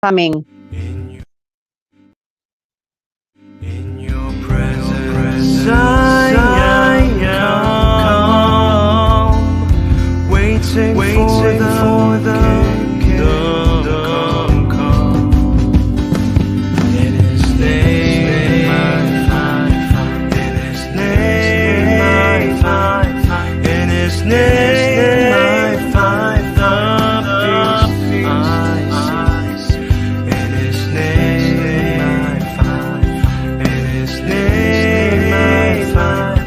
coming. In your presence, I am waiting for the kingdom come. In His name I find, in His name I find, in His name I find the peace I seek. In His name I find, in His name I find,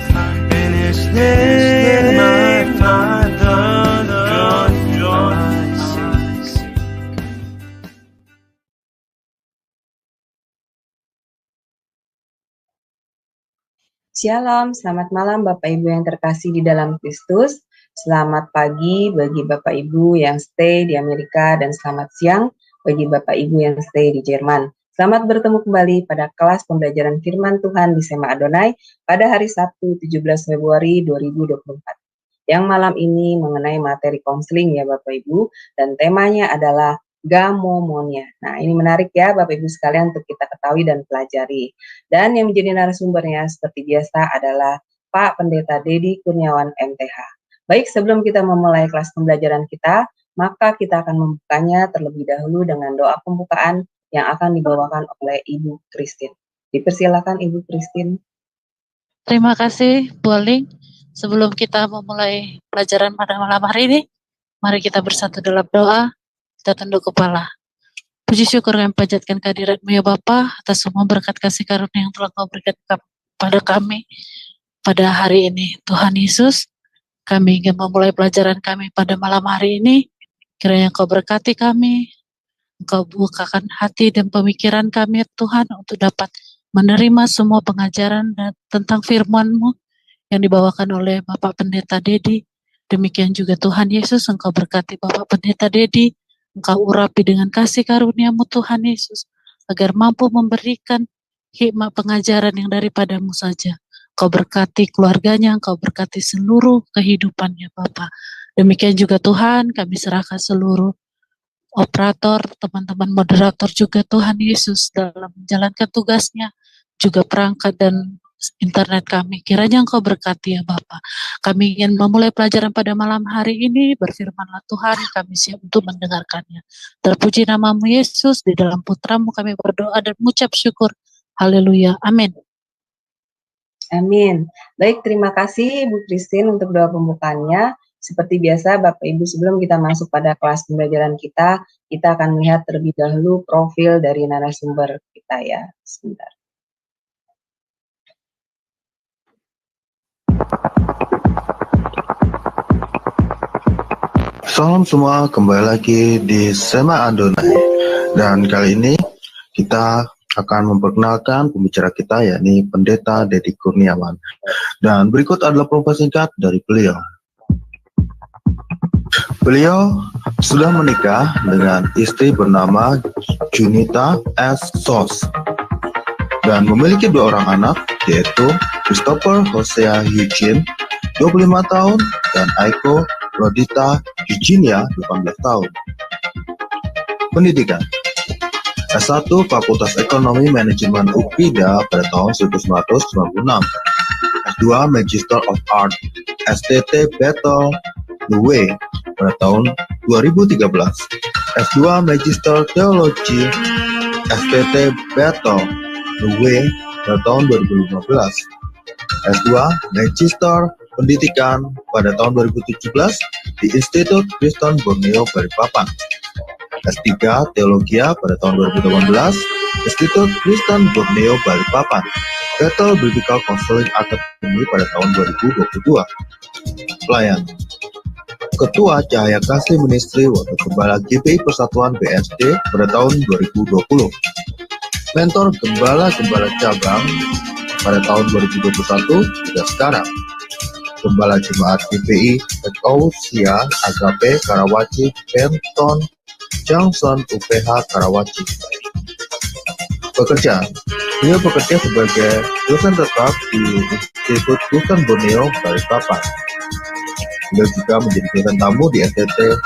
in His name I find the joy I seek. Shalom, selamat malam Bapak Ibu yang terkasih di dalam Kristus. Selamat pagi bagi Bapak Ibu yang stay di Amerika dan selamat siang bagi Bapak Ibu yang stay di Jerman. Selamat bertemu kembali pada kelas pembelajaran firman Tuhan di Sema Adonai pada hari Sabtu 17 Februari 2024. Yang malam ini mengenai materi konseling ya Bapak Ibu, dan temanya adalah gamomonia. Nah, ini menarik ya Bapak Ibu sekalian untuk kita ketahui dan pelajari. Dan yang menjadi narasumbernya seperti biasa adalah Pak Pendeta Dedi Kurniawan MTH. Baik, sebelum kita memulai kelas pembelajaran kita, maka kita akan membukanya terlebih dahulu dengan doa pembukaan yang akan dibawakan oleh Ibu Christine. Dipersilakan Ibu Christine. Terima kasih, Bu Aling. Sebelum kita memulai pelajaran pada malam hari ini, mari kita bersatu dalam doa. Kita tunduk kepala. Puji syukur kami panjatkan kehadirat-Mu ya Bapa atas semua berkat kasih karunia yang telah Kau berikan kepada kami pada hari ini. Tuhan Yesus, kami ingin memulai pelajaran kami pada malam hari ini. Kiranya Kau berkati kami, Engkau bukakan hati dan pemikiran kami Tuhan untuk dapat menerima semua pengajaran dan tentang firman-Mu yang dibawakan oleh Bapak Pendeta Dedi. Demikian juga Tuhan Yesus, Engkau berkati Bapak Pendeta Dedi. Engkau urapi dengan kasih karunia-Mu Tuhan Yesus, agar mampu memberikan hikmat pengajaran yang daripada-Mu saja. Engkau berkati keluarganya, Engkau berkati seluruh kehidupannya Bapa. Demikian juga Tuhan, kami serahkan seluruh operator, teman-teman moderator juga Tuhan Yesus dalam menjalankan tugasnya, juga perangkat dan internet kami. Kiranya Engkau berkati ya Bapa. Kami ingin memulai pelajaran pada malam hari ini. Berfirmanlah Tuhan, kami siap untuk mendengarkannya. Terpuji nama-Mu Yesus, di dalam Putra-Mu kami berdoa dan mengucap syukur. Haleluya. Amin. Amin. Baik, terima kasih Ibu Christine untuk doa pembukaannya. Seperti biasa Bapak Ibu, sebelum kita masuk pada kelas pembelajaran kita akan melihat terlebih dahulu profil dari narasumber kita ya. Sebentar. Salam semua, kembali lagi di Sema Adonai. Dan kali ini kita akan memperkenalkan pembicara kita, yakni Pendeta Dedi Kurniawan. Dan berikut adalah profil singkat dari beliau. Beliau sudah menikah dengan istri bernama Junita S. Sos dan memiliki 2 orang anak, yaitu Christopher Hosea Eugene, 25 tahun, dan Aiko Rodita Eugenia, 18 tahun. Pendidikan S1 Fakultas Ekonomi Manajemen UPIDA pada tahun 1996, S2 Magister of Art STT Battle Luwe pada tahun 2013, S2 Magister Teologi STT Battle Luwe pada tahun 2015, S2 Magister Pendidikan pada tahun 2017 di Institut Kristen Borneo Balikpapan, S3 Teologia pada tahun 2018, Institut Kristen Borneo Balikpapan, Bethel Biblical Counseling Academy pada tahun 2022. Pelayan Ketua Cahaya Kasih Ministry Wakil Gembala GPI Persatuan BSD pada tahun 2020. Mentor Gembala-Gembala Cabang pada tahun 2021 hingga sekarang. Gembala Jemaat GPI Ekousia Agape Karawaci Benton Johnson UPH Karawaci. Bekerja, beliau bekerja sebagai dosen tetap di Institut Kristen Borneo Balikpapan. Beliau juga menjadi dosen tamu di STT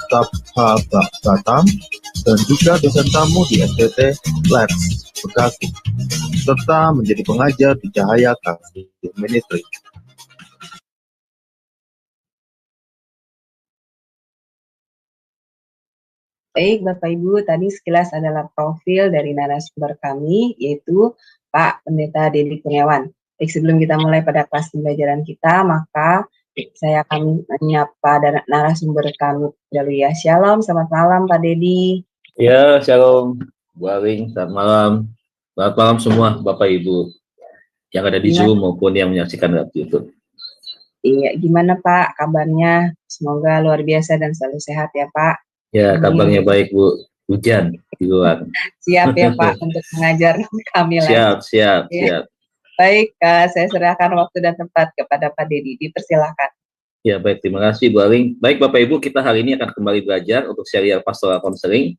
Tabha Batam dan juga dosen tamu di STT Labs Bekasi, serta menjadi pengajar di Cahaya Kasih Ministry. Baik, Bapak Ibu, tadi sekilas adalah profil dari narasumber kami, yaitu Pak Pendeta Dedi Kurniawan. Baik, sebelum kita mulai pada kelas pembelajaran kita, maka saya akan menyapa narasumber kami dulu ya. Shalom, selamat malam Pak Dedi. Ya, shalom, Bu Aling, selamat malam. Selamat malam semua Bapak Ibu yang ada di Zoom maupun yang menyaksikan di YouTube. Iya, gimana Pak kabarnya? Semoga luar biasa dan selalu sehat ya Pak. Ya, kabarnya baik Bu. Hujan di luar. Siap ya Pak untuk mengajar kami lagi. Siap. Baik, saya serahkan waktu dan tempat kepada Pak Dedi. Dipersilakan. Ya, baik. Terima kasih Bu Aling. Baik Bapak Ibu, kita hari ini akan kembali belajar untuk serial Pastoral Counseling.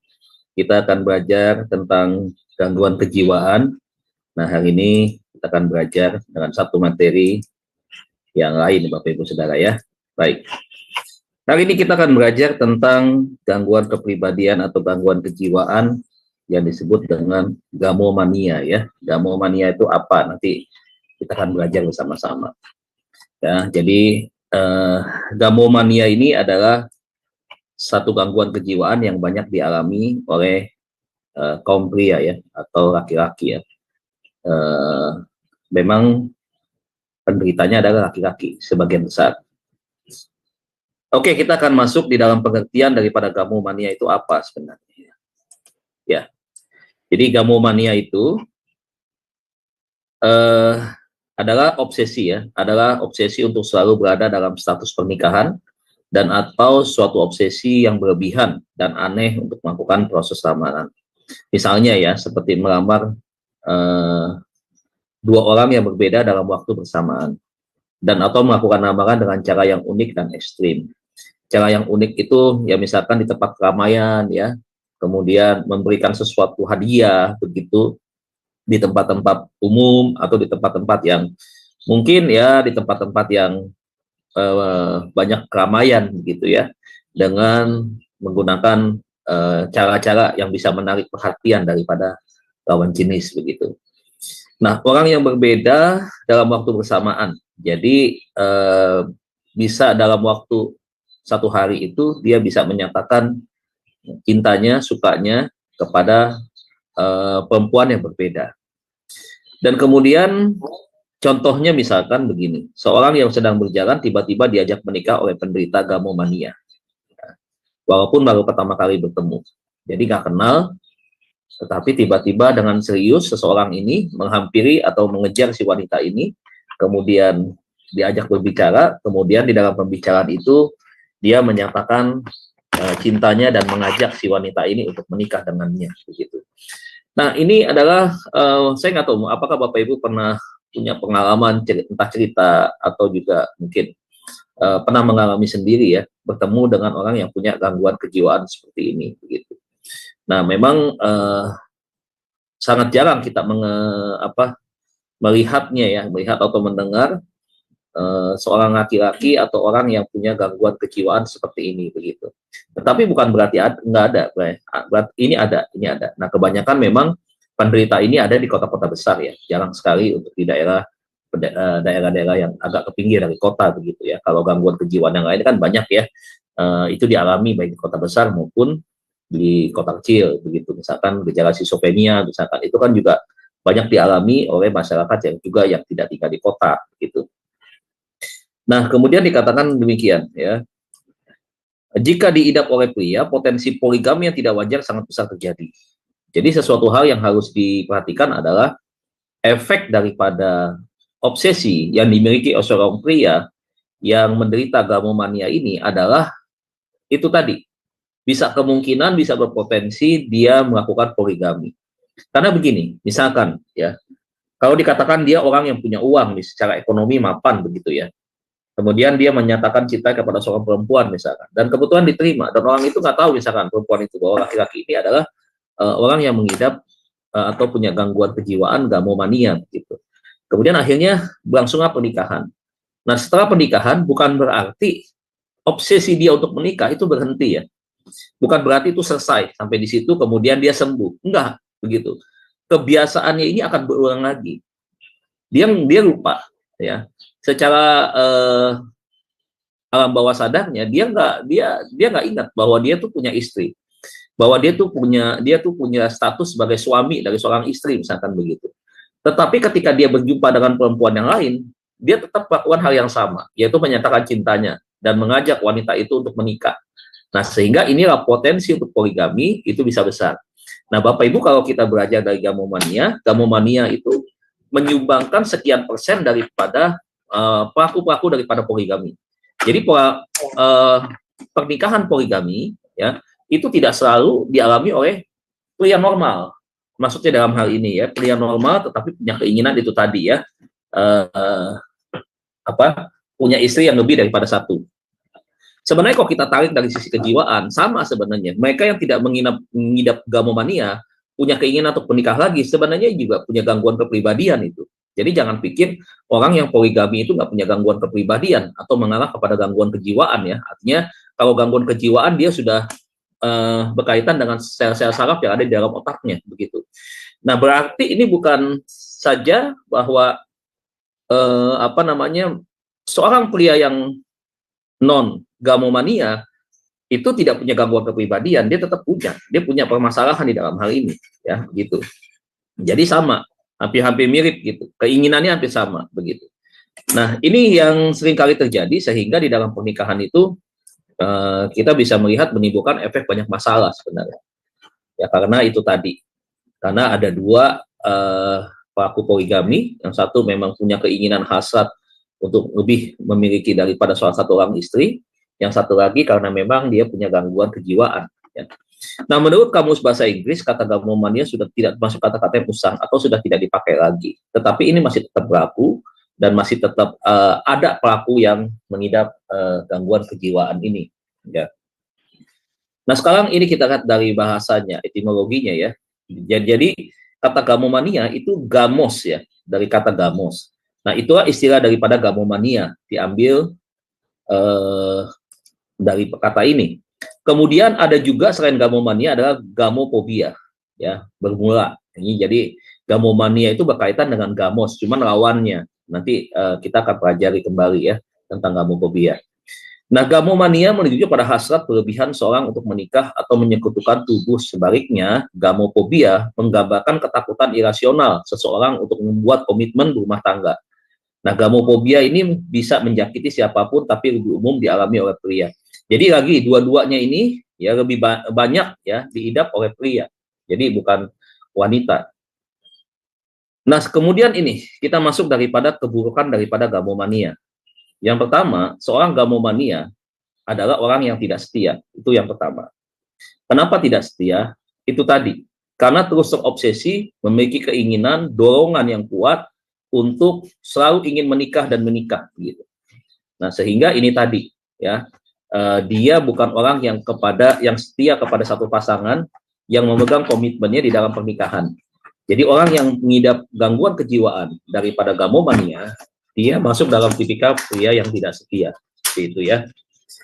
Kita akan belajar tentang gangguan kejiwaan. Nah, hari ini kita akan belajar dengan satu materi yang lain Bapak Ibu Saudara ya. Baik. Hari ini kita akan belajar tentang gangguan kepribadian atau gangguan kejiwaan yang disebut dengan gamomania ya. Gamomania itu apa? Nanti kita akan belajar bersama-sama. Ya, jadi gamomania ini adalah satu gangguan kejiwaan yang banyak dialami oleh kaum pria ya atau laki-laki ya. Memang penderitanya adalah laki-laki sebagian besar. Oke, kita akan masuk di dalam pengertian daripada gamomania itu apa sebenarnya. Ya, jadi gamomania itu adalah obsesi ya, adalah obsesi untuk selalu berada dalam status pernikahan dan atau suatu obsesi yang berlebihan dan aneh untuk melakukan proses lamaran. Misalnya ya, seperti melamar dua orang yang berbeda dalam waktu bersamaan dan atau melakukan lamaran dengan cara yang unik dan ekstrim. Cara yang unik itu ya misalkan di tempat keramaian ya, kemudian memberikan sesuatu hadiah begitu di tempat-tempat umum atau di tempat-tempat yang mungkin ya di tempat-tempat yang banyak keramaian gitu ya, dengan menggunakan cara-cara yang bisa menarik perhatian daripada lawan jenis begitu. Nah, orang yang berbeda dalam waktu bersamaan, jadi bisa dalam waktu satu hari itu dia bisa menyatakan cintanya, sukanya kepada perempuan yang berbeda. Dan kemudian contohnya misalkan begini, seorang yang sedang berjalan tiba-tiba diajak menikah oleh penderita gamomania, walaupun baru pertama kali bertemu. Jadi nggak kenal, tetapi tiba-tiba dengan serius seseorang ini menghampiri atau mengejar si wanita ini, kemudian diajak berbicara, kemudian di dalam pembicaraan itu dia menyatakan cintanya dan mengajak si wanita ini untuk menikah dengannya begitu. Nah, ini adalah saya nggak tahu apakah Bapak Ibu pernah punya pengalaman entah cerita atau juga mungkin pernah mengalami sendiri ya, bertemu dengan orang yang punya gangguan kejiwaan seperti ini begitu. Nah, memang sangat jarang kita melihatnya ya, melihat atau mendengar seorang laki-laki atau orang yang punya gangguan kejiwaan seperti ini begitu. Tetapi bukan berarti nggak ada, ini ada. Nah, kebanyakan memang penderita ini ada di kota-kota besar ya, jarang sekali untuk di daerah-daerah yang agak ke pinggir dari kota begitu ya. Kalau gangguan kejiwaan yang lain kan banyak ya, itu dialami baik di kota besar maupun di kota kecil begitu. Misalkan gejala schizophrenia, misalkan itu kan juga banyak dialami oleh masyarakat yang juga yang tidak tinggal di kota gitu. Nah, kemudian dikatakan demikian ya. Jika diidap oleh pria, potensi poligami yang tidak wajar sangat besar terjadi. Jadi sesuatu hal yang harus diperhatikan adalah efek daripada obsesi yang dimiliki oleh seorang pria yang menderita gamomania ini adalah itu tadi. Bisa kemungkinan bisa berpotensi dia melakukan poligami. Karena begini, misalkan ya, kalau dikatakan dia orang yang punya uang secara ekonomi mapan begitu ya. Kemudian dia menyatakan cinta kepada seorang perempuan misalkan, dan kebetulan diterima, dan orang itu nggak tahu misalkan perempuan itu bahwa laki-laki ini adalah orang yang mengidap atau punya gangguan kejiwaan gamomania gitu. Kemudian akhirnya berlangsunglah pernikahan. Nah, setelah pernikahan bukan berarti obsesi dia untuk menikah itu berhenti ya. Bukan berarti itu selesai sampai di situ kemudian dia sembuh. Enggak begitu. Kebiasaannya ini akan berulang lagi. Dia lupa ya. Secara alam bawah sadarnya dia nggak ingat bahwa dia tuh punya istri, bahwa dia tuh punya status sebagai suami dari seorang istri misalkan begitu. Tetapi ketika dia berjumpa dengan perempuan yang lain, dia tetap melakukan hal yang sama, yaitu menyatakan cintanya dan mengajak wanita itu untuk menikah. Nah, sehingga inilah potensi untuk poligami itu bisa besar. Nah, Bapak Ibu, kalau kita belajar dari gamomania itu menyumbangkan sekian persen daripada pelaku-pelaku daripada poligami. Jadi pernikahan poligami ya itu tidak selalu dialami oleh pria normal. Maksudnya dalam hal ini ya, pria normal tetapi punya keinginan itu tadi ya, punya istri yang lebih daripada satu. Sebenarnya kalau kita tarik dari sisi kejiwaan sama sebenarnya. Mereka yang tidak mengidap gamomania punya keinginan untuk menikah lagi sebenarnya juga punya gangguan kepribadian itu. Jadi jangan pikir orang yang poligami itu nggak punya gangguan kepribadian atau mengarah kepada gangguan kejiwaan ya. Artinya kalau gangguan kejiwaan dia sudah berkaitan dengan sel-sel saraf yang ada di dalam otaknya begitu. Nah, berarti ini bukan saja bahwa seorang pria yang non gamomania itu tidak punya gangguan kepribadian, dia tetap dia punya permasalahan di dalam hal ini ya gitu. Jadi sama, hampir mirip gitu, keinginannya hampir sama begitu. Nah, ini yang sering kali terjadi sehingga di dalam pernikahan itu kita bisa melihat menimbulkan efek banyak masalah sebenarnya ya, karena itu tadi, karena ada dua pelaku poligami, yang satu memang punya keinginan hasrat untuk lebih memiliki daripada salah satu orang istri, yang satu lagi karena memang dia punya gangguan kejiwaan ya. Nah, menurut Kamus Bahasa Inggris, kata gamomania sudah tidak masuk kata-kata yang usang atau sudah tidak dipakai lagi. Tetapi ini masih tetap berlaku dan masih tetap ada pelaku yang mengidap gangguan kejiwaan ini. Ya. Nah, sekarang ini kita lihat dari bahasanya, etimologinya ya. Jadi kata gamomania itu gamos ya, dari kata gamos. Nah, itulah istilah daripada gamomania, diambil dari kata ini. Kemudian ada juga selain gamomania adalah gamophobia ya, bermula. Ini jadi gamomania itu berkaitan dengan gamos, cuman lawannya. Nanti kita akan pelajari kembali ya tentang gamophobia. Nah, gamomania menunjukkan pada hasrat berlebihan seorang untuk menikah atau menyekutukan tubuh. Sebaliknya, gamophobia menggambarkan ketakutan irasional seseorang untuk membuat komitmen berumah tangga. Nah, gamophobia ini bisa menjangkiti siapapun, tapi lebih umum dialami oleh pria. Jadi lagi dua-duanya ini ya lebih banyak ya diidap oleh pria. Jadi bukan wanita. Nah, kemudian ini kita masuk daripada keburukan daripada gamomania. Yang pertama, seorang gamomania adalah orang yang tidak setia. Itu yang pertama. Kenapa tidak setia? Itu tadi. Karena terus terobsesi, memiliki keinginan, dorongan yang kuat untuk selalu ingin menikah dan menikah gitu. Nah, sehingga ini tadi ya, dia bukan orang yang setia kepada satu pasangan yang memegang komitmennya di dalam pernikahan. Jadi orang yang mengidap gangguan kejiwaan daripada gamomania, dia masuk dalam tipikal pria yang tidak setia, seperti itu ya.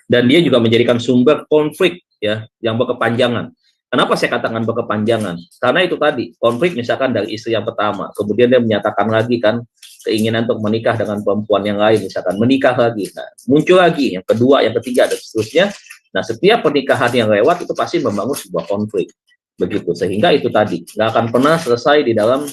Dan dia juga menjadikan sumber konflik ya yang berkepanjangan. Kenapa saya katakan berkepanjangan? Karena itu tadi, konflik misalkan dari istri yang pertama, kemudian dia menyatakan lagi kan keinginan untuk menikah dengan perempuan yang lain, misalkan menikah lagi, nah, muncul lagi yang kedua, yang ketiga, dan seterusnya. Nah, setiap pernikahan yang lewat itu pasti membangun sebuah konflik, begitu. Sehingga itu tadi nggak akan pernah selesai di dalam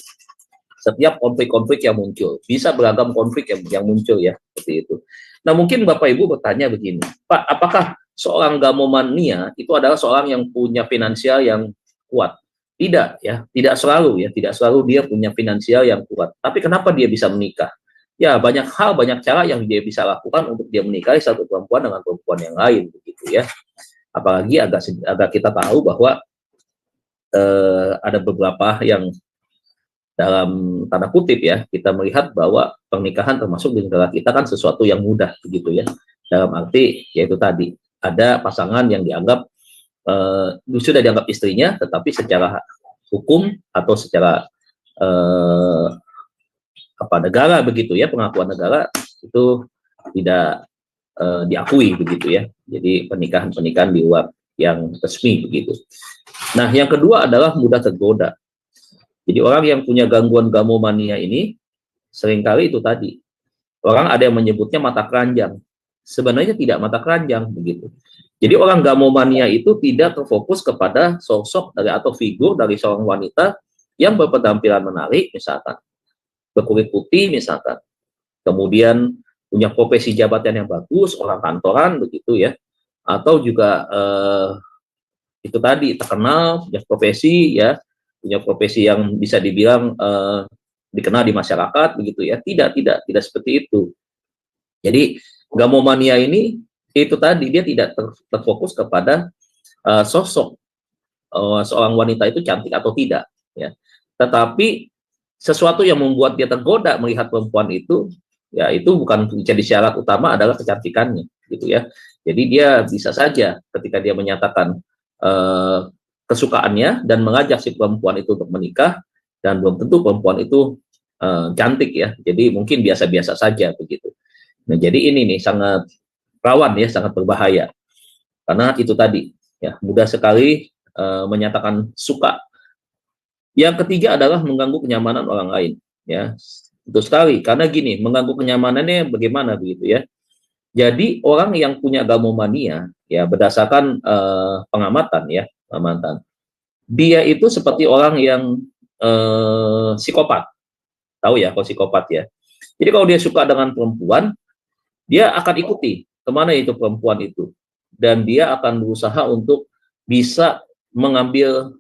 setiap konflik-konflik yang muncul. Bisa beragam konflik yang muncul ya, seperti itu. Nah, mungkin Bapak Ibu bertanya begini, Pak, apakah seorang gamomania itu adalah seorang yang punya finansial yang kuat? Tidak ya, tidak selalu ya, tidak selalu dia punya finansial yang kuat. Tapi kenapa dia bisa menikah? Ya, banyak hal, banyak cara yang dia bisa lakukan untuk dia menikahi satu perempuan dengan perempuan yang lain begitu ya. Apalagi agak kita tahu bahwa ada beberapa yang dalam tanda kutip ya, kita melihat bahwa pernikahan termasuk di negara kita kan sesuatu yang mudah begitu ya. Dalam arti yaitu tadi ada pasangan yang dianggap sudah dianggap istrinya, tetapi secara hukum atau secara negara begitu ya, pengakuan negara itu tidak diakui begitu ya. Jadi pernikahan di luar. yang resmi begitu. Nah, yang kedua adalah mudah tergoda. Jadi orang yang punya gangguan gamomania ini seringkali itu tadi. Orang ada yang menyebutnya mata keranjang. Sebenarnya tidak mata keranjang begitu. Jadi orang gamomania itu tidak terfokus kepada sosok dari atau figur dari seorang wanita yang berpenampilan menarik, misalkan berkulit putih, misalkan, kemudian punya profesi jabatan yang bagus, orang kantoran begitu ya, atau juga itu tadi terkenal, punya profesi ya, punya profesi yang bisa dibilang dikenal di masyarakat begitu ya. Tidak seperti itu. Jadi gamomania ini itu tadi dia tidak terfokus kepada sosok seorang wanita itu cantik atau tidak ya, tetapi sesuatu yang membuat dia tergoda melihat perempuan itu ya, itu bukan jadi syarat utama adalah kecantikannya gitu ya. Jadi dia bisa saja ketika dia menyatakan kesukaannya dan mengajak si perempuan itu untuk menikah, dan belum tentu perempuan itu cantik ya, jadi mungkin biasa-biasa saja begitu. Nah, jadi ini nih sangat rawan ya, sangat berbahaya karena itu tadi ya, mudah sekali menyatakan suka. Yang ketiga adalah mengganggu kenyamanan orang lain ya, itu sekali karena gini, mengganggu kenyamanannya bagaimana begitu ya. Jadi orang yang punya gamomania ya, berdasarkan pengamatan ya, dia itu seperti orang yang psikopat, tahu ya kalau psikopat ya. Jadi kalau dia suka dengan perempuan, dia akan ikuti kemana itu perempuan itu, dan dia akan berusaha untuk bisa mengambil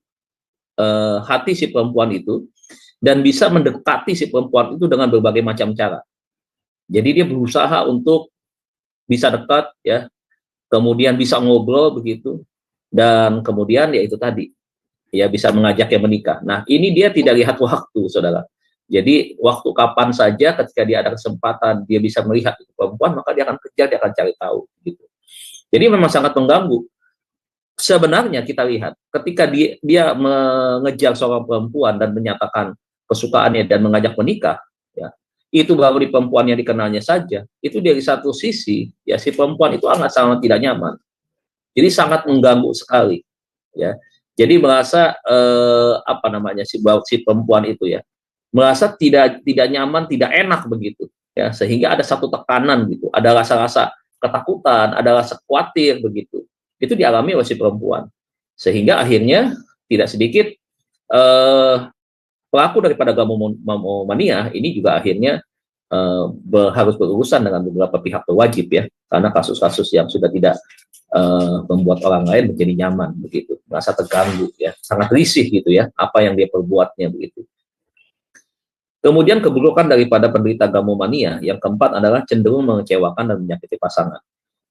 hati si perempuan itu dan bisa mendekati si perempuan itu dengan berbagai macam cara. Jadi dia berusaha untuk bisa dekat ya, kemudian bisa ngobrol begitu, dan kemudian ya itu tadi ya bisa mengajaknya menikah. Nah, ini dia tidak lihat waktu, saudara. Jadi waktu kapan saja ketika dia ada kesempatan dia bisa melihat itu perempuan, maka dia akan kejar, dia akan cari tahu gitu. Jadi memang sangat mengganggu. Sebenarnya kita lihat ketika dia mengejar seorang perempuan dan menyatakan kesukaannya dan mengajak menikah ya, itu baru di perempuan yang dikenalnya saja, itu dari satu sisi ya si perempuan itu sangat tidak nyaman. Jadi sangat mengganggu sekali ya. Jadi merasa si perempuan itu ya merasa tidak nyaman, tidak enak begitu ya, sehingga ada satu tekanan gitu, ada rasa-rasa ketakutan, ada rasa khawatir begitu. Itu dialami oleh si perempuan, sehingga akhirnya tidak sedikit pelaku daripada gamomania ini juga akhirnya harus berurusan dengan beberapa pihak berwajib ya, karena kasus-kasus yang sudah tidak membuat orang lain menjadi nyaman begitu, merasa terganggu ya, sangat risih gitu ya apa yang dia perbuatnya begitu. Kemudian keburukan daripada penderita gamomania yang keempat adalah cenderung mengecewakan dan menyakiti pasangan.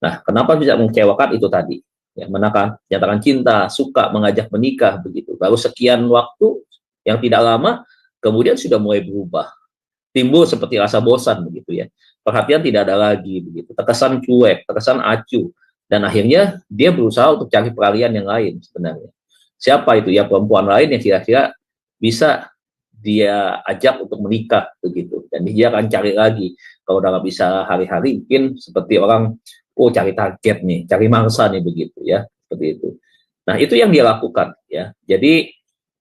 Nah, kenapa bisa mengecewakan itu tadi? Ya, menyatakan cinta, suka, mengajak menikah begitu. Baru sekian waktu yang tidak lama, kemudian sudah mulai berubah. Timbul seperti rasa bosan begitu ya. Perhatian tidak ada lagi begitu. Terkesan cuek, terkesan acuh, dan akhirnya dia berusaha untuk cari peralihan yang lain sebenarnya. Siapa itu? Ya perempuan lain yang kira-kira bisa dia ajak untuk menikah begitu, dan dia akan cari lagi. Kalau udah nggak bisa hari-hari, mungkin seperti orang cari target nih, cari mangsa nih begitu ya, seperti itu. Nah, itu yang dia lakukan ya. Jadi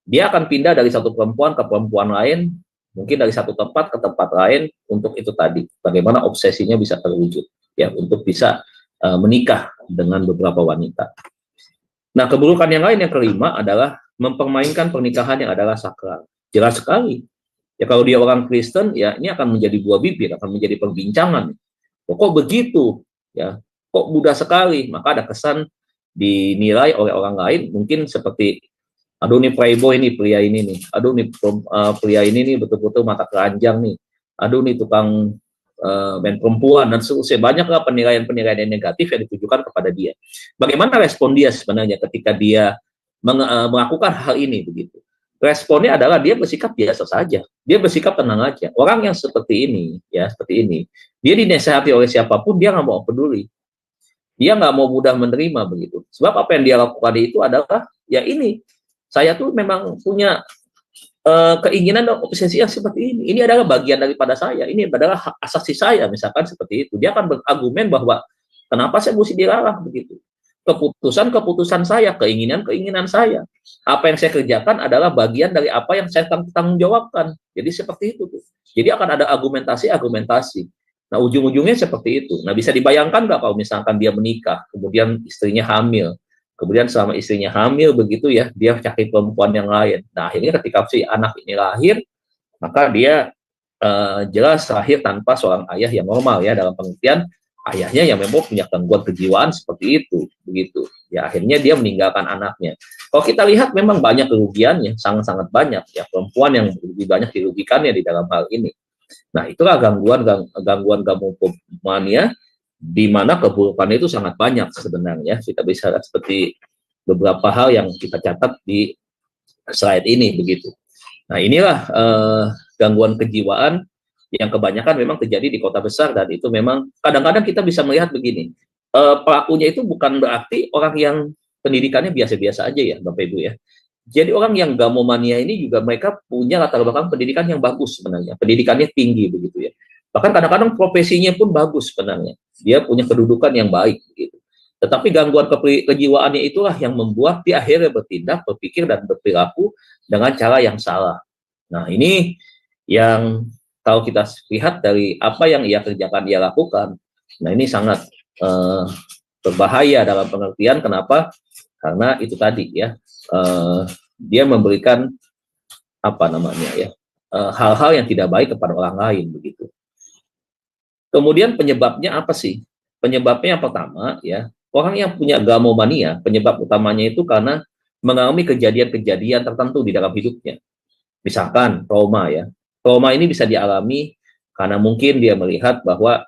dia akan pindah dari satu perempuan ke perempuan lain, mungkin dari satu tempat ke tempat lain, untuk itu tadi bagaimana obsesinya bisa terwujud ya, untuk bisa menikah dengan beberapa wanita. Nah, keburukan yang lain yang kelima adalah mempermainkan pernikahan yang adalah sakral. Jelas sekali. Ya kalau dia orang Kristen, ya ini akan menjadi buah bibir, akan menjadi perbincangan. Kok begitu? Ya, kok mudah sekali? Maka ada kesan dinilai oleh orang lain, mungkin seperti, aduh nih playboy nih pria ini nih, aduh nih pria ini nih betul-betul mata keranjang nih, aduh nih tukang main perempuan, dan seterusnya. Banyaklah penilaian-penilaian yang negatif yang ditujukan kepada dia. Bagaimana respon dia sebenarnya ketika dia melakukan hal ini begitu? Responnya adalah dia bersikap biasa saja, dia bersikap tenang aja. Orang yang seperti ini, ya seperti ini, dia dinasihati oleh siapapun dia nggak mau peduli, dia nggak mau mudah menerima begitu. Sebab apa yang dia lakukan itu adalah ya ini, saya tuh memang punya keinginan dan obsesi yang seperti ini. Ini adalah bagian daripada saya, ini adalah hak asasi saya, misalkan seperti itu. Dia akan berargumen bahwa kenapa saya mesti dilarang begitu. keputusan saya, keinginan saya. Apa yang saya kerjakan adalah bagian dari apa yang saya tanggung jawabkan. Jadi seperti itu tuh. Jadi akan ada argumentasi. Nah, ujung-ujungnya seperti itu. Nah, bisa dibayangkan nggak kalau misalkan dia menikah, kemudian istrinya hamil, kemudian selama istrinya hamil begitu ya, dia cari perempuan yang lain. Nah, akhirnya ketika si anak ini lahir, maka dia jelas lahir tanpa seorang ayah yang normal ya, dalam pengertian ayahnya yang memang punya gangguan kejiwaan seperti itu, begitu. Ya akhirnya dia meninggalkan anaknya. Kalau kita lihat memang banyak kerugiannya, sangat-sangat banyak ya, perempuan yang lebih banyak dirugikannya di dalam hal ini. Nah, itulah gangguan gamopomania, di mana keburukannya itu sangat banyak sebenarnya. Kita bisa lihat seperti beberapa hal yang kita catat di slide ini begitu. Nah, inilah gangguan kejiwaan yang kebanyakan memang terjadi di kota besar, dan itu memang kadang-kadang kita bisa melihat begini, pelakunya itu bukan berarti orang yang pendidikannya biasa-biasa aja ya Bapak Ibu ya. Jadi orang yang gamomania ini juga mereka punya latar belakang pendidikan yang bagus sebenarnya, pendidikannya tinggi begitu ya. Bahkan kadang-kadang profesinya pun bagus sebenarnya, dia punya kedudukan yang baik begitu. Tetapi gangguan kejiwaannya itulah yang membuat dia akhirnya bertindak, berpikir, dan berperilaku dengan cara yang salah. Nah, ini yang kalau kita lihat dari apa yang ia kerjakan, ia lakukan, nah ini sangat berbahaya dalam pengertian kenapa? Karena itu tadi ya, dia memberikan apa namanya ya, hal-hal yang tidak baik kepada orang lain begitu. Kemudian penyebabnya apa sih? Penyebabnya yang pertama ya, orang yang punya gamomania, penyebab utamanya itu karena mengalami kejadian-kejadian tertentu di dalam hidupnya. Misalkan trauma ya. Trauma ini bisa dialami karena mungkin dia melihat bahwa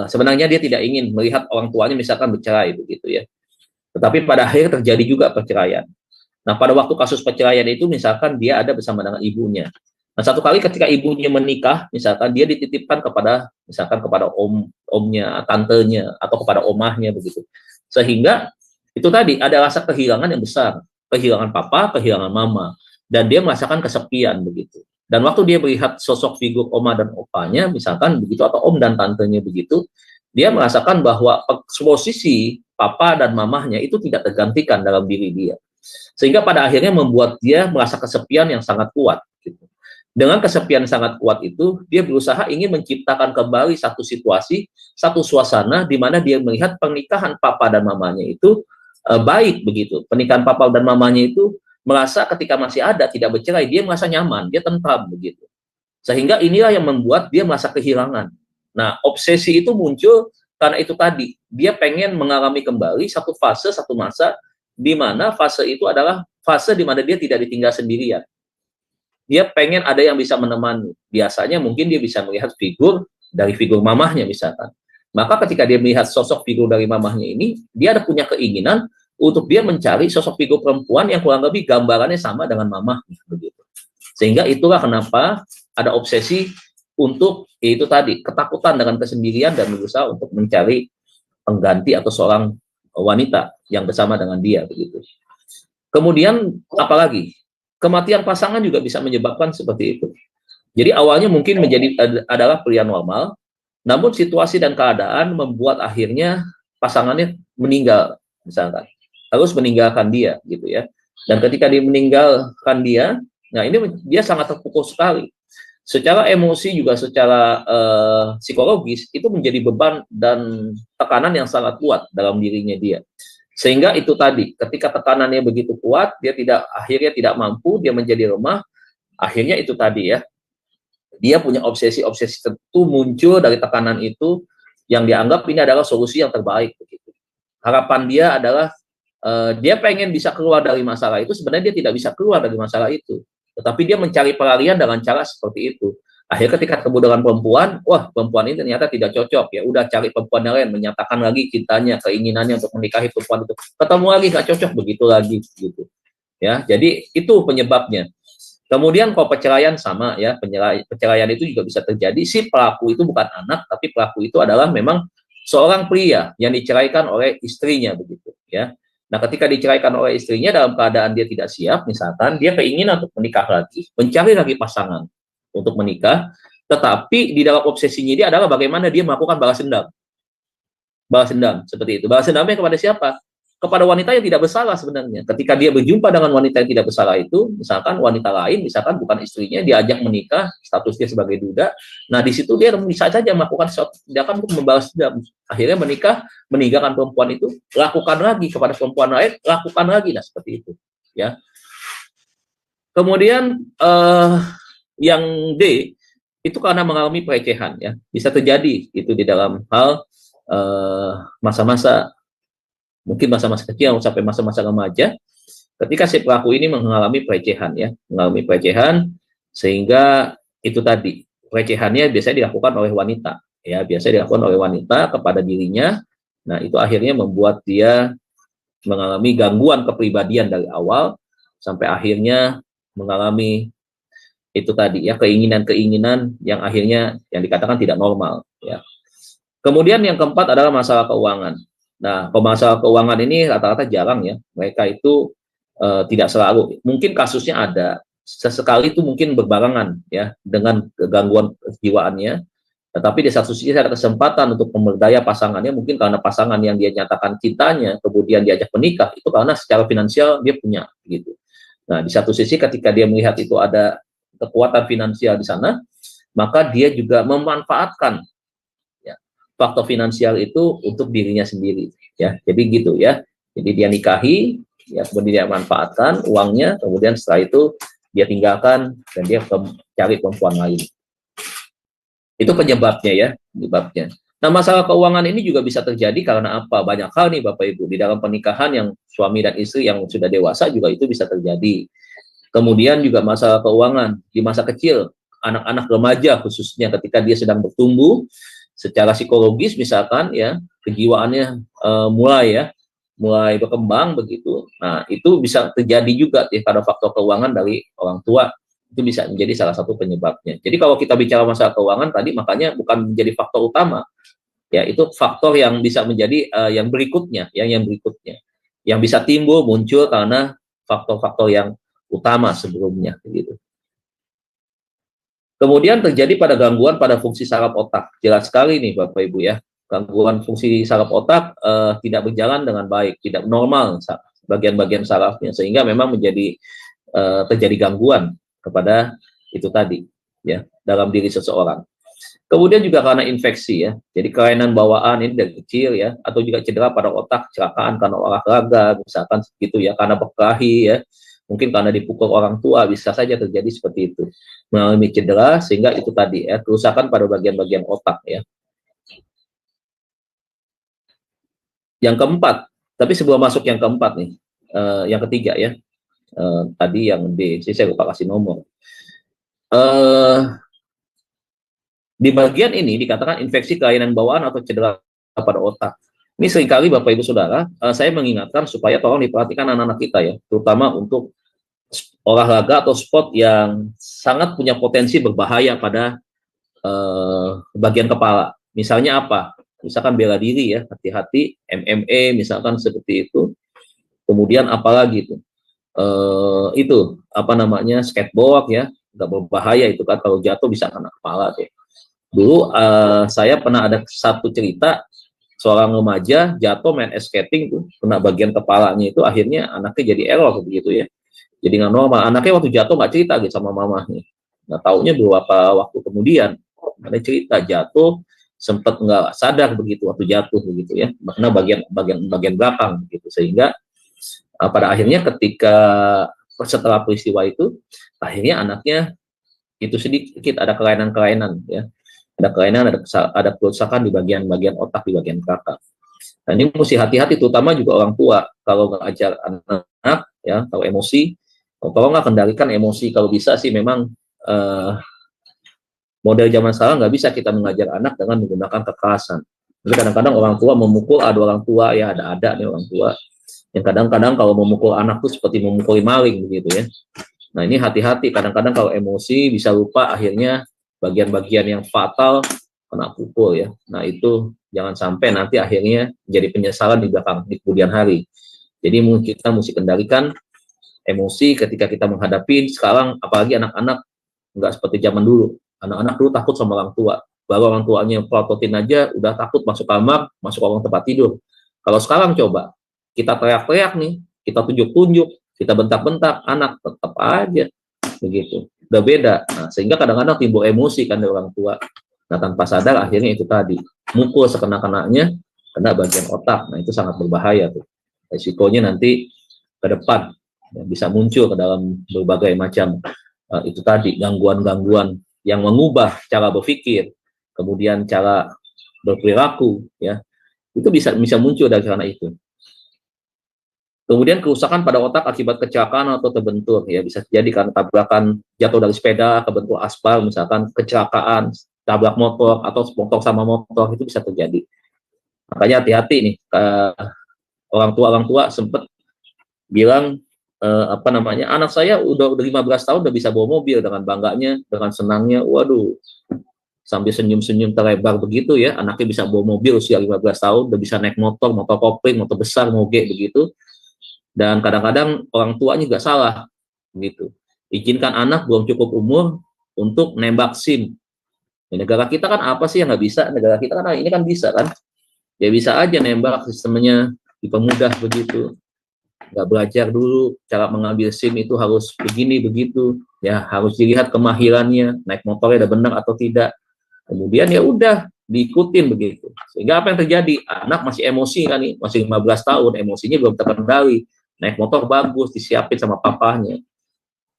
sebenarnya dia tidak ingin melihat orang tuanya misalkan bercerai begitu ya. Tetapi pada akhirnya terjadi juga perceraian. Nah, pada waktu kasus perceraian itu misalkan dia ada bersama dengan ibunya. Nah, satu kali ketika ibunya menikah, misalkan dia dititipkan kepada omnya, tantenya, atau kepada omahnya begitu. Sehingga itu tadi ada rasa kehilangan yang besar, kehilangan papa, kehilangan mama, dan dia merasakan kesepian begitu. Dan waktu dia melihat sosok figur oma dan opanya, misalkan begitu, atau om dan tantenya begitu, dia merasakan bahwa posisi papa dan mamahnya itu tidak tergantikan dalam diri dia. Sehingga pada akhirnya membuat dia merasa kesepian yang sangat kuat. Gitu. Dengan kesepian yang sangat kuat itu, dia berusaha ingin menciptakan kembali satu situasi, satu suasana, di mana dia melihat pernikahan papa dan mamanya itu baik begitu. Pernikahan papa dan mamanya itu merasa ketika masih ada, tidak bercerai, dia merasa nyaman, dia tentram begitu. Sehingga inilah yang membuat dia merasa kehilangan. Nah, obsesi itu muncul karena itu tadi, dia pengen mengalami kembali satu fase, satu masa, di mana fase itu adalah fase di mana dia tidak ditinggal sendirian. Dia pengen ada yang bisa menemani. Biasanya mungkin dia bisa melihat figur dari figur mamahnya misalkan. Maka ketika dia melihat sosok figur dari mamahnya ini, dia ada punya keinginan untuk dia mencari sosok figur perempuan yang kurang lebih gambarannya sama dengan mamahnya begitu. Sehingga itulah kenapa ada obsesi untuk itu tadi, ketakutan dengan kesendirian dan berusaha untuk mencari pengganti atau seorang wanita yang bersama dengan dia begitu. Kemudian apalagi kematian pasangan juga bisa menyebabkan seperti itu. Jadi awalnya mungkin adalah pria normal, namun situasi dan keadaan membuat akhirnya pasangannya meninggal misalkan. Harus meninggalkan dia gitu ya. Dan ketika dia meninggalkan dia, nah ini dia sangat terpukul sekali. Secara emosi juga secara psikologis itu menjadi beban dan tekanan yang sangat kuat dalam dirinya dia. Sehingga itu tadi, ketika tekanannya begitu kuat, dia akhirnya tidak mampu, dia menjadi lemah. Akhirnya itu tadi ya, dia punya obsesi-obsesi tertentu muncul dari tekanan itu yang dianggap ini adalah solusi yang terbaik begitu. Harapan dia adalah dia pengen bisa keluar dari masalah itu, sebenarnya dia tidak bisa keluar dari masalah itu. Tetapi dia mencari pelarian dengan cara seperti itu. Akhirnya ketika ketemu dengan perempuan, wah perempuan ini ternyata tidak cocok, ya udah cari perempuan yang lain, menyatakan lagi cintanya, keinginannya untuk menikahi perempuan itu. Ketemu lagi nggak cocok, begitu lagi gitu. Ya, jadi itu penyebabnya. Kemudian kalau perceraian sama ya, perceraian itu juga bisa terjadi. Si pelaku itu bukan anak, tapi pelaku itu adalah memang seorang pria yang diceraikan oleh istrinya begitu ya. Nah, ketika diceraikan oleh istrinya dalam keadaan dia tidak siap, misalkan dia keinginan untuk menikah lagi, mencari lagi pasangan untuk menikah, tetapi di dalam obsesinya dia adalah bagaimana dia melakukan balas dendam. balas dendam seperti itu. Balas dendamnya kepada siapa? Kepada wanita yang tidak bersalah sebenarnya. Ketika dia berjumpa dengan wanita yang tidak bersalah itu, misalkan wanita lain, misalkan bukan istrinya, diajak menikah, statusnya sebagai duda. Nah, di situ dia bisa saja melakukan suatu tindakan untuk membalas dendam. Akhirnya menikah, meninggalkan perempuan itu, lakukan lagi kepada perempuan lain, lakukan lagi, nah seperti itu. Ya. Kemudian yang D itu karena mengalami pelecehan, ya, bisa terjadi itu di dalam hal masa-masa mungkin masa-masa kecil sampai masa-masa remaja, ketika si pelaku ini mengalami pelecehan, ya, mengalami pelecehan, sehingga itu tadi pelecehannya biasanya dilakukan oleh wanita, ya, biasanya dilakukan oleh wanita kepada dirinya. Nah, itu akhirnya membuat dia mengalami gangguan kepribadian dari awal sampai akhirnya mengalami itu tadi, ya, keinginan-keinginan yang akhirnya yang dikatakan tidak normal, ya. Kemudian yang keempat adalah masalah keuangan. Nah, masalah keuangan ini rata-rata jarang, ya. Mereka itu tidak selalu. Mungkin kasusnya ada. Sesekali itu mungkin berbarengan, ya, dengan gangguan kejiwaannya. Tetapi di satu sisi ada kesempatan untuk memerdaya pasangannya, mungkin karena pasangan yang dia nyatakan cintanya, kemudian diajak menikah, itu karena secara finansial dia punya, gitu. Nah, di satu sisi ketika dia melihat itu ada kekuatan finansial di sana, maka dia juga memanfaatkan faktor finansial itu untuk dirinya sendiri, ya. Jadi gitu, ya. Jadi dia nikahi, ya, kemudian dia manfaatkan uangnya, kemudian setelah itu dia tinggalkan dan dia cari perempuan lain. Itu penyebabnya, ya, penyebabnya. Nah, masalah keuangan ini juga bisa terjadi karena apa? Banyak hal nih Bapak Ibu, di dalam pernikahan yang suami dan istri yang sudah dewasa juga itu bisa terjadi. Kemudian juga masalah keuangan di masa kecil, anak-anak remaja khususnya ketika dia sedang bertumbuh secara psikologis, misalkan, ya, kejiwaannya mulai berkembang begitu. Nah, itu bisa terjadi juga, ya, pada faktor keuangan dari orang tua. Itu bisa menjadi salah satu penyebabnya. Jadi kalau kita bicara masalah keuangan tadi, makanya bukan menjadi faktor utama, ya, itu faktor yang bisa menjadi yang berikutnya, yang berikutnya, yang bisa timbul muncul karena faktor-faktor yang utama sebelumnya, gitu. Kemudian terjadi pada gangguan pada fungsi saraf otak. Jelas sekali nih Bapak Ibu, ya. Gangguan fungsi saraf otak tidak berjalan dengan baik, tidak normal bagian-bagian sarafnya, sehingga memang menjadi terjadi gangguan kepada itu tadi, ya, dalam diri seseorang. Kemudian juga karena infeksi, ya. Jadi kelainan bawaan ini dari kecil, ya, atau juga cedera pada otak, kecelakaan karena olahraga, misalkan gitu, ya, karena berkelahi, ya. Mungkin karena dipukul orang tua, bisa saja terjadi seperti itu. Mengalami cedera, sehingga itu tadi, ya, kerusakan pada bagian-bagian otak, ya. Yang keempat, tapi sebelum masuk yang keempat nih, yang ketiga, ya, tadi yang D, saya lupa kasih nomor. Di bagian ini dikatakan infeksi kelainan bawaan atau cedera pada otak. Ini seringkali Bapak Ibu Saudara, saya mengingatkan supaya tolong diperhatikan anak-anak kita, ya, terutama untuk olahraga atau sport yang sangat punya potensi berbahaya pada bagian kepala. Misalnya apa? Misalkan bela diri, ya, hati-hati, MMA misalkan seperti itu. Kemudian apalagi itu? Itu apa namanya, skateboard, ya, nggak berbahaya itu kan, kalau jatuh bisa kena kepala tuh. Dulu saya pernah ada satu cerita, seorang remaja jatuh main skating tuh, kena bagian kepalanya itu, akhirnya anaknya jadi error begitu, ya. Jadi nggak normal. Anaknya waktu jatuh nggak cerita gitu sama mamahnya. Nggak taunya beberapa waktu kemudian, ada cerita jatuh, sempat nggak sadar begitu waktu jatuh begitu, ya, karena bagian belakang begitu, sehingga pada akhirnya ketika setelah peristiwa itu, akhirnya anaknya itu sedikit ada kelainan-kelainan, ya. Ada kelainan, ada kerusakan di bagian-bagian otak, di bagian belakang. Nah, ini mesti hati-hati, terutama juga orang tua kalau ngajar anak, ya, kalau emosi, kalau nggak kendalikan emosi. Kalau bisa sih memang model zaman sekarang nggak bisa kita mengajar anak dengan menggunakan kekerasan. Jadi kadang-kadang orang tua memukul, ada orang tua, ya, ada nih orang tua yang kadang-kadang kalau memukul anak tuh seperti memukul maling begitu, ya. Nah, ini hati-hati, kadang-kadang kalau emosi bisa lupa, akhirnya bagian-bagian yang fatal kena pukul, ya. Nah, itu jangan sampai nanti akhirnya jadi penyesalan di belakang, di kemudian hari. Jadi kita mesti kendalikan emosi ketika kita menghadapi sekarang, apalagi anak-anak nggak seperti zaman dulu. Anak-anak dulu takut sama orang tua. baru orang tuanya prototin aja udah takut masuk kamar, masuk ruang tempat tidur. Kalau sekarang coba, kita teriak-teriak nih, kita tunjuk-tunjuk, kita bentak-bentak, anak tetap aja begitu. Udah beda. Nah, sehingga kadang-kadang timbul emosi kan dari orang tua. Nah, tanpa sadar akhirnya itu tadi, mukul sekena-kenanya, kena bagian otak. Nah, itu sangat berbahaya tuh. Risikonya nanti ke depan ya, bisa muncul ke dalam berbagai macam itu tadi, gangguan-gangguan yang mengubah cara berpikir, kemudian cara berperilaku, ya, itu bisa muncul dari karena itu. Kemudian kerusakan pada otak akibat kecelakaan atau terbentur, ya bisa terjadi karena tabrakan, jatuh dari sepeda, kebentur aspal, misalkan kecelakaan, tabrak motor atau motor sama motor, itu bisa terjadi. Makanya hati-hati nih, orang tua sempat bilang anak saya udah 15 tahun udah bisa bawa mobil dengan bangganya, dengan senangnya, waduh, sambil senyum-senyum terlebar begitu ya, anaknya bisa bawa mobil usia 15 tahun, udah bisa naik motor kopling, motor besar, moge begitu. Dan kadang-kadang orang tuanya juga salah gitu. Izinkan anak belum cukup umur untuk nembak SIM. Di negara kita kan apa sih yang nggak bisa? Negara kita kan ini kan bisa kan? Ya bisa aja nembak, sistemnya dipermudah begitu. Nggak belajar dulu cara mengambil SIM itu harus begini begitu. Ya harus dilihat kemahirannya, naik motornya udah benar atau tidak. Kemudian ya udah diikutin begitu. Sehingga apa yang terjadi? Anak masih emosi kan nih, masih 15 tahun, emosinya belum terkendali. Naik motor bagus, disiapin sama papahnya.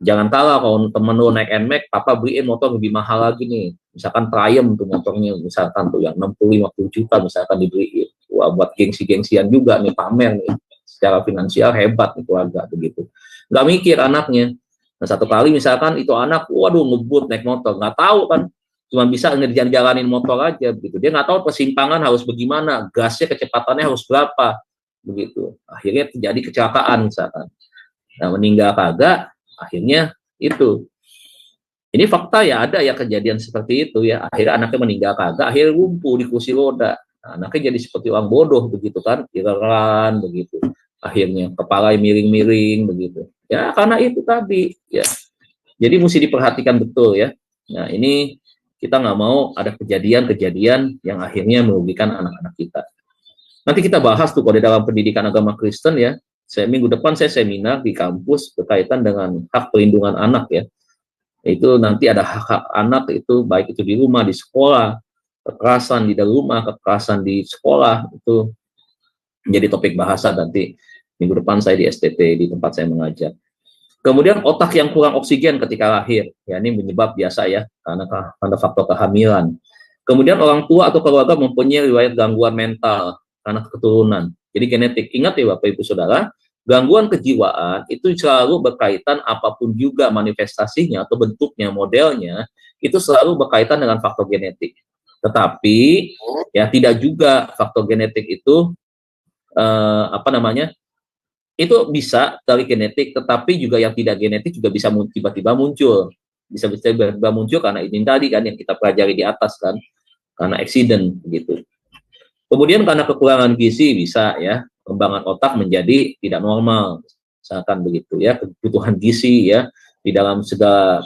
Jangan kalah kalau temen lu naik NMAX, papa beliin motor lebih mahal lagi nih. Misalkan Triumph tuh motornya, misalkan tuh yang 60-50 juta misalkan dibeliin. Wah, buat gengsi-gengsian juga nih, pamer nih. Secara finansial hebat nih keluarga begitu. Nggak mikir anaknya. Nah, satu kali misalkan itu anak, waduh ngebut naik motor, nggak tahu kan, cuma bisa ngerjain-jalanin motor aja begitu. Dia nggak tahu persimpangan harus bagaimana, gasnya kecepatannya harus berapa begitu. Akhirnya terjadi kecelakaan misalkan. Nah, meninggal kagak, akhirnya itu. Ini fakta ya, ada ya kejadian seperti itu ya. Akhirnya anaknya meninggal kagak, akhirnya lumpuh di kursi roda. Nah, anaknya jadi seperti orang bodoh begitu kan, kiraran begitu. Akhirnya kepala miring-miring begitu. Ya karena itu tadi ya. Jadi mesti diperhatikan betul ya. Nah, ini kita nggak mau ada kejadian-kejadian yang akhirnya merugikan anak-anak kita. Nanti kita bahas tuh kalau di dalam pendidikan agama Kristen ya. Minggu depan saya seminar di kampus berkaitan dengan hak perlindungan anak ya. Itu nanti ada hak-hak anak itu baik itu di rumah, di sekolah, kekerasan di dalam rumah, kekerasan di sekolah itu menjadi topik bahasan nanti minggu depan saya di STT di tempat saya mengajar. Kemudian otak yang kurang oksigen ketika lahir, ya ini penyebab biasa ya karena faktor kehamilan. Kemudian orang tua atau keluarga mempunyai riwayat gangguan mental karena keturunan. Jadi genetik. Ingat ya Bapak Ibu Saudara, gangguan kejiwaan itu selalu berkaitan apapun juga manifestasinya atau bentuknya, modelnya, itu selalu berkaitan dengan faktor genetik. Tetapi ya tidak juga faktor genetik itu itu bisa dari genetik, tetapi juga yang tidak genetik juga bisa tiba-tiba muncul. Bisa tiba-tiba muncul karena ini tadi kan yang kita pelajari di atas kan, karena accident begitu. Kemudian karena kekurangan gizi bisa ya, perkembangan otak menjadi tidak normal, misalkan begitu ya, kebutuhan gizi ya di dalam segala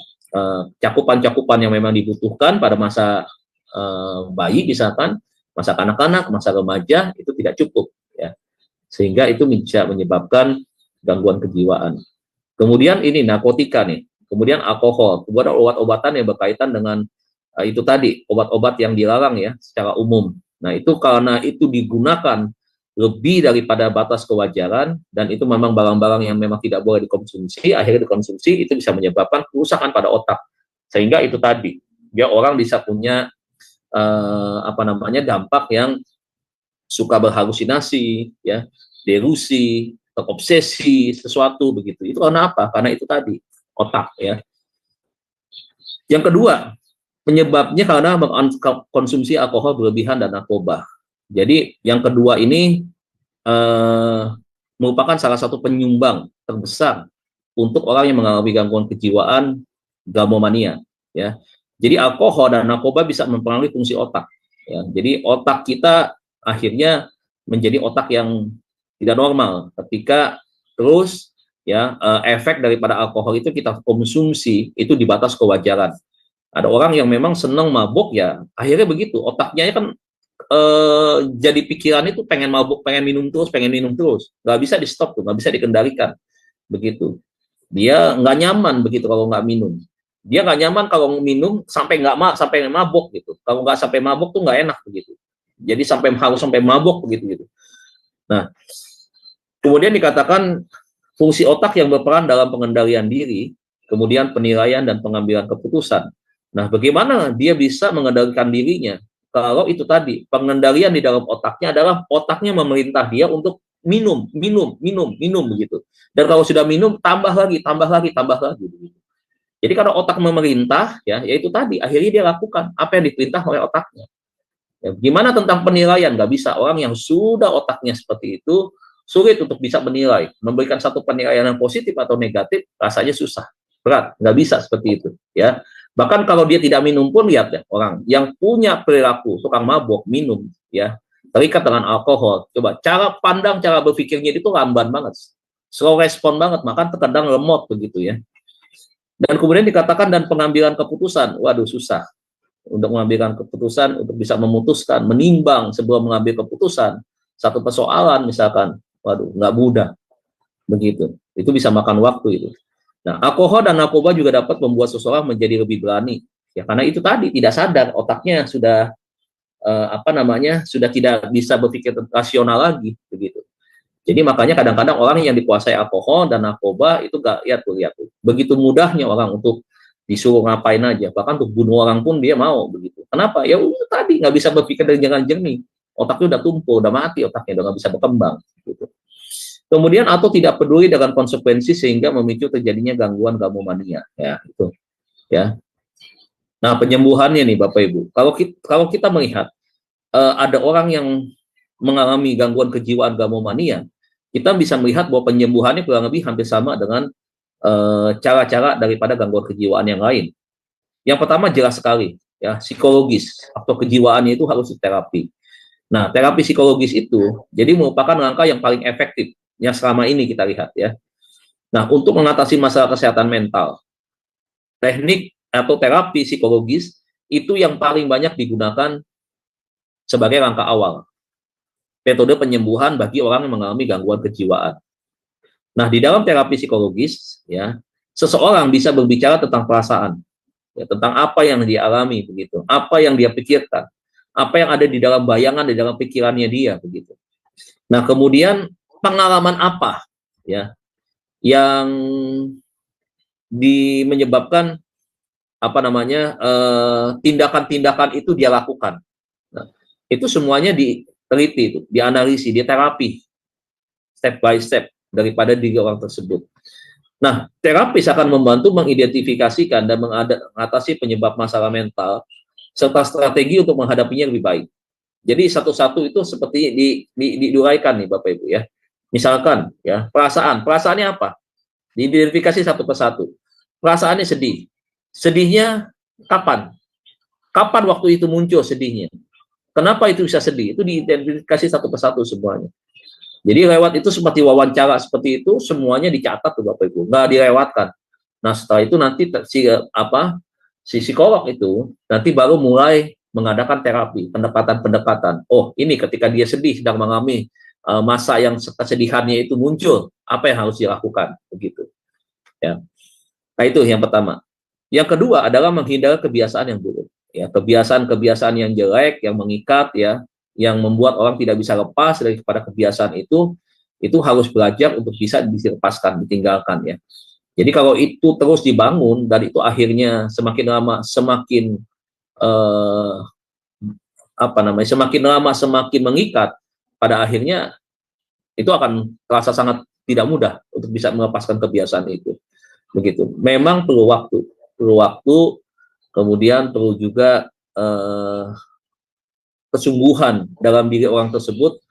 cakupan-cakupan yang memang dibutuhkan pada masa bayi misalkan, masa kanak-kanak, masa remaja itu tidak cukup ya, sehingga itu bisa menyebabkan gangguan kejiwaan. Kemudian ini narkotika nih, kemudian alkohol, kemudian obat-obatan yang berkaitan dengan itu tadi obat-obat yang dilarang ya secara umum. Nah, itu karena itu digunakan lebih daripada batas kewajaran dan itu memang barang-barang yang memang tidak boleh dikonsumsi, akhirnya dikonsumsi itu bisa menyebabkan kerusakan pada otak. Sehingga itu tadi, dia orang bisa punya dampak yang suka berhalusinasi, ya, delusi, terobsesi sesuatu begitu. Itu karena apa? Karena itu tadi, otak ya. Yang kedua, penyebabnya karena mengkonsumsi alkohol berlebihan dan narkoba. Jadi yang kedua ini merupakan salah satu penyumbang terbesar untuk orang yang mengalami gangguan kejiwaan gamomania. Ya, jadi alkohol dan narkoba bisa mempengaruhi fungsi otak. Ya, jadi otak kita akhirnya menjadi otak yang tidak normal ketika terus ya efek daripada alkohol itu kita konsumsi itu di batas kewajaran. Ada orang yang memang senang mabuk ya, akhirnya begitu. Otaknya kan jadi pikiran itu pengen mabuk, pengen minum terus, nggak bisa di stop tuh, nggak bisa dikendalikan, begitu. Dia nggak nyaman begitu kalau nggak minum. Dia nggak nyaman kalau minum sampai sampai mabuk gitu. Kalau nggak sampai mabuk tuh nggak enak begitu. Jadi harus sampai mabuk begitu gitu. Nah, kemudian dikatakan fungsi otak yang berperan dalam pengendalian diri, kemudian penilaian dan pengambilan keputusan. Nah, bagaimana dia bisa mengendalikan dirinya? Kalau itu tadi, pengendalian di dalam otaknya adalah otaknya memerintah dia untuk minum begitu. Dan kalau sudah minum, tambah lagi begitu. Jadi kalau otak memerintah, ya itu tadi, akhirnya dia lakukan apa yang diperintah oleh otaknya. Ya, gimana tentang penilaian? Nggak bisa. Orang yang sudah otaknya seperti itu, sulit untuk bisa menilai. Memberikan satu penilaian yang positif atau negatif, rasanya susah, berat, nggak bisa seperti itu. Ya. Bahkan kalau dia tidak minum pun, lihat ya, orang yang punya perilaku tukang mabuk, minum, ya, terikat dengan alkohol. Coba, cara pandang, cara berpikirnya itu lamban banget. Slow respon banget, maka terkadang lemot begitu ya. Dan kemudian dikatakan dan pengambilan keputusan, waduh susah. Untuk mengambilkan keputusan, untuk bisa memutuskan, menimbang sebelum mengambil keputusan, satu persoalan misalkan, waduh, nggak mudah. Begitu. Itu bisa makan waktu itu. Nah, alkohol dan narkoba juga dapat membuat seseorang menjadi lebih berani. Ya, karena itu tadi tidak sadar, otaknya sudah sudah tidak bisa berpikir rasional lagi, begitu. Jadi makanya kadang-kadang orang yang dikuasai alkohol dan narkoba itu lihat tuh. Begitu mudahnya orang untuk disuruh ngapain aja, bahkan untuk bunuh orang pun dia mau begitu. Kenapa? Ya udah tadi nggak bisa berpikir dengan jernih. Otaknya udah tumpul, udah mati otaknya, udah nggak bisa berkembang. Gitu. Kemudian atau tidak peduli dengan konsekuensi sehingga memicu terjadinya gangguan gamomania, ya itu, ya. Nah penyembuhannya nih Bapak Ibu, kalau kita melihat ada orang yang mengalami gangguan kejiwaan gamomania, kita bisa melihat bahwa penyembuhannya kurang lebih hampir sama dengan cara-cara daripada gangguan kejiwaan yang lain. Yang pertama jelas sekali, ya psikologis atau kejiwaannya itu harus diterapi. Nah terapi psikologis itu jadi merupakan langkah yang paling efektif yang selama ini kita lihat ya. Nah, untuk mengatasi masalah kesehatan mental, teknik atau terapi psikologis itu yang paling banyak digunakan sebagai langkah awal. Metode penyembuhan bagi orang yang mengalami gangguan kejiwaan. Nah, di dalam terapi psikologis ya, seseorang bisa berbicara tentang perasaan, ya, tentang apa yang dia alami begitu, apa yang dia pikirkan, apa yang ada di dalam bayangan, di dalam pikirannya dia begitu. Nah, kemudian pengalaman apa ya yang menyebabkan tindakan-tindakan itu dia lakukan. Nah, itu semuanya diteliti, itu dianalisis, diterapi step by step daripada diri orang tersebut. Nah, terapis akan membantu mengidentifikasikan dan mengatasi penyebab masalah mental serta strategi untuk menghadapinya lebih baik. Jadi satu-satu itu seperti diuraikan nih Bapak Ibu ya. Misalkan ya, perasaannya apa? Diidentifikasi satu persatu. Perasaannya sedih. Sedihnya kapan? Kapan waktu itu muncul sedihnya? Kenapa itu bisa sedih? Itu diidentifikasi satu persatu semuanya. Jadi lewat itu seperti wawancara seperti itu semuanya dicatat tuh Bapak Ibu, nggak dilewatkan. Nah setelah itu nanti si psikolog itu nanti baru mulai mengadakan terapi, pendekatan. Oh ini ketika dia sedih sedang mengalami masa yang kesedihannya itu muncul, apa yang harus dilakukan begitu ya. Nah itu yang pertama. Yang kedua adalah menghindari kebiasaan yang buruk ya, kebiasaan yang jelek yang mengikat ya, yang membuat orang tidak bisa lepas daripada kebiasaan itu harus belajar untuk bisa dilepaskan, ditinggalkan ya. Jadi kalau itu terus dibangun dan itu akhirnya semakin lama semakin semakin mengikat, pada akhirnya itu akan terasa sangat tidak mudah untuk bisa melepaskan kebiasaan itu. Begitu. Memang perlu waktu, kemudian perlu juga kesungguhan dalam diri orang tersebut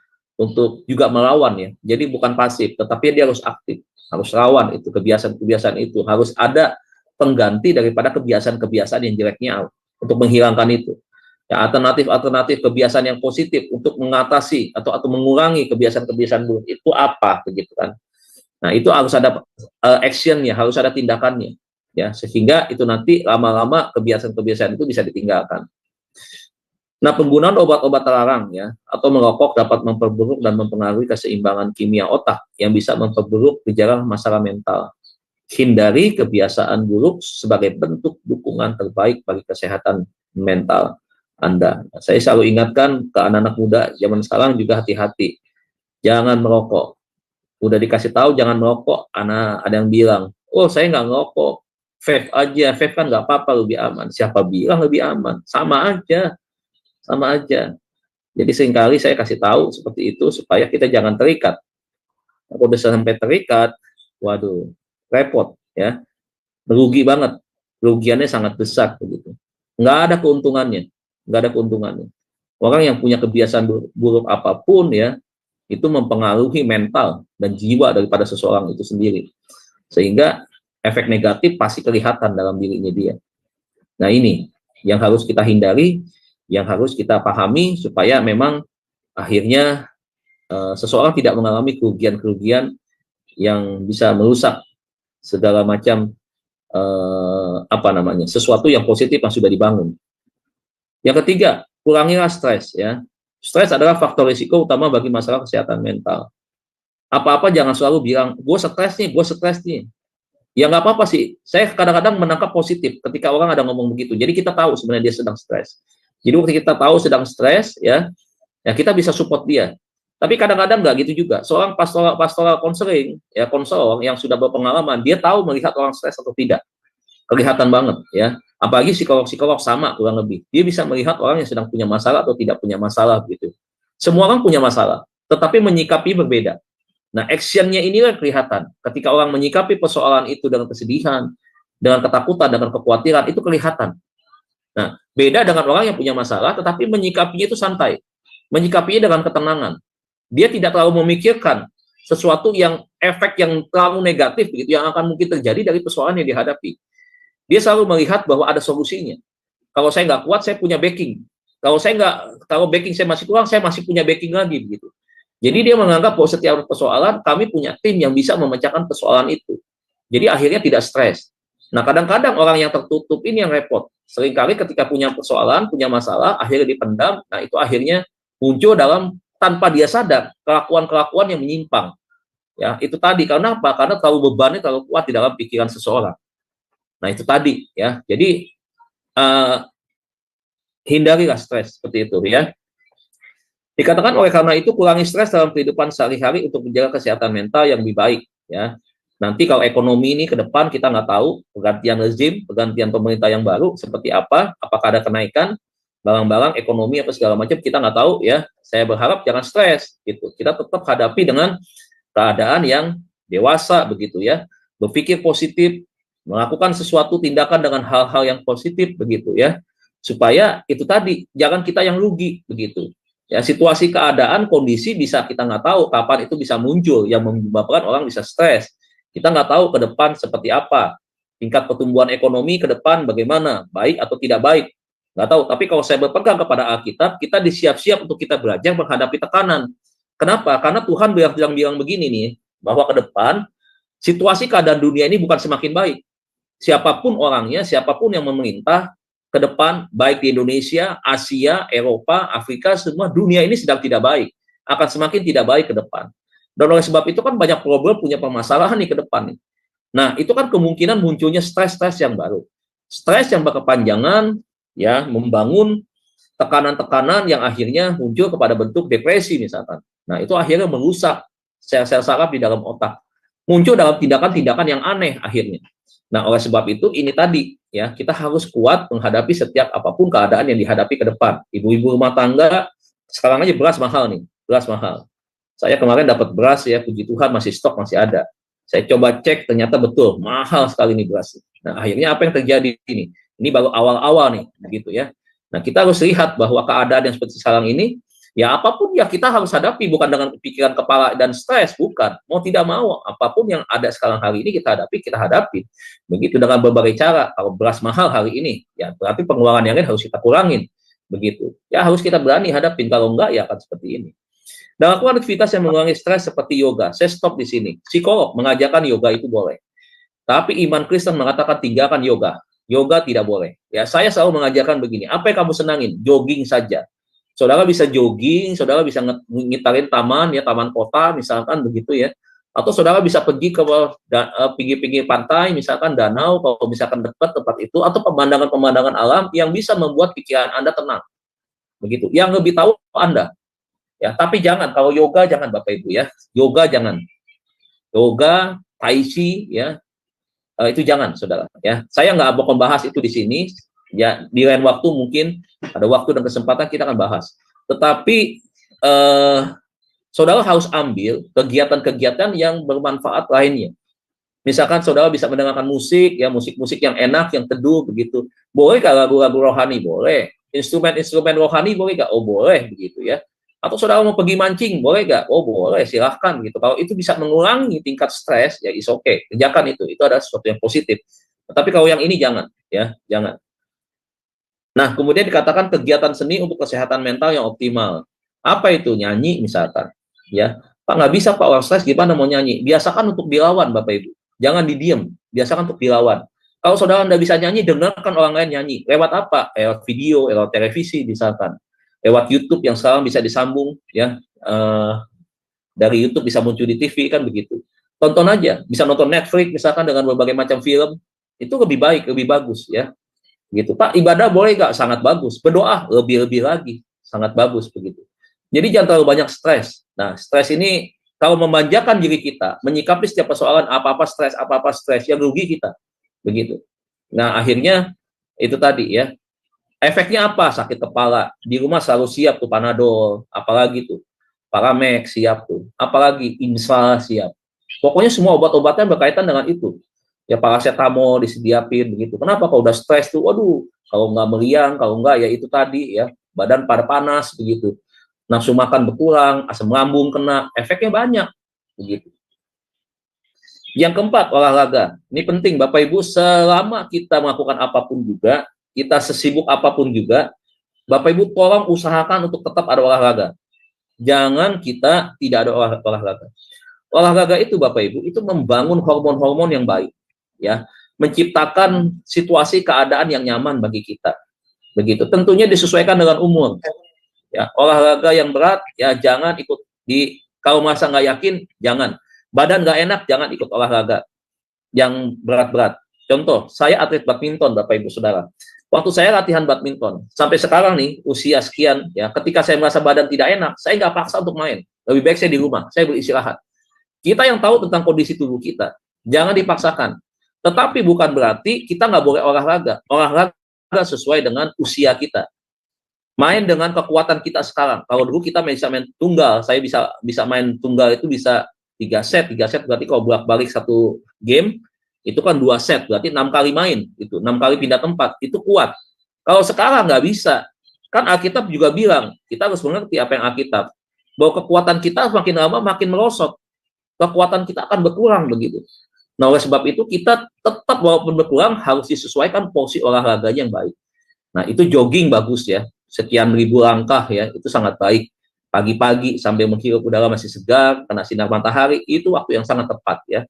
untuk juga melawan ya. Jadi bukan pasif, tetapi dia harus aktif, harus lawan itu kebiasaan-kebiasaan itu, harus ada pengganti daripada kebiasaan-kebiasaan yang jeleknya untuk menghilangkan itu. Ya, alternatif kebiasaan yang positif untuk mengatasi atau mengurangi kebiasaan-kebiasaan buruk itu apa begitu kan. Nah, itu harus ada actionnya, harus ada tindakannya. ya, sehingga itu nanti lama-lama kebiasaan-kebiasaan itu bisa ditinggalkan. Nah, penggunaan obat-obat terlarang ya atau merokok dapat memperburuk dan mempengaruhi keseimbangan kimia otak yang bisa memperburuk gejala masalah mental. Hindari kebiasaan buruk sebagai bentuk dukungan terbaik bagi kesehatan mental Anda. Saya selalu ingatkan ke anak-anak muda zaman sekarang juga hati-hati. Jangan merokok. Udah dikasih tahu jangan merokok, ada yang bilang, oh saya nggak ngerokok, vape aja, vape kan nggak apa-apa, lebih aman. Siapa bilang lebih aman? Sama aja. Jadi seringkali saya kasih tahu seperti itu supaya kita jangan terikat. Kalau bisa sampai terikat, waduh, repot ya, merugi banget, kerugiannya sangat besar begitu. Nggak ada keuntungannya. Orang yang punya kebiasaan buruk apapun ya, itu mempengaruhi mental dan jiwa daripada seseorang itu sendiri, sehingga efek negatif pasti kelihatan dalam dirinya dia. Nah, ini yang harus kita hindari, yang harus kita pahami supaya memang akhirnya seseorang tidak mengalami kerugian-kerugian yang bisa merusak segala macam sesuatu yang positif yang sudah dibangun. Yang ketiga, kurangilah stres ya. Stres adalah faktor risiko utama bagi masalah kesehatan mental. Apa-apa jangan selalu bilang, gue stres nih. Ya nggak apa-apa sih. Saya kadang-kadang menangkap positif ketika orang ada ngomong begitu. Jadi kita tahu sebenarnya dia sedang stres. Jadi waktu kita tahu sedang stres ya kita bisa support dia. Tapi kadang-kadang nggak gitu juga. Seorang pastoral konseling, ya konselor yang sudah berpengalaman, dia tahu melihat orang stres atau tidak. Kelihatan banget ya. Apalagi psikolog sama kurang lebih. Dia bisa melihat orang yang sedang punya masalah atau tidak punya masalah gitu. Semua orang punya masalah, tetapi menyikapi berbeda. Nah, actionnya inilah kelihatan. Ketika orang menyikapi persoalan itu dengan kesedihan, dengan ketakutan, dengan kekhawatiran, itu kelihatan. Nah, beda dengan orang yang punya masalah, tetapi menyikapinya itu santai. Menyikapinya dengan ketenangan. Dia tidak terlalu memikirkan sesuatu yang efek yang terlalu negatif begitu yang akan mungkin terjadi dari persoalan yang dihadapi. Dia selalu melihat bahwa ada solusinya. Kalau saya nggak kuat, saya punya backing. Kalau backing saya masih kurang, saya masih punya backing lagi begitu. Jadi dia menganggap bahwa setiap persoalan kami punya tim yang bisa memecahkan persoalan itu. Jadi akhirnya tidak stres. Nah, kadang-kadang orang yang tertutup ini yang repot. Seringkali ketika punya persoalan, punya masalah, akhirnya dipendam. Nah, itu akhirnya muncul tanpa dia sadar kelakuan-kelakuan yang menyimpang. Ya, itu tadi karena apa? Karena bebannya terlalu kuat di dalam pikiran seseorang. Nah, itu tadi ya. Jadi hindarilah stres seperti itu ya. Dikatakan oleh karena itu kurangi stres dalam kehidupan sehari-hari untuk menjaga kesehatan mental yang lebih baik ya. Nanti kalau ekonomi ini ke depan kita nggak tahu pergantian rezim, pergantian pemerintah yang baru seperti apa, apakah ada kenaikan barang-barang ekonomi apa segala macam kita nggak tahu ya. Saya berharap jangan stres gitu. Kita tetap hadapi dengan keadaan yang dewasa begitu ya. Berpikir positif, melakukan sesuatu tindakan dengan hal-hal yang positif begitu ya. Supaya itu tadi jangan kita yang rugi begitu. Ya, situasi keadaan, kondisi bisa kita nggak tahu kapan itu bisa muncul yang menyebabkan orang bisa stres. Kita nggak tahu ke depan seperti apa. Tingkat pertumbuhan ekonomi ke depan bagaimana, baik atau tidak baik. Nggak tahu, tapi kalau saya berpegang kepada Alkitab, kita disiap-siap untuk kita belajar menghadapi tekanan. Kenapa? Karena Tuhan bilang begini nih, bahwa ke depan situasi keadaan dunia ini bukan semakin baik. Siapapun orangnya, siapapun yang memerintah, ke depan, baik di Indonesia, Asia, Eropa, Afrika, semua dunia ini sedang tidak baik. Akan semakin tidak baik ke depan. Dan oleh sebab itu kan banyak problem punya permasalahan nih ke depan. Nah, itu kan kemungkinan munculnya stres-stres yang baru. Stres yang berkepanjangan, ya, membangun tekanan-tekanan yang akhirnya muncul kepada bentuk depresi misalkan. Nah, itu akhirnya merusak sel-sel saraf di dalam otak. Muncul dalam tindakan-tindakan yang aneh akhirnya. Nah, oleh sebab itu ini tadi ya, kita harus kuat menghadapi setiap apapun keadaan yang dihadapi ke depan. Ibu-ibu rumah tangga sekarang aja beras mahal nih, beras mahal. Saya kemarin dapat beras ya, puji Tuhan masih stok, masih ada. Saya coba cek ternyata betul mahal sekali nih beras. Nah, akhirnya apa yang terjadi ini? Ini baru awal-awal nih, begitu ya. Nah, kita harus lihat bahwa keadaan yang seperti sekarang ini ya apapun ya kita harus hadapi, bukan dengan pikiran kepala dan stres, bukan. Mau tidak mau, apapun yang ada sekarang hari ini kita hadapi. Begitu dengan berbagai cara. Kalau beras mahal hari ini, ya berarti pengeluaran yang lain harus kita kurangin. Begitu. Ya harus kita berani hadapin, kalau enggak ya akan seperti ini. Dan lakukan aktivitas yang mengurangi stres seperti yoga. Saya stop di sini. Psikolog mengajarkan yoga itu boleh. Tapi iman Kristen mengatakan tinggalkan yoga. Yoga tidak boleh. Ya, saya selalu mengajarkan begini, apa yang kamu senangin? Jogging saja. Saudara bisa jogging, saudara bisa ngitarin taman, ya taman kota misalkan begitu ya. Atau saudara bisa pergi ke pinggir-pinggir pantai, misalkan danau, kalau misalkan dekat tempat itu, atau pemandangan-pemandangan alam yang bisa membuat pikiran Anda tenang. Begitu. Yang lebih tahu Anda. Ya, tapi jangan, kalau yoga jangan Bapak Ibu ya. Yoga jangan. Yoga, tai chi ya. Itu jangan, saudara. Ya, saya nggak mau membahas itu di sini. Ya, di lain waktu mungkin ada waktu dan kesempatan kita akan bahas. Tetapi saudara harus ambil kegiatan-kegiatan yang bermanfaat lainnya. Misalkan saudara bisa mendengarkan musik, ya musik-musik yang enak, yang teduh begitu. Boleh nggak lagu-lagu rohani? Boleh. Instrumen-instrumen rohani boleh nggak? Oh boleh begitu ya. Atau saudara mau pergi mancing, boleh nggak? Oh boleh, silahkan gitu. Kalau itu bisa mengurangi tingkat stres, ya is okay. Kerjakan itu adalah sesuatu yang positif. Tapi kalau yang ini jangan, ya jangan. Nah, kemudian dikatakan kegiatan seni untuk kesehatan mental yang optimal. Apa itu? Nyanyi misalkan, ya. Pak nggak bisa Pak, orang stres gimana mau nyanyi? Biasakan untuk dilawan Bapak Ibu. Jangan didiem, biasakan untuk dilawan. Kalau saudara Anda bisa nyanyi, dengarkan orang lain nyanyi. Lewat apa? Lewat video, lewat televisi misalkan. Lewat YouTube yang sekarang bisa disambung ya, dari YouTube bisa muncul di TV kan begitu. Tonton aja, bisa nonton Netflix misalkan dengan berbagai macam film, itu lebih baik, lebih bagus ya. Gitu. Pak, ibadah boleh nggak? Sangat bagus. Berdoa lebih lagi, sangat bagus begitu. Jadi jangan terlalu banyak stres. Nah, stres ini kalau memanjakan diri kita, menyikapi setiap persoalan apa-apa stres, yang rugi kita. Begitu. Nah, akhirnya itu tadi ya. Efeknya apa? Sakit kepala. Di rumah selalu siap tuh Panadol, apalagi tuh Paramex siap tuh, apalagi Insal siap. Pokoknya semua obat-obatan berkaitan dengan itu. Ya paracetamol disediain begitu. Kenapa? Kalau udah stres tuh, waduh, kalau nggak meriang, kalau nggak ya itu tadi ya, badan pada panas begitu. Nafsu makan berkurang, asam lambung kena, efeknya banyak begitu. Yang keempat, olahraga. Ini penting Bapak Ibu, selama kita melakukan apapun juga, kita sesibuk apapun juga, Bapak Ibu tolong usahakan untuk tetap ada olahraga. Jangan kita tidak ada olahraga. Olahraga itu Bapak Ibu, itu membangun hormon-hormon yang baik, ya, menciptakan situasi keadaan yang nyaman bagi kita. Begitu. Tentunya disesuaikan dengan umur. Ya, olahraga yang berat, ya jangan ikut kalau masa nggak yakin, jangan. Badan nggak enak, jangan ikut olahraga yang berat-berat. Contoh, saya atlet badminton, Bapak Ibu Saudara. Waktu saya latihan badminton, sampai sekarang nih, usia sekian, ya, ketika saya merasa badan tidak enak, saya nggak paksa untuk main. Lebih baik saya di rumah, saya beristirahat. Kita yang tahu tentang kondisi tubuh kita, jangan dipaksakan. Tetapi bukan berarti kita nggak boleh olahraga. Olahraga sesuai dengan usia kita. Main dengan kekuatan kita sekarang. Kalau dulu kita bisa main tunggal, saya bisa main tunggal itu bisa 3 set berarti kalau bolak-balik satu game, itu kan 2 set, berarti 6 kali main, itu 6 kali pindah tempat, itu kuat. Kalau sekarang nggak bisa, kan Alkitab juga bilang, kita harus mengerti apa yang Alkitab, bahwa kekuatan kita makin lama makin merosot, kekuatan kita akan berkurang begitu. Nah, oleh sebab itu kita tetap walaupun berkurang harus disesuaikan porsi olahraganya yang baik. Nah, itu jogging bagus ya, sekian ribu langkah ya, itu sangat baik. Pagi-pagi sambil menghirup udara masih segar, kena sinar matahari, itu waktu yang sangat tepat ya.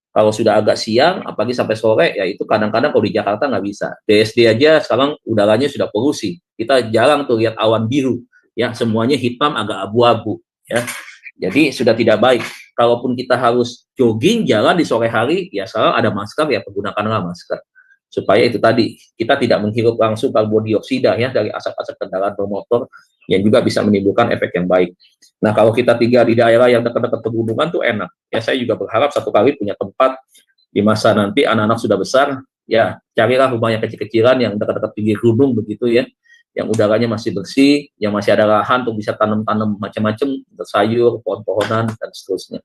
Kalau sudah agak siang, apalagi sampai sore, ya itu kadang-kadang kalau di Jakarta nggak bisa. BSD aja sekarang udaranya sudah polusi. Kita jarang tuh lihat awan biru, ya semuanya hitam agak abu-abu, ya. Jadi sudah tidak baik. Kalaupun kita harus jogging, jalan di sore hari, ya sekarang ada masker, ya pergunakanlah masker. Supaya itu tadi, kita tidak menghirup langsung karbon dioksida ya dari asap-asap kendaraan bermotor, yang juga bisa menimbulkan efek yang baik. Nah, kalau kita tinggal di daerah yang dekat-dekat pegunungan tuh enak. Ya, saya juga berharap satu kali punya tempat di masa nanti anak-anak sudah besar, ya carilah rumah yang kecil-kecilan yang dekat-dekat pinggir gunung begitu ya, yang udaranya masih bersih, yang masih ada lahan untuk bisa tanam-tanam macam-macam, sayur, pohon-pohonan dan seterusnya.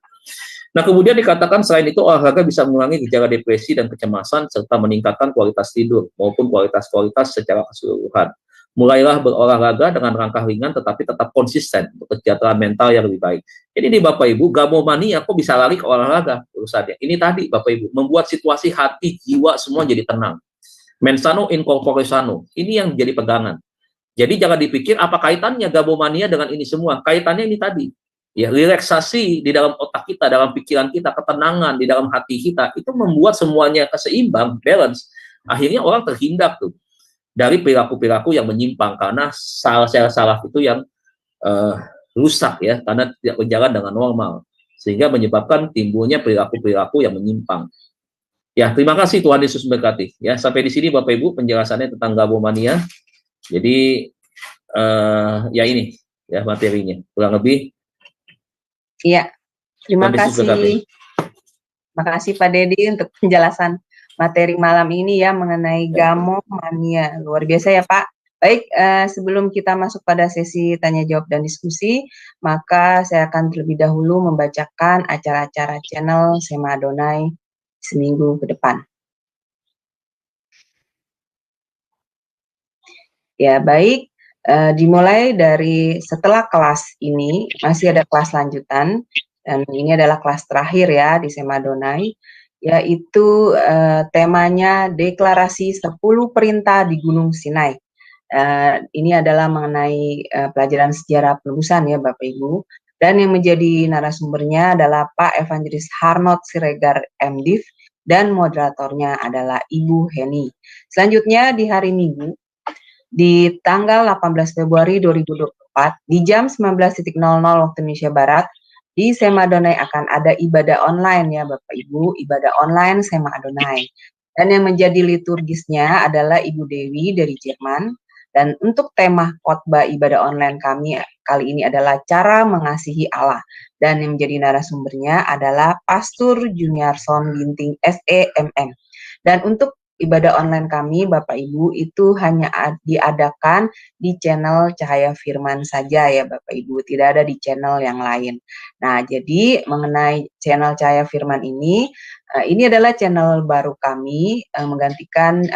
Nah, kemudian dikatakan selain itu olahraga bisa mengurangi gejala depresi dan kecemasan serta meningkatkan kualitas tidur maupun kualitas secara keseluruhan. Mulailah berolahraga dengan langkah ringan tetapi tetap konsisten untuk kesejahteraan mental yang lebih baik. Jadi di Bapak Ibu, gak mau mania kok bisa lari ke olahraga urusannya. Ini tadi Bapak Ibu, membuat situasi hati, jiwa semua jadi tenang. Mens sano in corpore sano. Ini yang jadi pegangan. Jadi jangan dipikir apa kaitannya gabomania dengan ini semua. Kaitannya ini tadi. ya relaksasi di dalam otak kita, dalam pikiran kita, ketenangan di dalam hati kita, itu membuat semuanya keseimbang, balance. Akhirnya orang terhindar tuh dari perilaku-perilaku yang menyimpang karena sel-sel saraf itu yang rusak ya, karena tidak berjalan dengan normal, sehingga menyebabkan timbulnya perilaku-perilaku yang menyimpang. Ya, terima kasih, Tuhan Yesus memberkati. Ya, sampai di sini Bapak Ibu penjelasannya tentang gamomania. Jadi ya ini ya materinya kurang lebih. Iya, terima Tuhan Yesus memberkati. kasih. Terima kasih Pak Dedi untuk penjelasan materi malam ini ya mengenai gamomania. Luar biasa ya Pak. Baik, sebelum kita masuk pada sesi tanya jawab dan diskusi, maka saya akan terlebih dahulu membacakan acara-acara channel Sema Adonai seminggu ke depan. Ya, baik. Dimulai dari setelah kelas ini, masih ada kelas lanjutan, dan ini adalah kelas terakhir ya di Sema Adonai, yaitu temanya deklarasi 10 perintah di Gunung Sinai. Ini adalah mengenai pelajaran sejarah penebusan ya Bapak Ibu, dan yang menjadi narasumbernya adalah Pak Evangelis Harnot Siregar MDiv, dan moderatornya adalah Ibu Heni. Selanjutnya di hari Minggu, di tanggal 18 Februari 2024, di jam 19.00 waktu Indonesia Barat, di Sema Adonai akan ada ibadah online ya Bapak Ibu, ibadah online Sema Adonai. Dan yang menjadi liturgisnya adalah Ibu Dewi dari Jerman. Dan untuk tema khotbah ibadah online kami kali ini adalah cara mengasihi Allah. Dan yang menjadi narasumbernya adalah Pastor Juniarson Ginting SEMM. Dan untuk ibadah online kami, Bapak Ibu, itu hanya diadakan di channel Cahaya Firman saja ya Bapak Ibu, tidak ada di channel yang lain. Nah, jadi mengenai channel Cahaya Firman ini adalah channel baru kami, menggantikan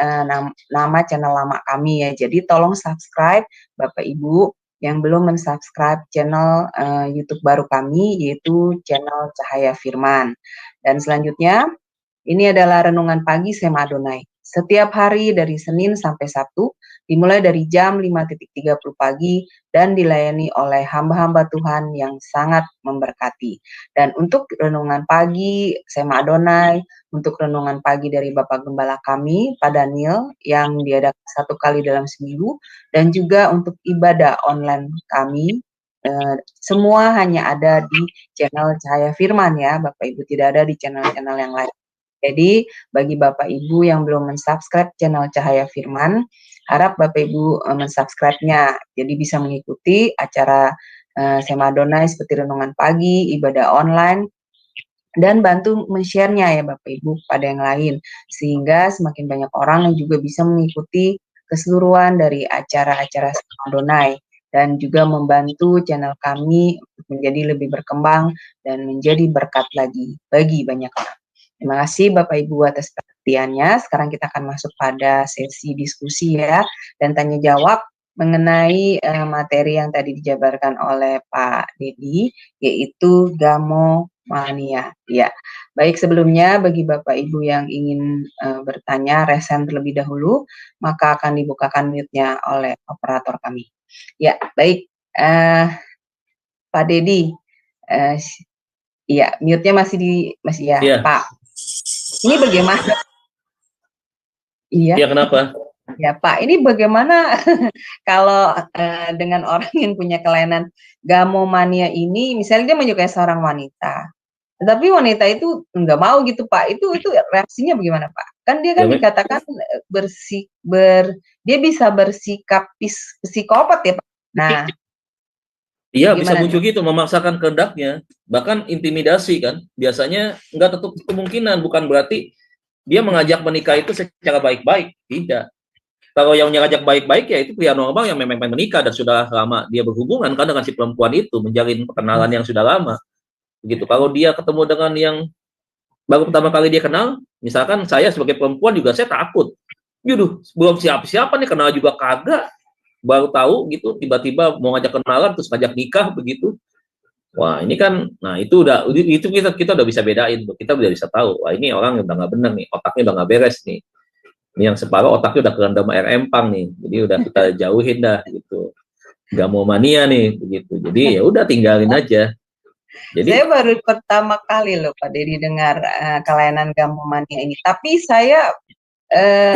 nama channel lama kami ya. Jadi tolong subscribe Bapak Ibu yang belum mensubscribe channel YouTube baru kami, yaitu channel Cahaya Firman. Dan selanjutnya, ini adalah renungan pagi Sema Adonai. Setiap hari dari Senin sampai Sabtu, dimulai dari jam 5.30 pagi dan dilayani oleh hamba-hamba Tuhan yang sangat memberkati. Dan untuk renungan pagi Sema Adonai, untuk renungan pagi dari Bapak Gembala kami, Pak Daniel, yang diadakan 1 kali dalam seminggu, dan juga untuk ibadah online kami, semua hanya ada di channel Cahaya Firman ya, Bapak Ibu, tidak ada di channel-channel yang lain. Jadi bagi Bapak Ibu yang belum mensubscribe channel Cahaya Firman, harap Bapak Ibu mensubscribe-nya. Jadi bisa mengikuti acara Sema Adonai seperti renungan pagi, ibadah online, dan bantu men-share-nya ya Bapak Ibu pada yang lain. Sehingga semakin banyak orang yang juga bisa mengikuti keseluruhan dari acara-acara Sema Adonai. Dan juga membantu channel kami menjadi lebih berkembang dan menjadi berkat lagi bagi banyak orang. Terima kasih Bapak Ibu atas perhatiannya. Sekarang kita akan masuk pada sesi diskusi ya, dan tanya jawab mengenai materi yang tadi dijabarkan oleh Pak Dedi, yaitu gamomania. Ya, baik, sebelumnya bagi Bapak Ibu yang ingin bertanya, resen terlebih dahulu, maka akan dibukakan mute-nya oleh operator kami. Ya, baik, Pak Dedi, iya, mute-nya masih ya, Iya. Pak. Ini bagaimana? Iya. Iya, kenapa? Ya Pak, ini bagaimana kalau dengan orang yang punya kelainan gamomania ini, misalnya dia menyukai seorang wanita, tetapi wanita itu nggak mau gitu Pak, itu reaksinya bagaimana Pak? Kan dia kan dikatakan dia bisa bersikap psikopat ya Pak. Nah, iya, bisa muncul gitu, memaksakan kehendaknya, bahkan intimidasi kan. Biasanya nggak tertutup kemungkinan, bukan berarti dia mengajak menikah itu secara baik-baik, tidak. Kalau yang mengajak baik-baik ya itu pria normal yang memang menikah dan sudah lama dia berhubungan kan dengan si perempuan itu, menjalin perkenalan yang sudah lama. Begitu. Kalau dia ketemu dengan yang baru pertama kali dia kenal, misalkan saya sebagai perempuan juga saya takut. Yuduh, belum siapa-siapa nih, kenal juga kagak. Baru tahu gitu, tiba-tiba mau ngajak kenalan terus ngajak nikah begitu. Wah, ini kan, nah itu kita udah bisa bedain, kita udah bisa tahu. Wah, ini orang udah nggak benar nih, otaknya udah nggak beres nih. Ini yang separuh otaknya udah kerendam air empang nih, jadi udah kita jauhin dah gitu. Gamomania nih begitu. Jadi ya udah tinggalin aja. Jadi Saya baru pertama kali loh Pak Dedi dengar kelainan gamomania ini. Tapi saya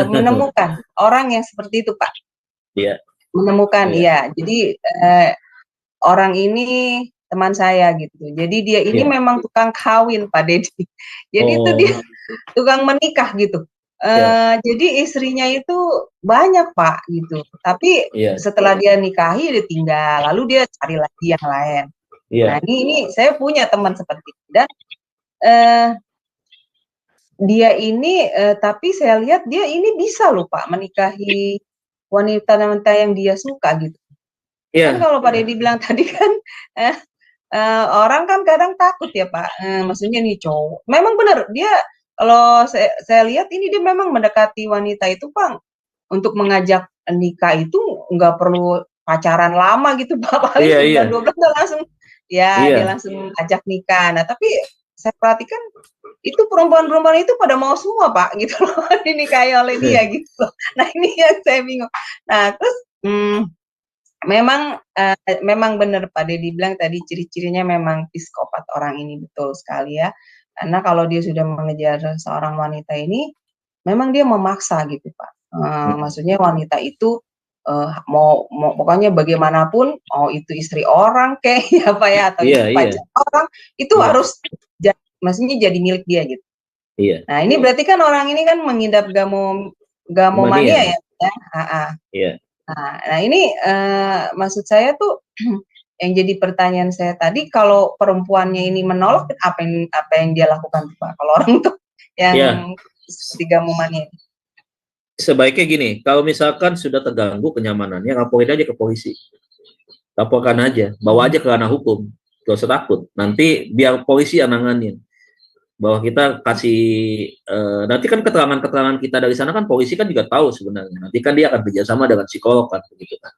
menemukan orang yang seperti itu Pak. Iya. Menemukan, Iya. iya. Jadi orang ini teman saya gitu. Jadi dia ini Iya. memang tukang kawin Pak Dedi. Jadi itu Oh, dia tukang menikah gitu. Iya. Jadi istrinya itu banyak Pak gitu. Tapi Iya. setelah dia nikahi dia tinggal, lalu dia cari lagi yang lain. Nah Iya. ini saya punya teman seperti itu dan dia ini tapi saya lihat dia ini bisa loh Pak menikahi wanita-wanita yang dia suka gitu. Kan Iya. kalau Pak Deddy bilang tadi kan orang kan kadang takut ya Pak. Maksudnya nih cowok. Memang benar dia kalau saya lihat ini dia memang mendekati wanita itu Pak untuk mengajak nikah itu nggak perlu pacaran lama gitu Pak. Paling Iya. Iya. sebulan 2 bulan udah langsung ya Iya. dia langsung ajak nikah. Nah tapi saya perhatikan itu perempuan-perempuan itu pada mau semua Pak gitu loh dinikahi oleh dia gitu loh. Nah ini yang saya bingung. Nah terus memang benar Pak Deddy bilang tadi ciri-cirinya memang psikopat orang ini betul sekali ya. Karena kalau dia sudah mengejar seorang wanita ini, memang dia memaksa gitu Pak. Maksudnya wanita itu mau pokoknya bagaimanapun, mau itu istri orang kayak ya Pak ya atau Iya. itu Iya. pacar orang itu Iya. harus maksudnya jadi milik dia gitu. Iya. Nah ini berarti kan orang ini kan mengidap gamomania ya. Iya. Nah ini maksud saya tuh yang jadi pertanyaan saya tadi kalau perempuannya ini menolak apa yang dia lakukan Pak? Kalau orang tuh yang Iya. seperti gamomania. Sebaiknya gini, kalau misalkan sudah terganggu kenyamanannya, laporin aja ke polisi. Laporkan aja, bawa aja ke ranah hukum. Gak usah takut. Nanti biar polisi yang nanganin. Bahwa kita kasih nanti kan keterangan-keterangan kita dari sana kan polisi kan juga tahu sebenarnya. Nanti kan dia akan kerjasama dengan psikolog kan begitu kan.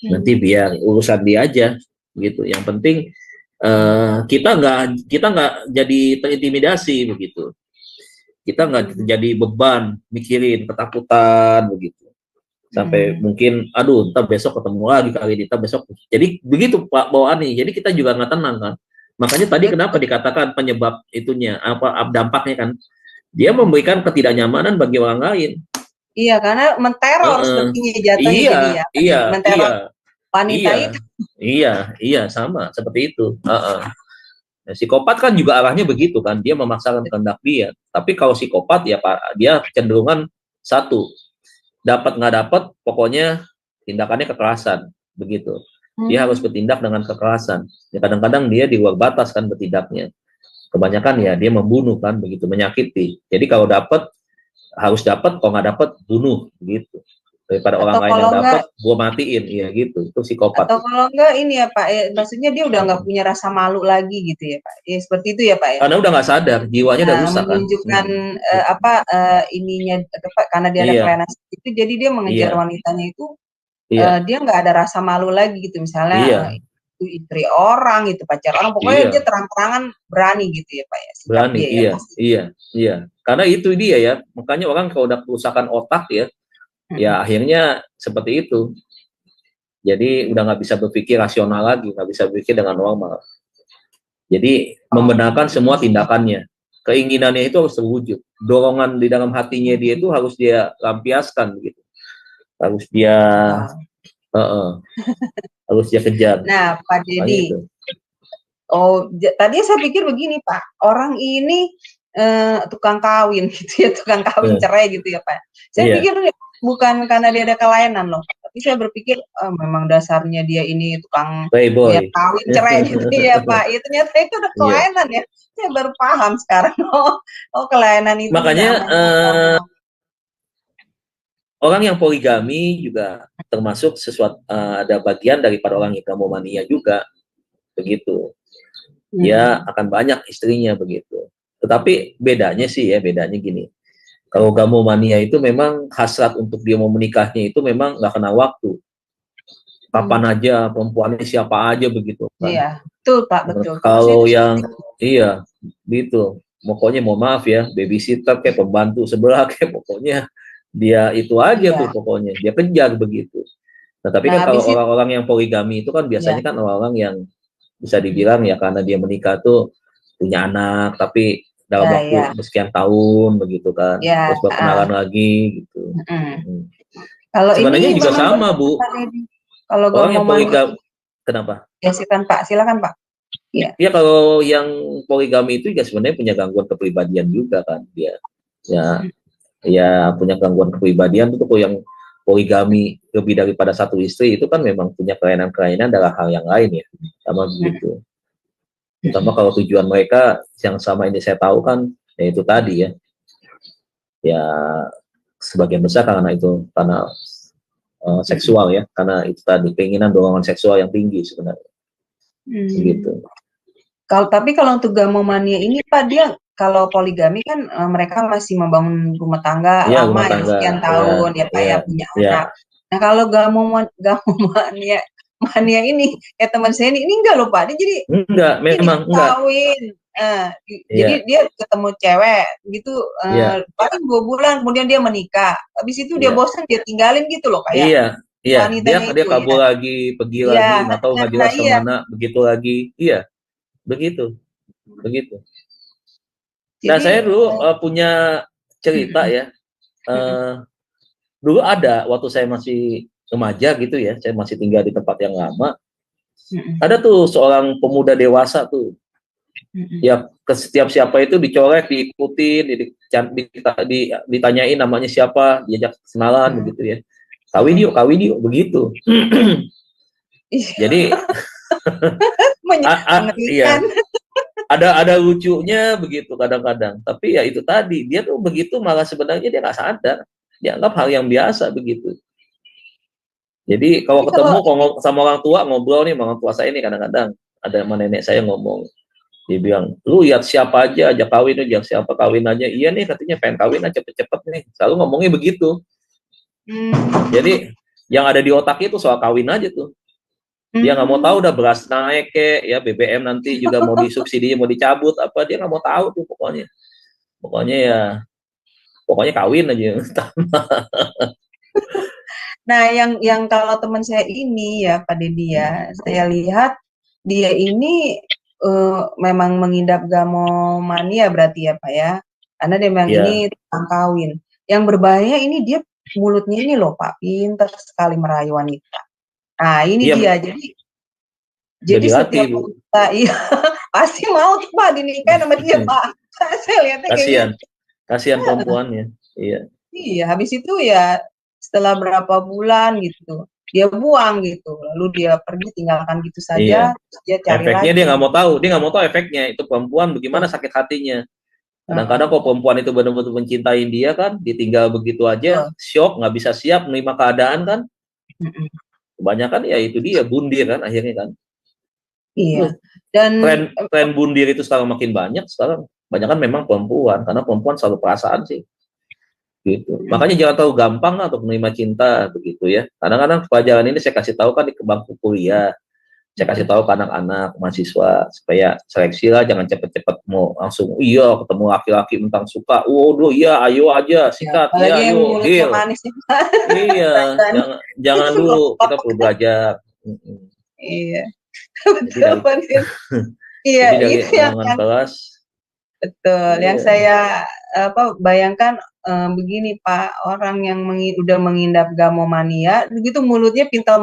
Nanti biar urusan dia aja gitu. Yang penting kita nggak jadi terintimidasi begitu. Kita nggak jadi beban mikirin ketakutan begitu. Sampai mungkin aduh ntar besok ketemu lagi kali ini, ntar besok. Jadi begitu Pak bawaannya. Jadi kita juga nggak tenang kan. Makanya tadi kenapa dikatakan penyebab itunya apa dampaknya kan dia memberikan ketidaknyamanan bagi orang lain. Iya, karena menteror sepertinya jatuhnya Iya, jadi ya. iya, menteror iya, wanita iya, itu. iya, sama seperti itu. Nah, psikopat kan juga arahnya begitu kan, dia memaksakan kehendak dia. Tapi kalau psikopat ya Pak, dia cenderungan satu, dapat nggak dapat, pokoknya tindakannya kekerasan, begitu. Dia harus bertindak dengan kekerasan. Ya, kadang-kadang dia di luar batas kan bertindaknya. Kebanyakan ya dia membunuh kan, begitu, menyakiti. Jadi kalau dapat harus dapat, kalau nggak dapat bunuh, gitu. Daripada Atau orang lain kalau yang dapat, gua matiin, ya gitu. Itu psikopat. Atau kalau enggak ini ya Pak, maksudnya dia udah nggak punya rasa malu lagi gitu ya Pak. Ya seperti itu ya Pak ya. Karena udah nggak sadar, jiwanya udah rusak kan. Menunjukkan ininya karena dia ada kelainan itu, jadi dia mengejar wanitanya itu. Dia nggak ada rasa malu lagi gitu, misalnya itu istri orang, itu pacar orang, pokoknya dia terang-terangan berani gitu ya Pak ya. Berani, iya. Karena itu dia ya, makanya orang kalau udah kerusakan otak ya, ya akhirnya seperti itu. Jadi udah nggak bisa berpikir rasional lagi, nggak bisa berpikir dengan normal. Jadi membenarkan semua tindakannya, keinginannya itu harus terwujud, dorongan di dalam hatinya dia itu harus dia lampiaskan gitu. Harus dia harus dia kejar. Nah Pak Deddy, tadi saya pikir begini Pak, orang ini tukang kawin gitu ya, tukang kawin cerai gitu ya Pak. Saya pikir bukan karena dia ada kelainan loh, tapi saya berpikir memang dasarnya dia ini tukang ya, kawin cerai gitu ya Pak. Ya ternyata itu ada kelainan ya. Saya baru paham sekarang. Oh kelainan itu. Makanya orang yang poligami juga termasuk sesuatu ada bagian daripada orang yang gamomania juga begitu. Dia akan banyak istrinya begitu. Tetapi bedanya gini. Kalau gamomania itu memang hasrat untuk dia mau menikahnya itu memang nggak kena waktu. Kapan aja, perempuannya siapa aja begitu. Kan? Iya, betul Pak, betul. Kalau yang gitu. Pokoknya mau maaf ya, babysitter kayak pembantu sebelah kayak pokoknya dia itu aja tuh pokoknya dia kejar begitu. Nah tapi kan kalau orang-orang yang poligami itu kan biasanya kan orang-orang yang bisa dibilang ya karena dia menikah tuh punya anak, tapi dalam Ya, waktu ya, sekian tahun begitu kan, ya. terus berkenalan lagi gitu. Mm. Kalau Sebenarnya ini juga memang sama, benar, Bu. Pak Deddy. Kalau Orang yang gamomani, kenapa? ya silakan Pak. Iya. Ya kalau yang poligami itu juga sebenarnya punya gangguan kepribadian juga kan dia. Ya, ya punya gangguan kepribadian itu kalau yang poligami lebih daripada satu istri itu kan memang punya kelainan-kelainan dalam hal yang lain ya, sama begitu. Terutama kalau tujuan mereka yang sama ini saya tahu kan, ya itu tadi ya sebagian besar karena seksual ya, karena itu tadi keinginan dorongan seksual yang tinggi sebenarnya, gitu. Kalau untuk gamomania ini Pak, dia kalau poligami kan mereka masih membangun rumah tangga Iya, lama rumah ya, tangga, sekian tahun ya Pak ya, punya anak. Nah kalau gamomania ini teman saya ini enggak loh Pak, dia jadi enggak, memang enggak. Kawin. Jadi dia ketemu cewek gitu, paling 2 bulan kemudian dia menikah. Habis itu dia bosan, dia tinggalin gitu loh kayak Iya, wanitanya dia itu kabur ya. lagi, pergi Iya, lagi, nggak tahu nggak jelas iya. kemana, begitu lagi, iya, begitu. Nah, Jadi, saya dulu punya cerita ya. Dulu ada waktu saya masih remaja gitu ya, saya masih tinggal di tempat yang lama. Ada tuh seorang pemuda dewasa tuh, ya ke setiap siapa itu dicolek, diikutin, ditanyain namanya siapa, diajak kenalan begitu ya. Kawin yuk, begitu. Jadi iya, ada lucunya begitu kadang-kadang. Tapi ya itu tadi, dia tuh begitu malah sebenarnya dia nggak sadar, dianggap hal yang biasa begitu. Jadi kalau ketemu sama orang tua ngobrol nih, sama orang tua saya ini kadang-kadang ada sama nenek saya ngomong, dia bilang, lu lihat siapa aja ajak kawin, ajak siapa kawin aja, iya nih katanya pengen kawin aja cepet-cepet nih, selalu ngomongnya begitu. Jadi yang ada di otaknya itu soal kawin aja tuh. Dia nggak mau tahu udah beras naik ya BBM nanti juga mau disubsidi, mau dicabut apa, dia nggak mau tahu tuh pokoknya kawin aja. Nah yang kalau teman saya ini ya Pak Deddy ya, saya lihat dia ini memang mengidap gamomania berarti ya Pak ya, karena dia memang ini tentang kawin. Yang berbahaya ini dia mulutnya ini loh Pak, pintar sekali merayu wanita. Nah ini dia, jadi setiap wanita pasti mau tuh Pak dinikah sama dia Pak. Saya lihatnya kayak kasihan perempuannya. Iya, habis itu ya setelah berapa bulan gitu, dia buang gitu, lalu dia pergi tinggalkan gitu saja, dia cari efeknya lagi. Dia nggak mau tahu efeknya itu perempuan bagaimana sakit hatinya. Kadang-kadang kalau perempuan itu benar-benar mencintai dia kan, ditinggal begitu aja, shock, nggak bisa siap menerima keadaan kan. Kebanyakan ya itu dia bundir kan akhirnya kan. Iya. Dan tren bundir itu sekarang makin banyak sekarang. Banyak kan memang perempuan, karena perempuan selalu perasaan sih. Gitu. Makanya jangan terlalu gampang lah untuk menerima cinta begitu ya. Kadang-kadang pelajaran ini saya kasih tahu kan di bangku kuliah. Saya kasih tahu ke anak-anak mahasiswa supaya seleksi lah, jangan cepet-cepet mau langsung ketemu laki-laki mentang suka. Waduh, iya ayo aja sikat, iya ayo deal. Iya, jangan dulu, kita perlu belajar. Iya. Betul. Iya, itu yang kelas. Betul. Yang saya bayangkan begini Pak, orang yang udah mengidap gamomania, begitu mulutnya pintar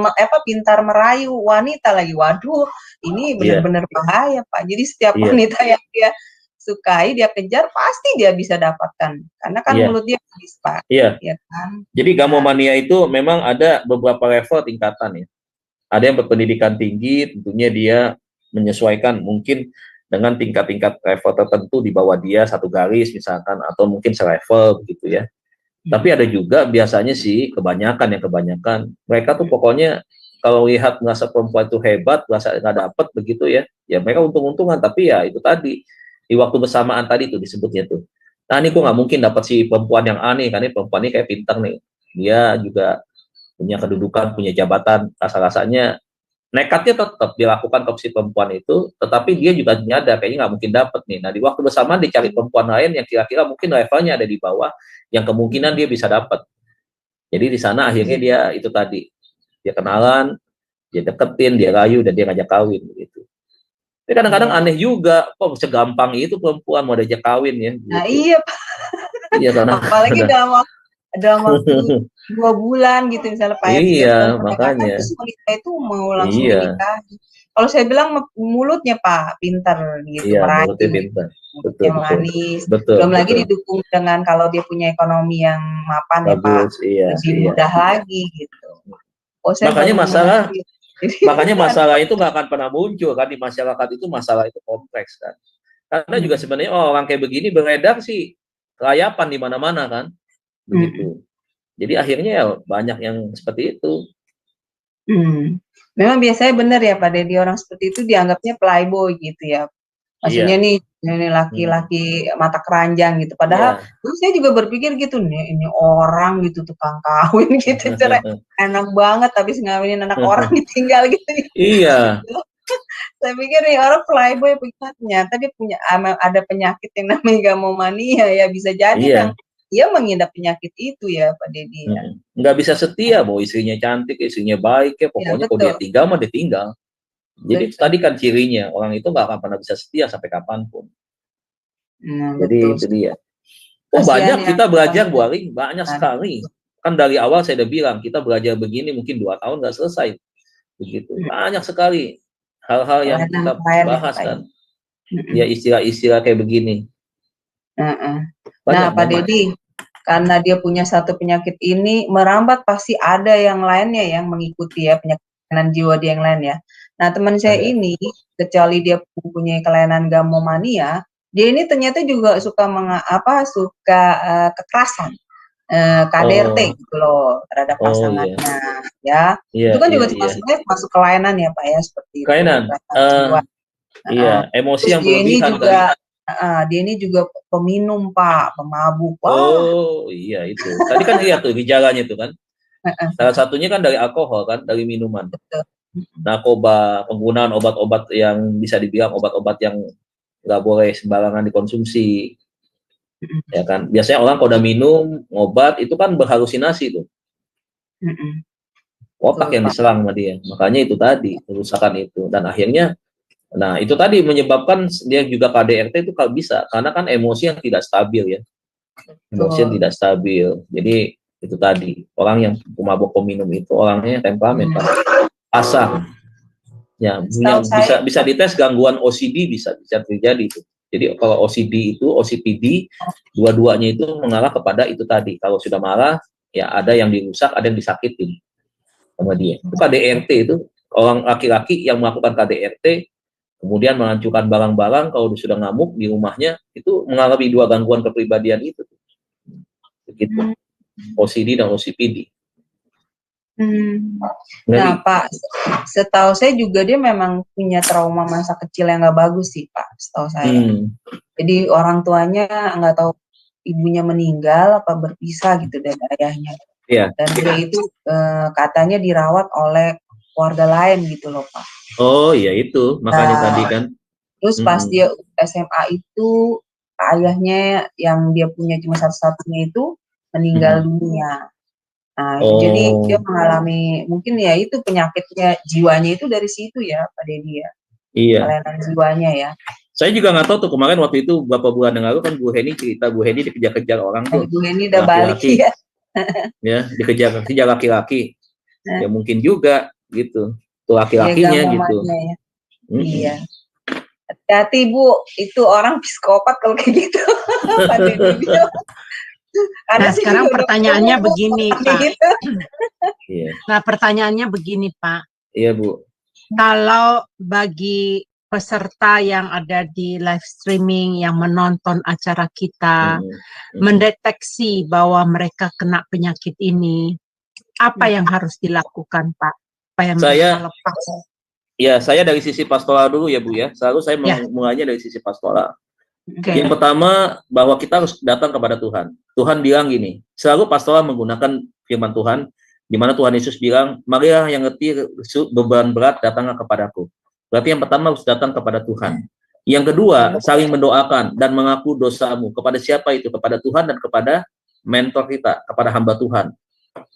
merayu wanita lagi. Waduh, ini benar-benar bahaya Pak. Jadi setiap wanita yang dia sukai, dia kejar, pasti dia bisa dapatkan. Karena kan mulutnya habis Pak. Iya. Ya kan? Jadi gamomania itu memang ada beberapa level tingkatan ya. Ada yang berpendidikan tinggi, tentunya dia menyesuaikan mungkin dengan tingkat-tingkat level tertentu di bawah dia satu garis misalkan, atau mungkin selevel begitu ya. Tapi ada juga biasanya sih kebanyakan mereka tuh pokoknya kalau lihat merasa perempuan itu hebat, merasa nggak dapet begitu ya mereka untung-untungan, tapi ya itu tadi di waktu bersamaan tadi tuh disebutnya tuh. Nah ini kok nggak mungkin dapat si perempuan yang aneh, karena perempuan ini kayak pintar nih, dia juga punya kedudukan, punya jabatan, rasa-rasanya nekatnya tetap dilakukan ke si perempuan itu, tetapi dia juga nyadar kayaknya nggak mungkin dapet nih. Nah di waktu bersamaan dicari perempuan lain yang kira-kira mungkin levelnya ada di bawah, yang kemungkinan dia bisa dapat. Jadi di sana akhirnya dia itu tadi, dia kenalan, dia deketin, dia rayu, dan dia ngajak kawin gitu. Tapi kadang-kadang aneh juga, kok segampang itu perempuan mau diajak kawin ya. Nah Gitu. iya Pak, Iya, karena apalagi dalam waktu 2 bulan gitu misalnya Pak ya, 3 iya, bulan pernikahan makanya. terus wanita itu mau langsung Iya, dinikahi. Kalau saya bilang mulutnya Pak pintar gitu iya, merayu, mulutnya pintar. Betul, yang betul. manis. Betul, Belum lagi betul. didukung dengan kalau dia punya ekonomi yang mapan ya Pak, Bagus, iya, lebih iya. mudah lagi gitu. Oh saya Makanya baru masalah, mengerti. Jadi makanya masalah itu nggak akan pernah muncul kan di masyarakat itu, masalah itu kompleks kan. Karena juga sebenarnya orang kayak begini beredar sih kelayapan di mana-mana kan, begitu. Jadi akhirnya ya banyak yang seperti itu. Memang biasanya benar ya Pak Deddy, orang seperti itu dianggapnya playboy gitu ya. Maksudnya Iya, nih ini laki-laki mata keranjang gitu. Padahal iya. dulu saya juga berpikir gitu nih, ini orang gitu tukang kawin gitu, cerai enak banget tapi ngawinin anak orang ditinggal gitu. Iya, Saya pikir nih orang playboy begitu, ternyata dia punya ada penyakit yang namanya gamomania ya, bisa jadi iya. memang dia mengidap penyakit itu ya Pak Deddy ya. Nggak bisa setia, mau istrinya cantik, istrinya baik ya, pokoknya kalau dia betul. tinggal mah dia tinggal. Jadi Betul. tadi kan cirinya, orang itu nggak akan pernah bisa setia sampai kapanpun. Jadi betul. itu dia. Oh Kasihan banyak ya, kita belajar orang Bu Aling, banyak sekali. Kan dari awal saya udah bilang, kita belajar begini mungkin 2 tahun nggak selesai. Begitu, banyak sekali hal-hal yang kita bahas kan. Ya istilah-istilah kayak begini. Nah Pak Deddy, karena dia punya satu penyakit ini, merambat pasti ada yang lainnya yang mengikuti ya, penyakit kelainan jiwa dia yang lain ya. Nah teman saya ini, kecuali dia mempunyai kelainan gamomania, dia ini ternyata juga suka kekerasan, KDRT gitu loh terhadap pasangannya, ya. Itu kan juga sebenarnya masuk kelainan ya Pak ya, seperti itu. Kelainan, iya, emosi yang berlebihan juga. Dia ini juga peminum Pak, pemabuk. Oh iya itu. Tadi kan lihat tuh gejalanya itu kan. Salah satunya kan dari alkohol kan, dari minuman. Narkoba, penggunaan obat-obat yang bisa dibilang obat-obat yang nggak boleh sembarangan dikonsumsi. Ya kan. Biasanya orang kalau udah minum obat itu kan berhalusinasi tuh. Otak yang diserang sama dia. Makanya itu tadi kerusakan itu, dan akhirnya nah itu tadi menyebabkan dia juga KDRT itu kalau bisa, karena kan emosi yang tidak stabil ya, emosi yang tidak stabil. Jadi itu tadi orang yang pemabuk peminum itu orangnya temperamen asam ya, bisa dites gangguan OCD bisa terjadi itu. Jadi kalau OCD itu OCPD dua-duanya itu mengarah kepada itu tadi, kalau sudah marah ya ada yang dirusak, ada yang disakitin sama dia. Itu KDRT itu orang laki-laki yang melakukan KDRT kemudian menghancurkan barang-barang kalau sudah ngamuk di rumahnya, itu mengalami 2 gangguan kepribadian itu. Begitu. OCD dan OCPD. Nah Pak, setahu saya juga dia memang punya trauma masa kecil yang nggak bagus sih Pak, setahu saya. Jadi orang tuanya nggak tahu ibunya meninggal apa berpisah gitu dari ayahnya. Iya. Dan dia itu katanya dirawat oleh keluarga lain gitu loh Pak. Oh iya itu, makanya tadi kan. Terus pas dia SMA itu ayahnya yang dia punya cuma satu-satunya itu meninggal dunia. Nah, jadi dia mengalami mungkin ya itu penyakitnya jiwanya itu dari situ ya Pak Deddy ya. Iya. Kelainan jiwanya ya. Saya juga nggak tahu tuh, kemarin waktu itu beberapa bulan yang lalu kan Bu Heni cerita, Bu Heni dikejar-kejar orang tuh. Bu Heni udah balik ya. Ya, dikejar laki-laki. Ya mungkin juga gitu. Tuh laki-lakinya ya, gitu. Ya. Iya. Hati-hati Bu, itu orang psikopat kalau kayak gitu. Nah sekarang pertanyaannya begini Pak. Gitu. Nah pertanyaannya begini Pak. Iya Bu. Kalau bagi peserta yang ada di live streaming yang menonton acara kita mendeteksi bahwa mereka kena penyakit ini, apa yang harus dilakukan Pak? Saya dari sisi pastoral dulu ya Bu ya. Selalu saya mulainya dari sisi pastoral. Yang pertama, bahwa kita harus datang kepada Tuhan. Tuhan bilang gini, selalu pastoral menggunakan firman Tuhan, di mana Tuhan Yesus bilang, marilah yang letih beban berat datanglah kepadaku. Berarti yang pertama harus datang kepada Tuhan. Yang kedua, saling mendoakan dan mengaku dosamu. Kepada siapa itu? Kepada Tuhan dan kepada mentor kita, kepada hamba Tuhan.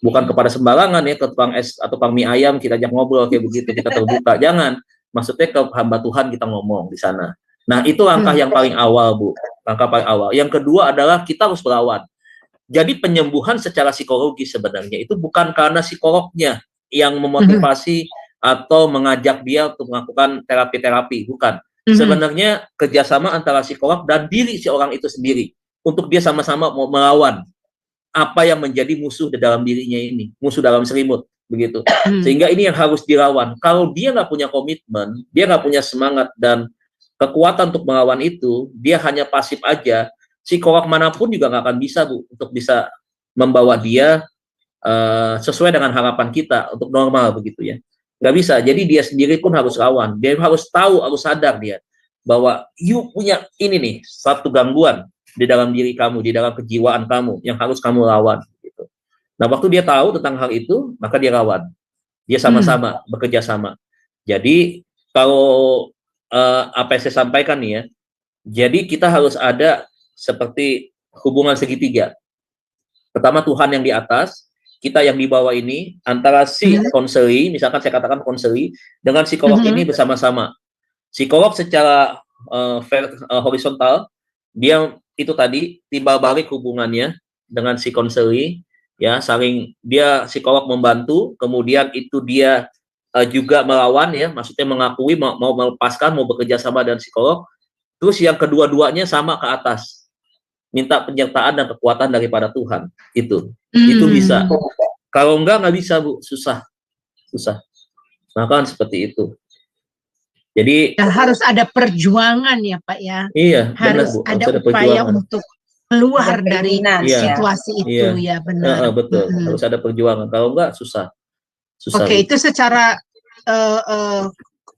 Bukan kepada sembarangan ya, ke tukang es atau tukang mie ayam kita ajak ngobrol kayak begitu, kita terbuka. Jangan. maksudnya ke hamba Tuhan kita ngomong di sana. Nah, itu langkah yang paling awal, Bu. Langkah paling awal. Yang kedua adalah kita harus melawan. Jadi penyembuhan secara psikologis sebenarnya itu bukan karena psikolognya yang memotivasi atau mengajak dia untuk melakukan terapi-terapi, bukan. Sebenarnya kerjasama antara psikolog dan diri si orang itu sendiri untuk dia sama-sama mau melawan apa yang menjadi musuh di dalam dirinya ini, musuh dalam selimut, begitu. Sehingga ini yang harus dilawan. Kalau dia nggak punya komitmen, dia nggak punya semangat dan kekuatan untuk melawan itu, dia hanya pasif aja. Psikolog manapun juga nggak akan bisa, Bu, untuk bisa membawa dia sesuai dengan harapan kita untuk normal, begitu ya. Nggak bisa. Jadi dia sendiri pun harus lawan. Dia harus tahu, harus sadar dia bahwa you punya ini nih satu gangguan di dalam diri kamu, di dalam kejiwaan kamu yang harus kamu lawan. Gitu. Nah, waktu dia tahu tentang hal itu, maka dia lawan. Dia sama-sama bekerja sama. Jadi kalau apa yang saya sampaikan nih ya, jadi kita harus ada seperti hubungan segitiga. Pertama Tuhan yang di atas, kita yang di bawah ini, antara si konseli, misalkan saya katakan konseli, dengan psikolog ini bersama-sama. Psikolog secara horizontal, dia itu tadi timbal balik hubungannya dengan si konseli, ya saling dia psikolog membantu, kemudian itu dia juga melawan ya, maksudnya mengakui mau melepaskan, mau bekerja sama dengan psikolog. Terus yang kedua-duanya sama ke atas, minta penyertaan dan kekuatan daripada Tuhan. Itu bisa. Kalau nggak bisa, Bu, susah. Nah kan seperti itu. Jadi harus ada perjuangan ya Pak ya. Iya, harus benar, Bu. ada Harus upaya perjuangan untuk keluar dari situasi itu iya. ya, benar. Betul, harus ada perjuangan. Kalau nggak susah. Oke, itu secara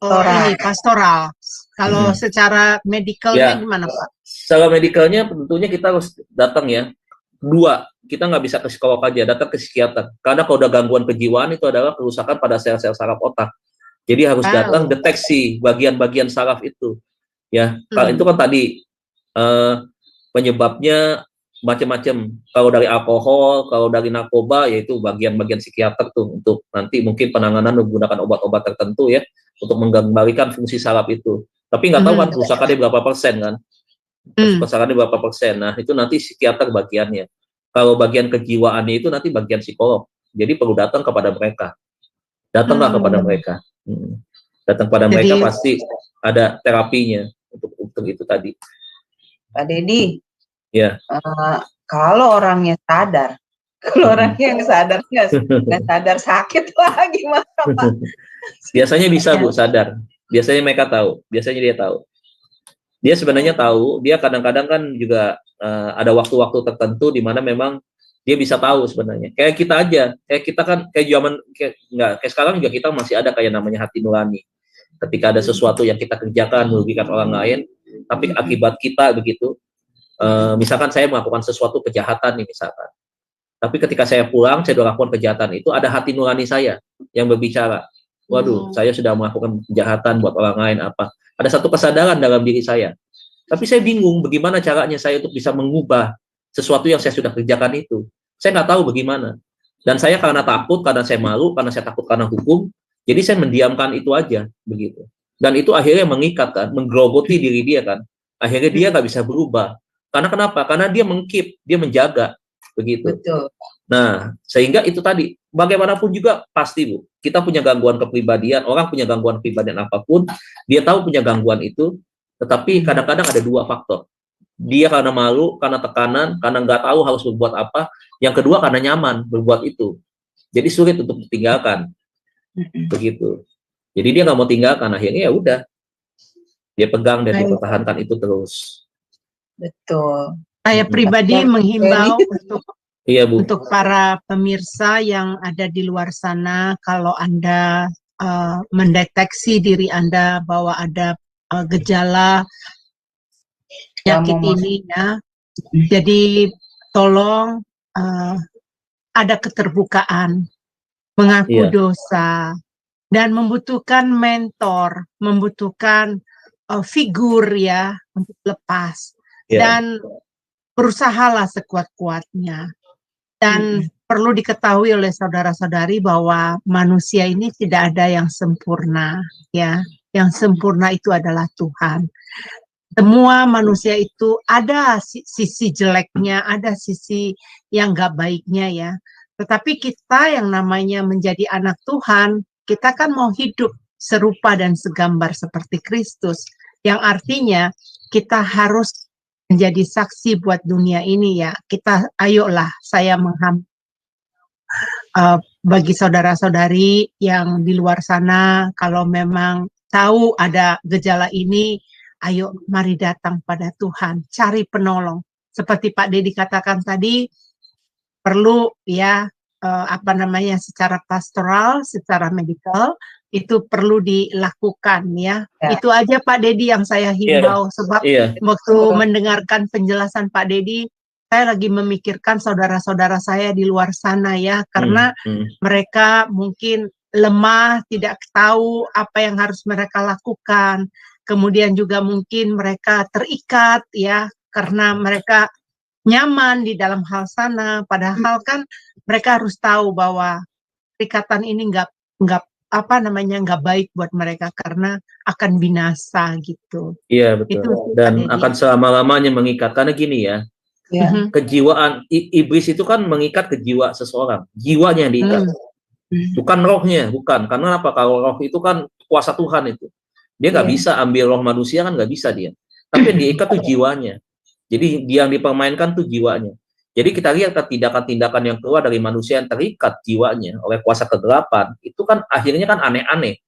ini pastoral. Kalau secara medikalnya gimana Pak? Secara medikalnya tentunya kita harus datang ya. Dua, kita nggak bisa ke psikolog aja, datang ke psikiater. Karena kalau udah gangguan kejiwaan itu adalah kerusakan pada sel-sel saraf otak. Jadi harus datang deteksi bagian-bagian saraf itu. Ya, kalau itu kan tadi penyebabnya macam-macam. Kalau dari alkohol, kalau dari narkoba, yaitu bagian-bagian psikiater tuh untuk nanti mungkin penanganan menggunakan obat-obat tertentu ya untuk mengembalikan fungsi saraf itu. Tapi nggak tahu kan kerusakannya berapa persen kan? Kerusakannya berapa persen? Nah itu nanti psikiater bagiannya. Kalau bagian kejiwaannya itu nanti bagian psikolog. Jadi perlu datang kepada mereka. Datanglah kepada mereka. Datang pada mereka pasti ada terapinya untuk itu tadi. Pak Dedi, ya. Kalau orangnya sadar, kalau orangnya yang sadar nggak sadar sakit lagi gimana Pak? Biasanya bisa Bu sadar. Biasanya mereka tahu. Biasanya dia tahu. Dia sebenarnya tahu. Dia kadang-kadang kan juga ada waktu-waktu tertentu di mana memang dia bisa tahu sebenarnya. Kayak kita aja. Kayak kita kan kayak zaman kayak sekarang juga kita masih ada kayak namanya hati nurani. Ketika ada sesuatu yang kita kerjakan merugikan orang lain, tapi akibat kita begitu. Misalkan saya melakukan sesuatu kejahatan nih misalkan. Tapi ketika saya pulang, saya sudah lakukan kejahatan itu, ada hati nurani saya yang berbicara. Waduh, saya sudah melakukan kejahatan buat orang lain apa. Ada satu kesadaran dalam diri saya. Tapi saya bingung bagaimana caranya saya untuk bisa mengubah sesuatu yang saya sudah kerjakan itu. Saya nggak tahu bagaimana. Dan saya karena takut, karena saya malu, karena saya takut karena hukum, jadi saya mendiamkan itu aja begitu. Dan itu akhirnya mengikat kan, menggerogoti diri dia kan. Akhirnya dia nggak bisa berubah. Karena kenapa? Karena dia mengkeep, dia menjaga begitu. Betul. Nah, sehingga itu tadi bagaimanapun juga pasti Bu, kita punya gangguan kepribadian, orang punya gangguan kepribadian apapun, dia tahu punya gangguan itu, tetapi kadang-kadang ada dua faktor. Dia karena malu, karena tekanan, karena nggak tahu harus berbuat apa. Yang kedua karena nyaman berbuat itu. Jadi sulit untuk ditinggalkan. Begitu. Jadi dia nggak mau tinggalkan, akhirnya ya udah. Dia pegang dan dipertahankan itu terus. Betul. Saya pribadi menghimbau Bu. Untuk para pemirsa yang ada di luar sana, kalau Anda mendeteksi diri Anda bahwa ada gejala penyakit ini ya, jadi tolong ada keterbukaan, mengaku dosa, dan membutuhkan mentor, membutuhkan figur ya untuk lepas, dan berusahalah sekuat-kuatnya. Dan perlu diketahui oleh saudara-saudari bahwa manusia ini tidak ada yang sempurna, ya. yang sempurna itu adalah Tuhan. Semua manusia itu ada sisi jeleknya, ada sisi yang gak baiknya ya. Tetapi kita yang namanya menjadi anak Tuhan, kita kan mau hidup serupa dan segambar seperti Kristus. Yang artinya kita harus menjadi saksi buat dunia ini ya. Kita ayolah saya bagi saudara-saudari yang di luar sana, kalau memang tahu ada gejala ini, ayo mari datang pada Tuhan, cari penolong. Seperti Pak Dedi katakan tadi, perlu ya secara pastoral, secara medikal itu perlu dilakukan ya. Itu aja Pak Dedi yang saya himbau sebab waktu mendengarkan penjelasan Pak Dedi, saya lagi memikirkan saudara-saudara saya di luar sana ya, karena mereka mungkin lemah, tidak tahu apa yang harus mereka lakukan. Kemudian juga mungkin mereka terikat ya karena mereka nyaman di dalam hal sana, padahal kan mereka harus tahu bahwa ikatan ini nggak baik buat mereka karena akan binasa gitu. Iya betul. Dan akan selama-lamanya mengikat, karena gini ya, kejiwaan iblis itu kan mengikat ke jiwa seseorang, jiwanya yang diikat, bukan rohnya, bukan. Karena apa? Kalau roh itu kan kuasa Tuhan itu. Dia nggak bisa ambil roh manusia, kan nggak bisa dia. Tapi yang diikat tuh jiwanya. Jadi dia yang dipermainkan tuh jiwanya. Jadi kita lihat tindakan-tindakan yang keluar dari manusia yang terikat jiwanya oleh kuasa kegelapan, itu kan akhirnya kan aneh-aneh.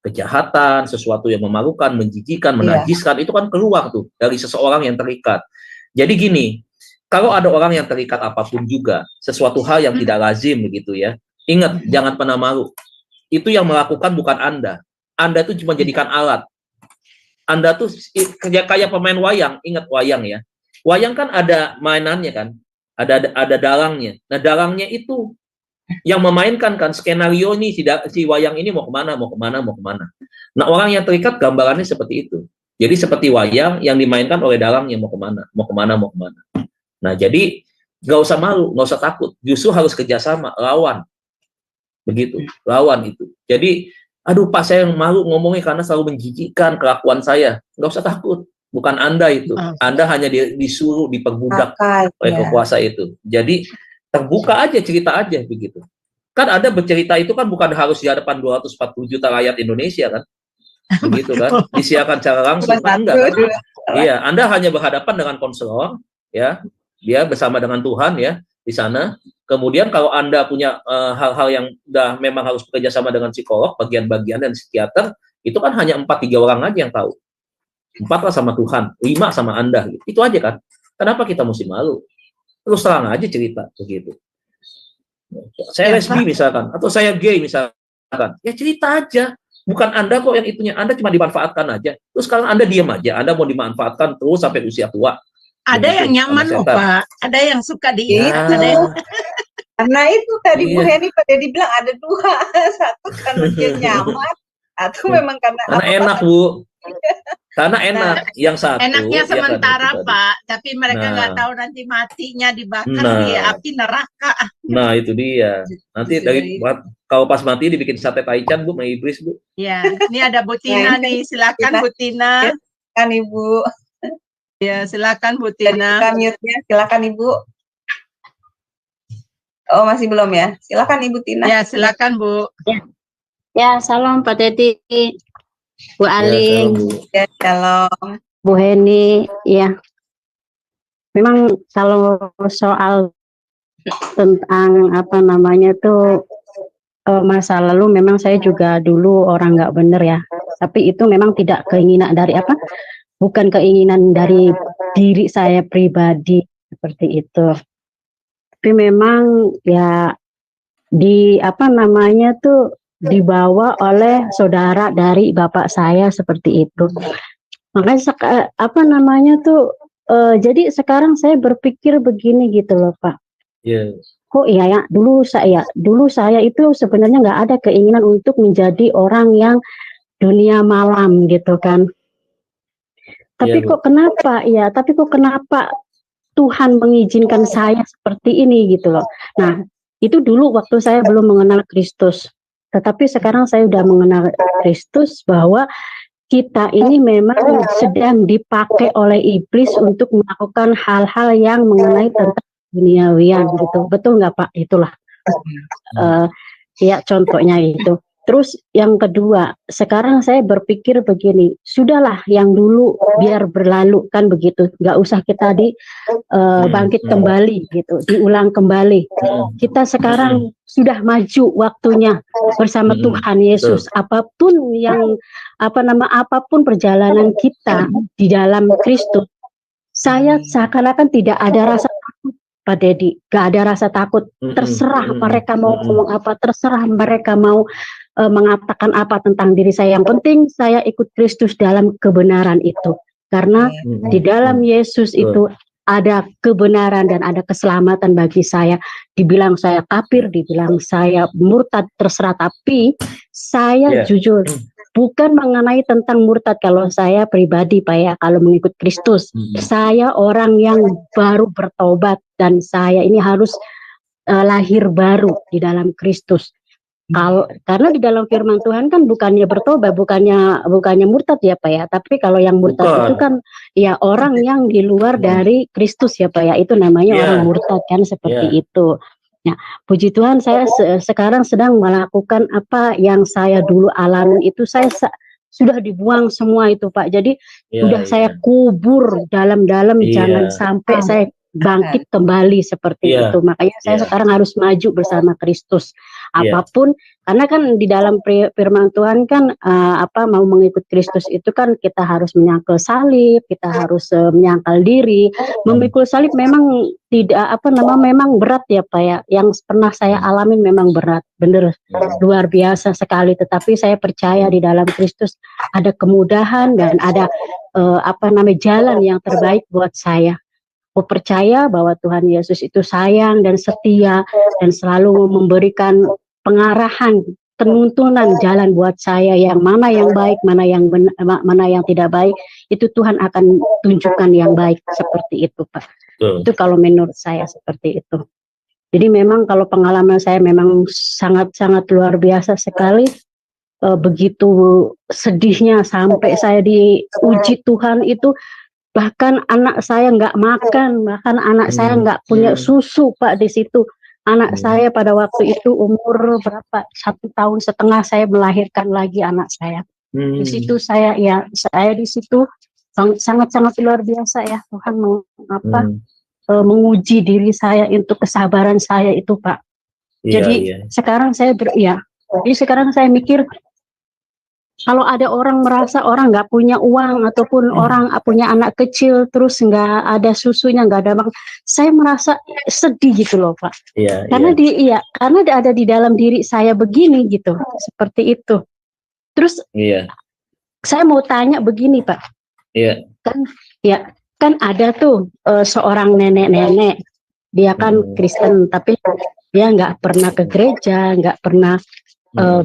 Kejahatan, sesuatu yang memalukan, menjijikan, menajiskan, itu kan keluar tuh dari seseorang yang terikat. Jadi gini, kalau ada orang yang terikat apapun juga, sesuatu hal yang tidak lazim begitu ya, ingat, jangan pernah malu. Itu yang melakukan bukan Anda. Anda tuh cuma jadikan alat. Anda tuh kayak pemain wayang, ingat wayang ya. Wayang kan ada mainannya kan, ada dalangnya. Nah dalangnya itu yang memainkan kan skenario nih, si wayang ini mau kemana. Nah orang yang terikat gambarannya seperti itu. Jadi seperti wayang yang dimainkan oleh dalangnya mau kemana. Nah jadi nggak usah malu, nggak usah takut. Justru harus kerjasama, lawan. Begitu, lawan itu. Jadi aduh Pak, saya malu ngomongnya karena selalu menjijikkan kelakuan saya. Nggak usah takut, bukan Anda itu. Anda hanya disuruh, diperbudak oleh kekuasa itu. Jadi terbuka aja, cerita aja begitu. Kan Anda bercerita itu kan bukan harus di hadapan 240 juta rakyat Indonesia kan. Begitu kan, disiarkan secara langsung kan enggak kan? Iya, Anda hanya berhadapan dengan konselor ya. Dia bersama dengan Tuhan ya di sana. Kemudian kalau Anda punya hal-hal yang udah memang harus bekerja sama dengan psikolog, bagian-bagian dan psikiater, itu kan hanya 4-3 orang aja yang tahu. 4 lah sama Tuhan, 5 sama Anda. Gitu. Itu aja kan. Kenapa kita mesti malu? Terus terang aja cerita begitu. Saya lesbi misalkan, atau saya gay misalkan, ya cerita aja. Bukan Anda kok yang itunya, Anda cuma dimanfaatkan aja. Terus sekarang Anda diam aja, Anda mau dimanfaatkan terus sampai usia tua. Ada yang nyaman loh Pak, ada yang suka diikat, ada yang... Karena itu tadi Bu Heni pada dibilang ada 2, satu karena dia nyaman, atau memang karena enak Bu, karena enak. Yang satu enaknya sementara ya kan, Pak, tapi mereka nggak tahu nanti matinya dibakar di api neraka. Nah itu dia, nanti dari kalau pas mati dibikin sate taichan Bu, sama iblis Bu. Ya, ini ada Bu Tina nih, silakan Bu Tina. Silakan Ibu. Ya, silakan Bu Tina. Mute-nya, silakan Ibu. Oh, masih belum ya? Silakan Ibu Tina. Ya, silakan Bu. Ya, salam Pak Teti, Bu Aling, ya, salam. Bu Heni. Ya, memang kalau soal tentang masa lalu, memang saya juga dulu orang nggak bener ya. Tapi itu memang tidak keinginan dari bukan keinginan dari diri saya pribadi seperti itu. Tapi memang ya dibawa oleh saudara dari bapak saya seperti itu. Makanya jadi sekarang saya berpikir begini gitu loh Pak. Kok iya ya, dulu saya itu sebenarnya nggak ada keinginan untuk menjadi orang yang dunia malam gitu kan. Tapi kok kenapa Tuhan mengizinkan saya seperti ini gitu loh. Nah, itu dulu waktu saya belum mengenal Kristus. Tetapi sekarang saya sudah mengenal Kristus, bahwa kita ini memang sedang dipakai oleh iblis untuk melakukan hal-hal yang mengenai tentang duniawian gitu. Betul nggak Pak? Itulah. Ya contohnya itu. Terus yang kedua, sekarang saya berpikir begini, sudahlah yang dulu biar berlalu kan begitu, nggak usah kita bangkit kembali gitu, diulang kembali. Kita sekarang sudah maju waktunya bersama Tuhan Yesus. Apapun apapun perjalanan kita di dalam Kristus, saya seakan-akan tidak ada rasa takut, Pak Dedi, gak ada rasa takut. Terserah mereka mau ngomong apa, terserah mereka mau mengatakan apa tentang diri saya. Yang penting saya ikut Kristus dalam kebenaran itu. Karena di dalam Yesus itu ada kebenaran dan ada keselamatan bagi saya. Dibilang saya kafir, dibilang saya murtad, terserah. Tapi saya jujur, bukan mengenai tentang murtad kalau saya pribadi Pak ya, kalau mengikut Kristus. Saya orang yang baru bertobat dan saya ini harus lahir baru di dalam Kristus. Karena di dalam firman Tuhan kan bukannya bertobat, bukannya murtad ya Pak ya, tapi kalau yang murtad itu kan ya orang yang di luar dari Kristus ya Pak ya, itu namanya orang murtad kan seperti itu. Nah, puji Tuhan saya sekarang sedang melakukan apa yang saya dulu alami itu, saya sudah dibuang semua itu Pak. Jadi sudah saya kubur dalam-dalam, jangan sampai saya bangkit kembali seperti itu. Makanya saya sekarang harus maju bersama Kristus. Apapun, karena kan di dalam firman Tuhan kan mau mengikut Kristus itu kan kita harus menyangkal salib, kita harus menyangkal diri. Memikul salib memang tidak memang berat ya Pak ya. Yang pernah saya alamin memang berat, bener luar biasa sekali. Tetapi saya percaya di dalam Kristus ada kemudahan dan ada jalan yang terbaik buat saya. Aku percaya bahwa Tuhan Yesus itu sayang dan setia dan selalu memberikan pengarahan, penuntunan jalan buat saya, yang mana yang baik, mana yang tidak baik, itu Tuhan akan tunjukkan yang baik seperti itu Pak. Itu kalau menurut saya seperti itu. Jadi memang kalau pengalaman saya memang sangat-sangat luar biasa sekali. Begitu sedihnya sampai saya diuji Tuhan itu. Bahkan anak saya nggak makan, bahkan anak saya nggak punya susu Pak di situ. Anak saya pada waktu itu umur berapa? 1,5 tahun saya melahirkan lagi anak saya. Di situ saya di situ sangat-sangat luar biasa ya, Tuhan menguji diri saya untuk kesabaran saya itu Pak. Jadi sekarang saya mikir, kalau ada orang merasa orang nggak punya uang ataupun orang punya anak kecil terus nggak ada susunya, nggak ada saya merasa sedih gitu loh Pak. Karena karena ada di dalam diri saya begini gitu, seperti itu. Terus saya mau tanya begini Pak. Kan ada tuh seorang nenek-nenek, dia kan Kristen tapi dia nggak pernah ke gereja, nggak pernah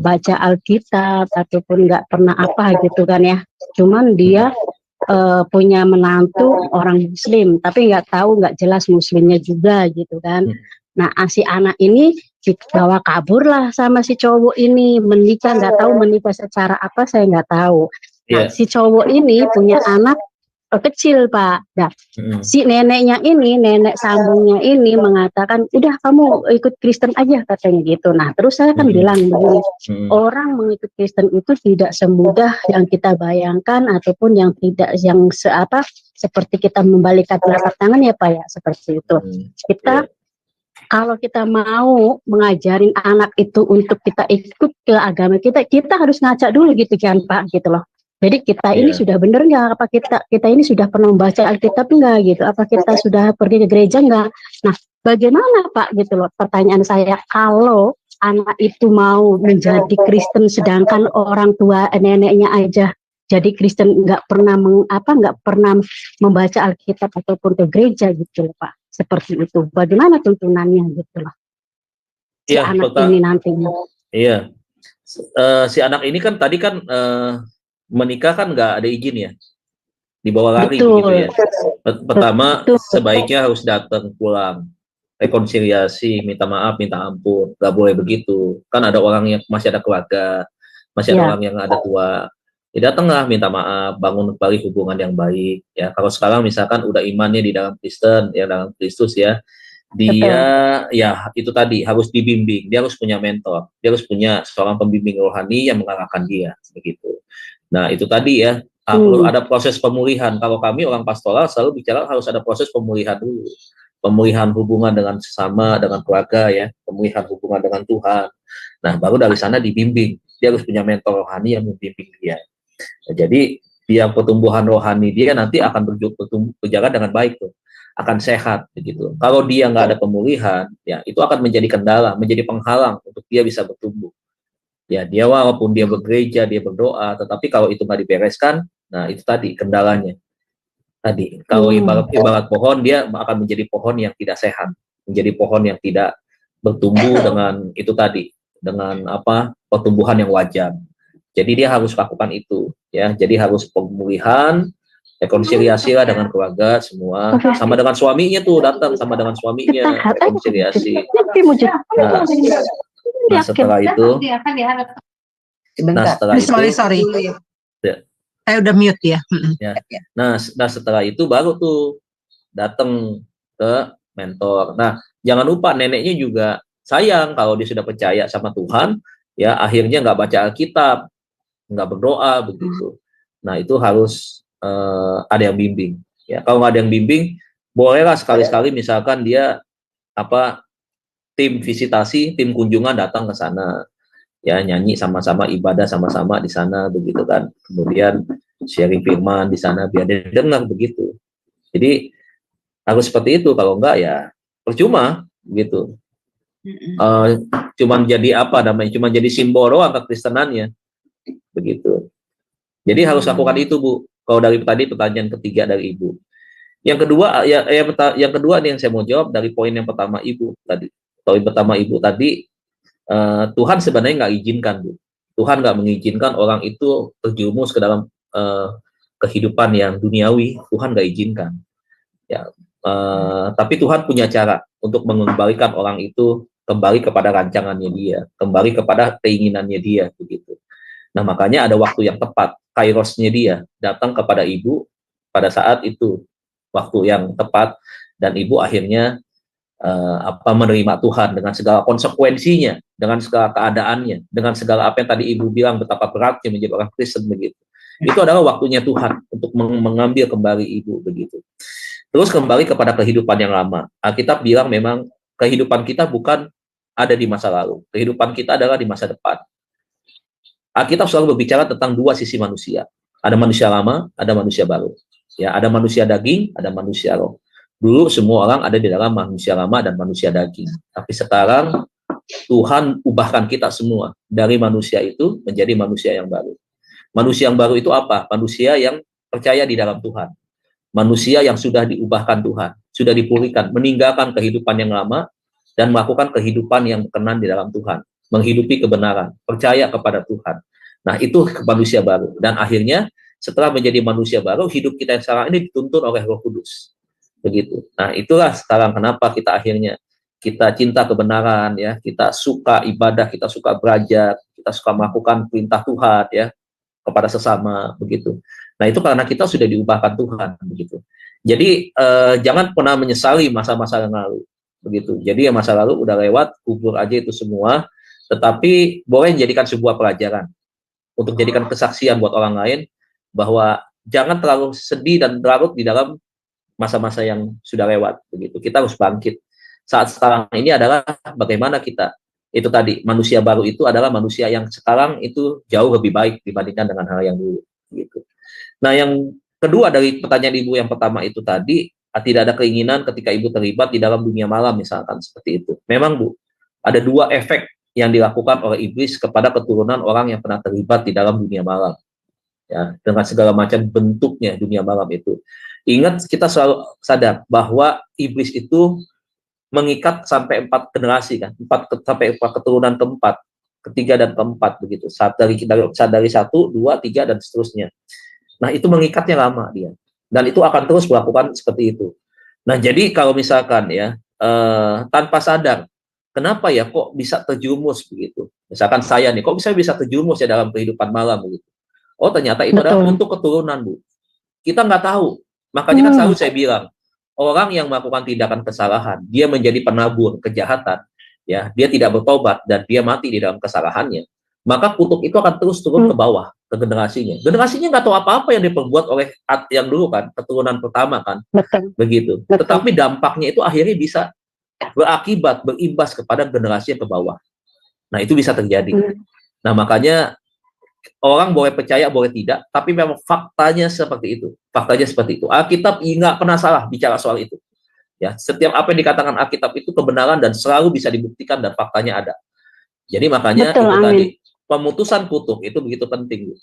baca Alkitab ataupun nggak pernah apa gitu kan ya. Cuman dia punya menantu orang Muslim, tapi nggak jelas Muslimnya juga gitu kan. Nah si anak ini dibawa kabur lah sama si cowok ini, menikah, nggak tahu menikah secara apa, saya nggak tahu. Nah si cowok ini punya anak kecil Pak. Nah, si neneknya ini, nenek sambungnya ini mengatakan, udah kamu ikut Kristen aja katanya gitu. Nah terus saya kan bilang begini, orang mengikut Kristen itu tidak semudah yang kita bayangkan ataupun yang tidak seperti kita membalikkan telapak tangan ya Pak ya, seperti itu. Kalau kita mau mengajarin anak itu untuk kita ikut ke agama kita harus ngajak dulu gitu kan Pak gitu loh. Jadi kita ini sudah benar nggak? Apa kita ini sudah pernah membaca Alkitab nggak gitu? Apa kita sudah pergi ke gereja nggak? Nah, bagaimana Pak gitu loh? Pertanyaan saya, kalau anak itu mau menjadi Kristen sedangkan orang tua neneknya aja jadi Kristen, nggak pernah membaca Alkitab ataupun ke gereja gitu loh Pak. Seperti itu. Bagaimana tuntunannya gitu loh? Si anak ini nantinya. Si anak ini kan tadi kan menikah kan nggak ada izin ya, dibawa lari gitu ya. Pertama sebaiknya harus datang pulang, rekonsiliasi, minta maaf, minta ampun. Nggak boleh begitu, kan ada orang yang masih ada keluarga, masih ada orang yang ada tua. Ya datanglah minta maaf, bangun kembali hubungan yang baik ya. Kalau sekarang misalkan udah imannya di dalam Kristen ya, dalam Kristus ya, dia ya itu tadi harus dibimbing, dia harus punya mentor, dia harus punya seorang pembimbing rohani yang mengarahkan dia begitu. Nah itu tadi ya, perlu ada proses pemulihan. Kalau kami orang pastoral selalu bicara harus ada proses pemulihan dulu, pemulihan hubungan dengan sesama, dengan keluarga ya, pemulihan hubungan dengan Tuhan. Nah baru dari sana dibimbing, dia harus punya mentor rohani yang membimbing dia. Nah, jadi yang pertumbuhan rohani dia nanti akan berjalan dengan baik tuh, akan sehat begitu. Kalau dia nggak ada pemulihan, ya itu akan menjadi kendala, menjadi penghalang untuk dia bisa bertumbuh. Ya dia walaupun dia bergereja, dia berdoa, tetapi kalau itu nggak dibereskan, nah itu tadi kendalanya. Tadi kalau ibarat pohon, dia akan menjadi pohon yang tidak sehat, menjadi pohon yang tidak bertumbuh dengan itu tadi, dengan pertumbuhan yang wajar. Jadi dia harus lakukan itu ya. Jadi harus pemulihan, rekonsiliasi lah dengan keluarga semua, sama dengan suaminya tuh, datang sama dengan suaminya, rekonsiliasi. Nah setelah itu, sorry. Saya udah mute ya. Nah setelah itu baru tuh datang ke mentor. Nah jangan lupa neneknya juga sayang kalau dia sudah percaya sama Tuhan, ya akhirnya nggak baca Alkitab, nggak berdoa begitu. Nah itu harus ada yang bimbing. Ya kalau nggak ada yang bimbing, bolehlah sekali-sekali misalkan dia tim visitasi, tim kunjungan datang ke sana, ya nyanyi sama-sama, ibadah sama-sama di sana begitu kan. Kemudian sharing firman di sana biar dia dengar begitu. Jadi harus seperti itu. Kalau enggak ya percuma gitu. Cuman jadi Cuman jadi simbol doang kekristenannya. Begitu. Jadi harus lakukan itu, Bu. Kalau dari tadi pertanyaan ketiga dari Ibu. Yang kedua yang kedua nih yang saya mau jawab dari poin yang pertama Ibu tadi. Poin pertama Ibu tadi, Tuhan sebenarnya nggak izinkan, Bu. Tuhan nggak mengizinkan orang itu terjerumus ke dalam kehidupan yang duniawi. Tuhan nggak izinkan. Ya, tapi Tuhan punya cara untuk mengembalikan orang itu kembali kepada rancangannya dia, kembali kepada keinginannya dia, begitu. Nah, makanya ada waktu yang tepat, kairosnya dia datang kepada Ibu pada saat itu, waktu yang tepat, dan Ibu akhirnya menerima Tuhan dengan segala konsekuensinya, dengan segala keadaannya, dengan segala apa yang tadi Ibu bilang betapa beratnya menjadi orang Kristen begitu. Itu adalah waktunya Tuhan untuk mengambil kembali Ibu begitu. Terus kembali kepada kehidupan yang lama. Alkitab bilang memang kehidupan kita bukan ada di masa lalu, kehidupan kita adalah di masa depan. Alkitab selalu berbicara tentang dua sisi manusia. Ada manusia lama, ada manusia baru. Ya, ada manusia daging, ada manusia roh. Dulu semua orang ada di dalam manusia lama dan manusia daging. Tapi sekarang Tuhan ubahkan kita semua dari manusia itu menjadi manusia yang baru. Manusia yang baru itu apa? Manusia yang percaya di dalam Tuhan. Manusia yang sudah diubahkan Tuhan, sudah dipulihkan, meninggalkan kehidupan yang lama dan melakukan kehidupan yang berkenan di dalam Tuhan. Menghidupi kebenaran, percaya kepada Tuhan. Nah, itu manusia baru. Dan akhirnya, setelah menjadi manusia baru, hidup kita yang sekarang ini dituntun oleh Roh Kudus. Begitu. Nah, itulah sekarang kenapa kita akhirnya kita cinta kebenaran, ya, kita suka ibadah, kita suka belajar, kita suka melakukan perintah Tuhan, ya, kepada sesama, begitu. Nah, itu karena kita sudah diubahkan Tuhan, begitu. Jadi, jangan pernah menyesali masa-masa yang lalu, begitu. Jadi, masa lalu udah lewat, kubur aja itu semua. Tetapi boleh dijadikan sebuah pelajaran untuk jadikan kesaksian buat orang lain bahwa jangan terlalu sedih dan larut di dalam masa-masa yang sudah lewat begitu. Kita harus bangkit. Saat sekarang ini adalah bagaimana kita itu tadi manusia baru itu adalah manusia yang sekarang itu jauh lebih baik dibandingkan dengan hal yang dulu gitu. Nah, yang kedua dari pertanyaan Ibu yang pertama itu tadi, tidak ada keinginan ketika Ibu terlibat di dalam dunia malam misalkan seperti itu. Memang Bu, ada dua efek yang dilakukan oleh iblis kepada keturunan orang yang pernah terlibat di dalam dunia malam, ya, dengan segala macam bentuknya dunia malam itu. Ingat, kita selalu sadar bahwa iblis itu mengikat sampai 4 generasi kan, 4 keturunan keempat, ketiga dan keempat begitu. Dari 1, 2, 3 dan seterusnya. Nah, itu mengikatnya lama dia, dan itu akan terus melakukan seperti itu. Nah, jadi kalau misalkan ya tanpa sadar, kenapa ya kok bisa terjumus begitu? Misalkan saya nih, kok bisa terjumus ya dalam kehidupan malam begitu? Oh ternyata itu adalah Betul. untuk keturunan, Bu. Kita nggak tahu. Makanya kan selalu saya bilang, orang yang melakukan tindakan kesalahan, dia menjadi penabur kejahatan, ya, dia tidak bertobat dan dia mati di dalam kesalahannya, maka kutuk itu akan terus turun ke bawah, ke generasinya. Generasinya nggak tahu apa-apa yang diperbuat oleh yang dulu kan, keturunan pertama kan, Betul. begitu. Betul. Tetapi dampaknya itu akhirnya bisa berakibat, berimbas kepada generasi yang ke bawah. Nah itu bisa terjadi. Nah makanya orang boleh percaya, boleh tidak, tapi memang faktanya seperti itu. Faktanya seperti itu. Alkitab nggak pernah salah bicara soal itu. Ya, setiap apa yang dikatakan Alkitab itu kebenaran dan selalu bisa dibuktikan dan faktanya ada. Jadi makanya Betul, itu amin. tadi pemutusan kutuk itu begitu penting.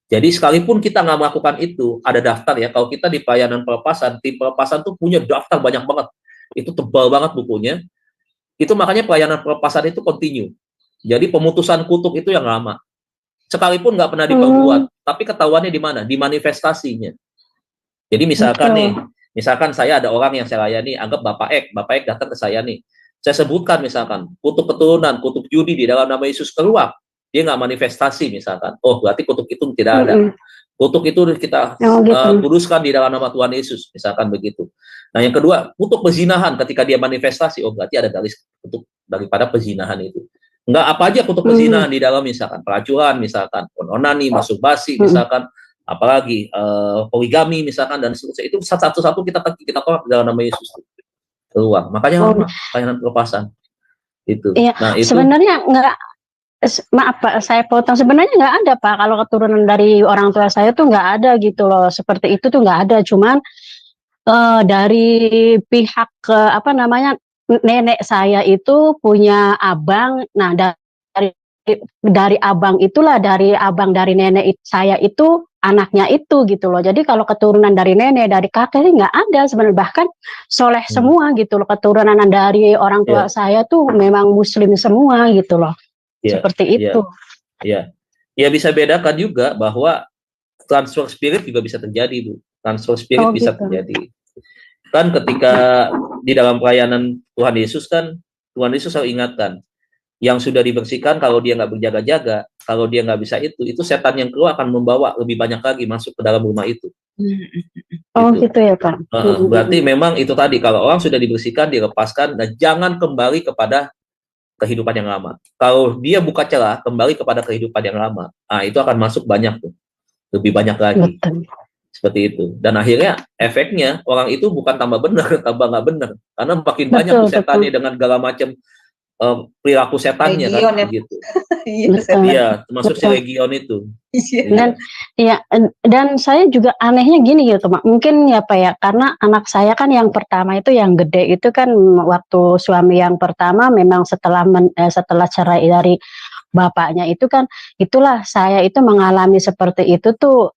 Jadi sekalipun kita nggak melakukan itu, ada daftar ya. Kalau kita di pelayanan pelepasan, tim pelepasan tuh punya daftar banyak banget. Itu tebal banget bukunya. Itu makanya pelayanan pelepasan itu continue. Jadi pemutusan kutuk itu yang lama. Sekalipun nggak pernah diperbuat, tapi ketahuannya di mana? Di manifestasinya. Jadi misalkan nih, misalkan saya ada orang yang saya layani, anggap Bapak Ek datang ke saya nih. Saya sebutkan misalkan, kutuk keturunan, kutuk judi di dalam nama Yesus keluar. Dia nggak manifestasi misalkan. Oh, berarti kutuk itu tidak ada. Kutuk itu kita kuduskan di dalam nama Tuhan Yesus, misalkan begitu. Nah, yang kedua, kutuk pezinahan ketika dia manifestasi, oh berarti ada garis kutuk daripada pezinahan itu. Enggak apa aja kutuk pezinahan di dalam misalkan peracuan, misalkan onani, masturbasi, misalkan apalagi poligami misalkan dan seterusnya, itu satu-satu kita tolak dalam nama Yesus keluar. Makanya pelayanan pelepasan itu. Iya, nah, itu sebenarnya enggak, maaf Pak, saya potong, sebenarnya nggak ada Pak, kalau keturunan dari orang tua saya tuh nggak ada gitu loh, seperti itu tuh nggak ada, cuman dari pihak apa namanya, nenek saya itu punya abang. Nah dari abang itulah, dari abang dari nenek saya itu anaknya itu gitu loh. Jadi kalau keturunan dari nenek, dari kakek nggak ada sebenarnya, bahkan soleh semua gitu loh. Keturunan dari orang tua saya tuh memang muslim semua gitu loh. Seperti itu. Ya bisa bedakan juga bahwa transfer spirit juga bisa terjadi, Bu. Transfer spirit bisa terjadi. Kan ketika di dalam pelayanan Tuhan Yesus kan, Tuhan Yesus selalu ingatkan, yang sudah dibersihkan kalau dia nggak berjaga-jaga, kalau dia nggak bisa itu setan yang keluar akan membawa lebih banyak lagi masuk ke dalam rumah itu. Gitu ya Pak. Berarti memang itu tadi, kalau orang sudah dibersihkan, dilepaskan, dan jangan kembali kepada kehidupan yang lama. Kalau dia buka celah kembali kepada kehidupan yang lama, itu akan masuk banyak tuh, lebih banyak lagi. Seperti itu. Dan akhirnya efeknya orang itu bukan tambah benar, tambah nggak benar, karena makin banyak tuh setannya dengan segala macam perilaku setannya legion, kan gitu. Iya, termasuk si legion itu. Dan saya juga anehnya gini gitu Mak. Mungkin ya Pak ya, karena anak saya kan yang pertama itu, yang gede itu kan waktu suami yang pertama memang setelah cerai dari bapaknya itu kan, itulah saya itu mengalami seperti itu tuh.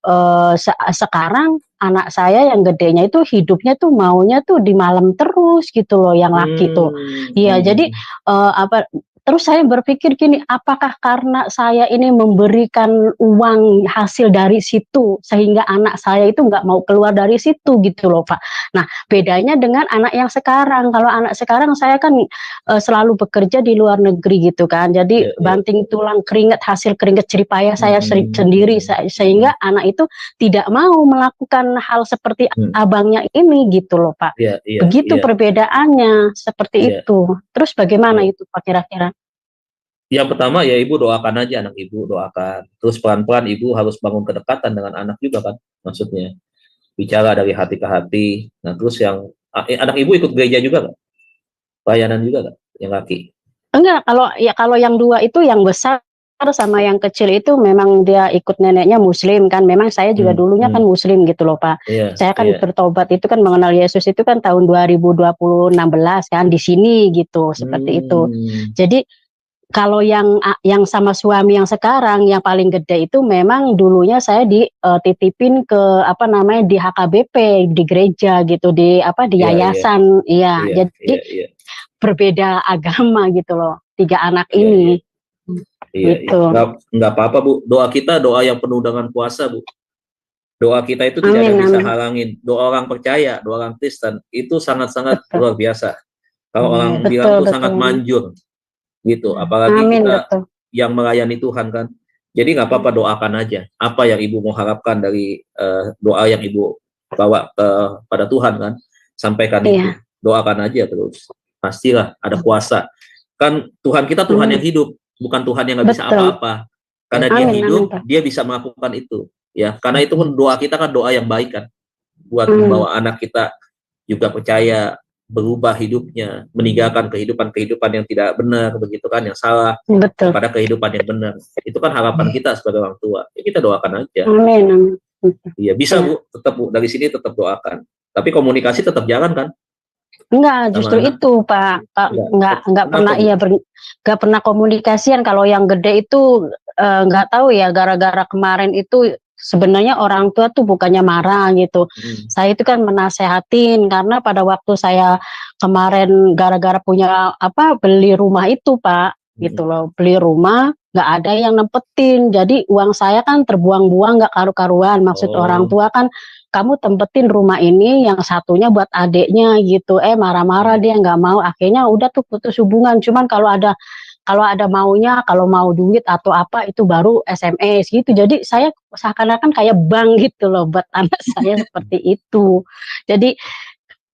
Sekarang anak saya yang gedenya itu hidupnya tuh maunya tuh di malam terus gitu loh, yang laki tuh. Iya, jadi terus saya berpikir gini, apakah karena saya ini memberikan uang hasil dari situ sehingga anak saya itu nggak mau keluar dari situ gitu loh Pak. Nah bedanya dengan anak yang sekarang, kalau anak sekarang saya kan selalu bekerja di luar negeri gitu kan, jadi banting tulang keringat, hasil keringat jeripayah saya sendiri, sehingga anak itu tidak mau melakukan hal seperti abangnya ini gitu loh Pak. Begitu perbedaannya seperti itu. Terus bagaimana itu Pak kira-kira? Yang pertama ya Ibu doakan aja anak Ibu, doakan. Terus pelan-pelan Ibu harus bangun kedekatan dengan anak juga kan, maksudnya bicara dari hati ke hati. Nah terus yang anak Ibu ikut gereja juga nggak? Pelayanan juga nggak? Yang laki? Enggak, kalau yang dua itu, yang besar sama yang kecil itu memang dia ikut neneknya muslim kan. Memang saya juga dulunya kan muslim gitu loh Pak. Saya kan bertobat itu kan, mengenal Yesus itu kan tahun 2016 kan, di sini gitu, seperti itu. Jadi kalau yang sama suami yang sekarang yang paling gede itu, memang dulunya saya dititipin ke di HKBP, di gereja gitu, di yayasan. Jadi berbeda agama gitu loh, 3 anak ini. Gitu. Nggak apa-apa Bu, doa kita doa yang penuh dengan kuasa Bu. Doa kita itu tidak ada bisa halangin. Doa orang percaya, doa orang Kristen itu sangat-sangat luar biasa. Kalau orang bilang itu sangat manjur gitu, apalagi kita yang melayani Tuhan kan. Jadi nggak apa-apa, doakan aja. Apa yang Ibu mau harapkan dari doa yang Ibu bawa pada Tuhan kan, sampaikan itu. Doakan aja terus. Pastilah ada kuasa. Kan Tuhan kita Tuhan yang hidup, bukan Tuhan yang nggak bisa apa-apa. Karena dia hidup, dia bisa melakukan itu. Ya, karena itu kan doa kita kan doa yang baik kan, buat membawa anak kita juga percaya, berubah hidupnya, meninggalkan kehidupan yang tidak benar, begitu kan, yang salah, pada kehidupan yang benar. Itu kan harapan kita sebagai orang tua. Ya, kita doakan aja. Amin. Iya, bisa Bu, tetap Bu, dari sini tetap doakan. Tapi komunikasi tetap jalan kan? Enggak, justru itu Pak. Enggak pernah enggak pernah komunikasian. Kalau yang gede itu enggak tahu ya, gara-gara kemarin itu sebenarnya orang tua tuh bukannya marah gitu. Saya itu kan menasehatin karena pada waktu saya kemarin gara-gara punya beli rumah itu Pak, gitu loh. Beli rumah nggak ada yang nempetin. Jadi uang saya kan terbuang-buang nggak karu-karuan. Maksud orang tua kan, kamu tempetin rumah ini, yang satunya buat adeknya gitu. Marah-marah dia nggak mau. Akhirnya udah tuh putus hubungan. Cuman kalau ada maunya, kalau mau duit atau apa itu baru SMS gitu. Jadi saya seakan-akan kayak bank gitu loh buat anak saya seperti itu. Jadi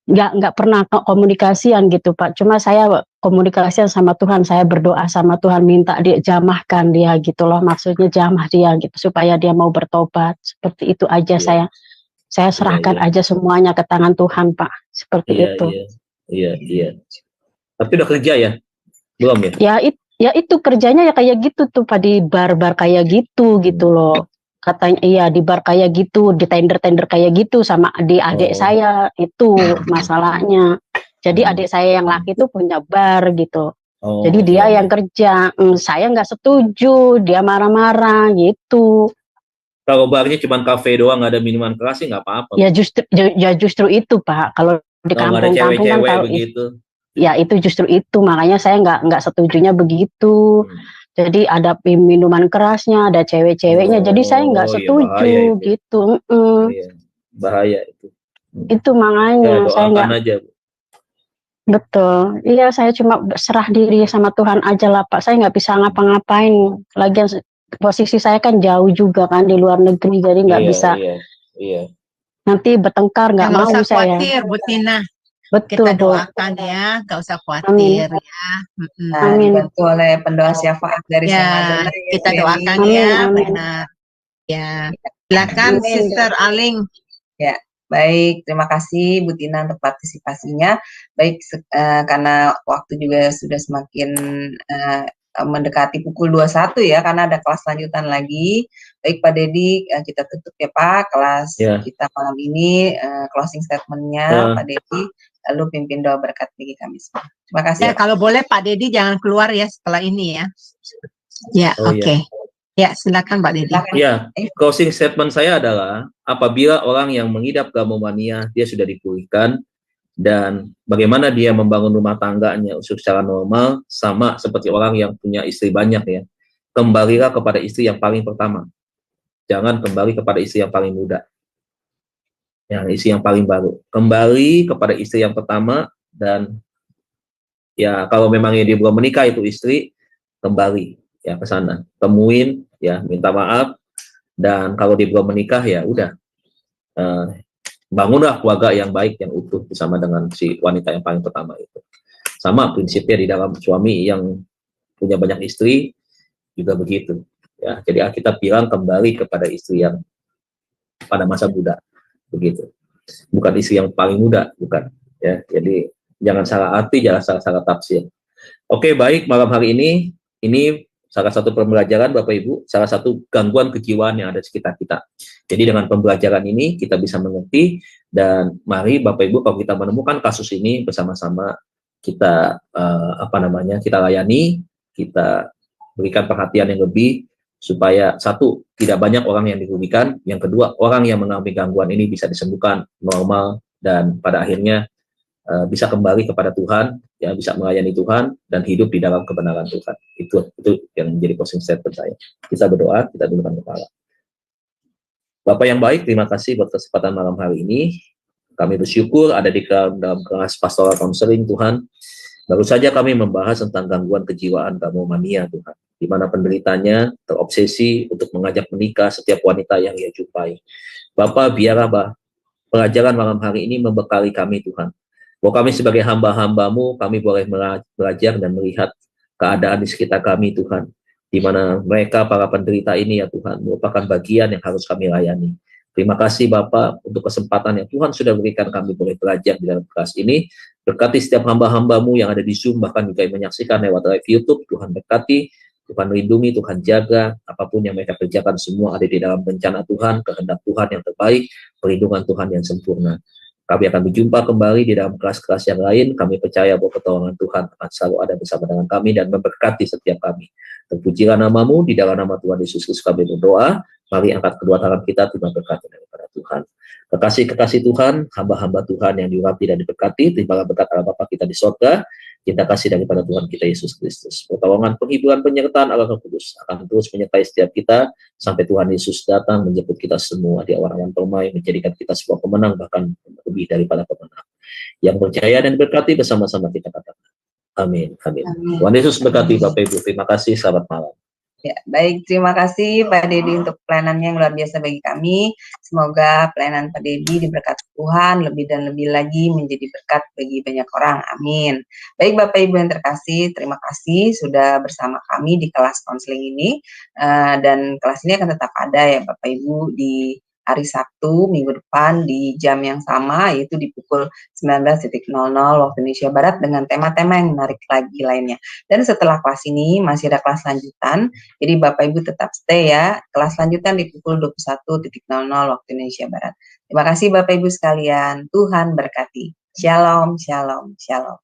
nggak pernah komunikasian gitu Pak. Cuma saya komunikasian sama Tuhan, saya berdoa sama Tuhan, minta dia jamahkan dia gitu loh. Maksudnya jamah dia gitu supaya dia mau bertobat. Seperti itu aja. Saya serahkan aja semuanya ke tangan Tuhan Pak. Seperti itu. Iya. Tapi udah kerja ya? Belum ya? Ya itu kerjanya ya kayak gitu tuh Pak, di bar-bar kayak gitu loh. Katanya iya di bar kayak gitu, di tender-tender kayak gitu sama adik saya itu masalahnya. Jadi adik saya yang laki itu punya bar gitu. Jadi dia yang kerja, saya nggak setuju, dia marah-marah gitu. Kalau barnya cuma kafe doang, nggak ada minuman keras sih nggak apa-apa. Ya justru itu Pak. Kalau di kampung-kampung kan kalau begitu. Ya itu justru itu, makanya saya nggak setujunya begitu. Jadi ada minuman kerasnya, ada cewek-ceweknya. Jadi saya nggak setuju gitu. Bahaya itu. Itu makanya saya nggak. Aja. Betul. Iya, saya cuma serah diri sama Tuhan aja lah Pak. Saya nggak bisa ngapa-ngapain. Lagian posisi saya kan jauh juga kan di luar negeri, jadi nggak bisa. Iya. Nanti bertengkar nggak mau usah saya. Khawatir, Bu Tina. Betul, kita doakan ya, gak usah khawatir. Amin. Dibantu oleh pendoa syafaat dari Sang Adonai. Kita doakan ya, benar. Ya, silakan Sister Aling. Ya, baik. Terima kasih Bu Tina untuk partisipasinya. Baik, karena waktu juga sudah semakin mendekati pukul 21 ya, karena ada kelas lanjutan lagi. Baik Pak Dedi, kita tutup ya Pak kelas kita malam ini, closing statement-nya Pak Dedi, lalu pimpin doa berkat bagi kami semua. Terima kasih. Kalau boleh Pak Dedi jangan keluar ya setelah ini ya. Ya, oke. Ya, silakan Pak Dedi. Ya, closing statement saya adalah apabila orang yang mengidap gamomania dia sudah dipulihkan, dan bagaimana dia membangun rumah tangganya secara normal, sama seperti orang yang punya istri banyak ya. Kembalilah kepada istri yang paling pertama. Jangan kembali kepada istri yang paling muda. Istri yang paling baru. Kembali kepada istri yang pertama, dan ya kalau memang dia belum menikah itu istri, kembali ya ke sana. Temuin ya, minta maaf, dan kalau dia belum menikah ya udah. Bangunlah keluarga yang baik, yang utuh bersama dengan si wanita yang paling pertama itu. Sama prinsipnya di dalam suami yang punya banyak istri juga begitu. Ya, jadi kita bilang kembali kepada istri yang pada masa muda, begitu. Bukan istri yang paling muda, bukan. Ya, jadi jangan salah arti, jangan salah tafsir. Oke, baik, malam hari ini salah satu pembelajaran Bapak Ibu, salah satu gangguan kejiwaan yang ada di sekitar kita. Jadi dengan pembelajaran ini kita bisa mengerti, dan mari Bapak Ibu kalau kita menemukan kasus ini bersama-sama kita kita layani, kita berikan perhatian yang lebih supaya satu, tidak banyak orang yang dirugikan, yang kedua, orang yang mengalami gangguan ini bisa disembuhkan normal, dan pada akhirnya bisa kembali kepada Tuhan, ya, bisa melayani Tuhan dan hidup di dalam kebenaran Tuhan. Itu yang menjadi closing statement saya. Kita berdoa, kita tundukkan kepala. Bapak yang baik, terima kasih buat kesempatan malam hari ini. Kami bersyukur ada di dalam kelas pastoral counseling Tuhan. Baru saja kami membahas tentang gangguan kejiwaan gamomania Tuhan. di mana penderitanya terobsesi untuk mengajak menikah setiap wanita yang ia jumpai. Bapak, biarlah pelajaran malam hari ini membekali kami, Tuhan. Bahwa kami sebagai hamba-hambamu, kami boleh belajar dan melihat keadaan di sekitar kami, Tuhan. Di mana mereka, para penderita ini, ya Tuhan, merupakan bagian yang harus kami layani. Terima kasih Bapak untuk kesempatan yang Tuhan sudah berikan kami boleh belajar di dalam kelas ini. Berkati setiap hamba-hambamu yang ada di Zoom, bahkan juga yang menyaksikan lewat live YouTube. Tuhan berkati, Tuhan lindungi, Tuhan jaga, apapun yang mereka kerjakan semua ada di dalam rencana Tuhan, kehendak Tuhan yang terbaik, perlindungan Tuhan yang sempurna. Kami akan berjumpa kembali di dalam kelas-kelas yang lain. Kami percaya bahwa pertolongan Tuhan akan selalu ada bersama dengan kami dan memberkati setiap kami. Terpujilah namamu, di dalam nama Tuhan Yesus Kristus kami berdoa. Mari angkat kedua tangan kita, terima berkat daripada Tuhan. Kekasih-kekasih Tuhan, hamba-hamba Tuhan yang diurapi dan diberkati, terimalah berkat Allah Bapa kita di sorga, cinta kasih daripada Tuhan kita Yesus Kristus. Pertolongan, penghiburan, penyertaan Allah Roh Kudus akan terus menyertai setiap kita sampai Tuhan Yesus datang menjemput kita semua di awan-awan permai, menjadikan kita sebuah pemenang, bahkan lebih daripada pemenang. Yang percaya dan berkati bersama-sama kita katakan. Amin. Amin. Tuhan Yesus berkati Bapak Ibu. Terima kasih. Selamat malam. Ya, baik, terima kasih Pak Dedi untuk pelayanannya yang luar biasa bagi kami. Semoga pelayanan Pak Dedi diberkati Tuhan lebih dan lebih lagi menjadi berkat bagi banyak orang. Amin. Baik Bapak Ibu yang terkasih, terima kasih sudah bersama kami di kelas konseling ini. Dan kelas ini akan tetap ada ya Bapak Ibu di hari Sabtu minggu depan di jam yang sama, yaitu di pukul 19.00 waktu Indonesia Barat dengan tema-tema yang menarik lagi lainnya. Dan setelah kelas ini masih ada kelas lanjutan, jadi Bapak Ibu tetap stay ya, kelas lanjutan di pukul 21.00 waktu Indonesia Barat. Terima kasih Bapak Ibu sekalian, Tuhan berkati. Shalom, shalom, shalom.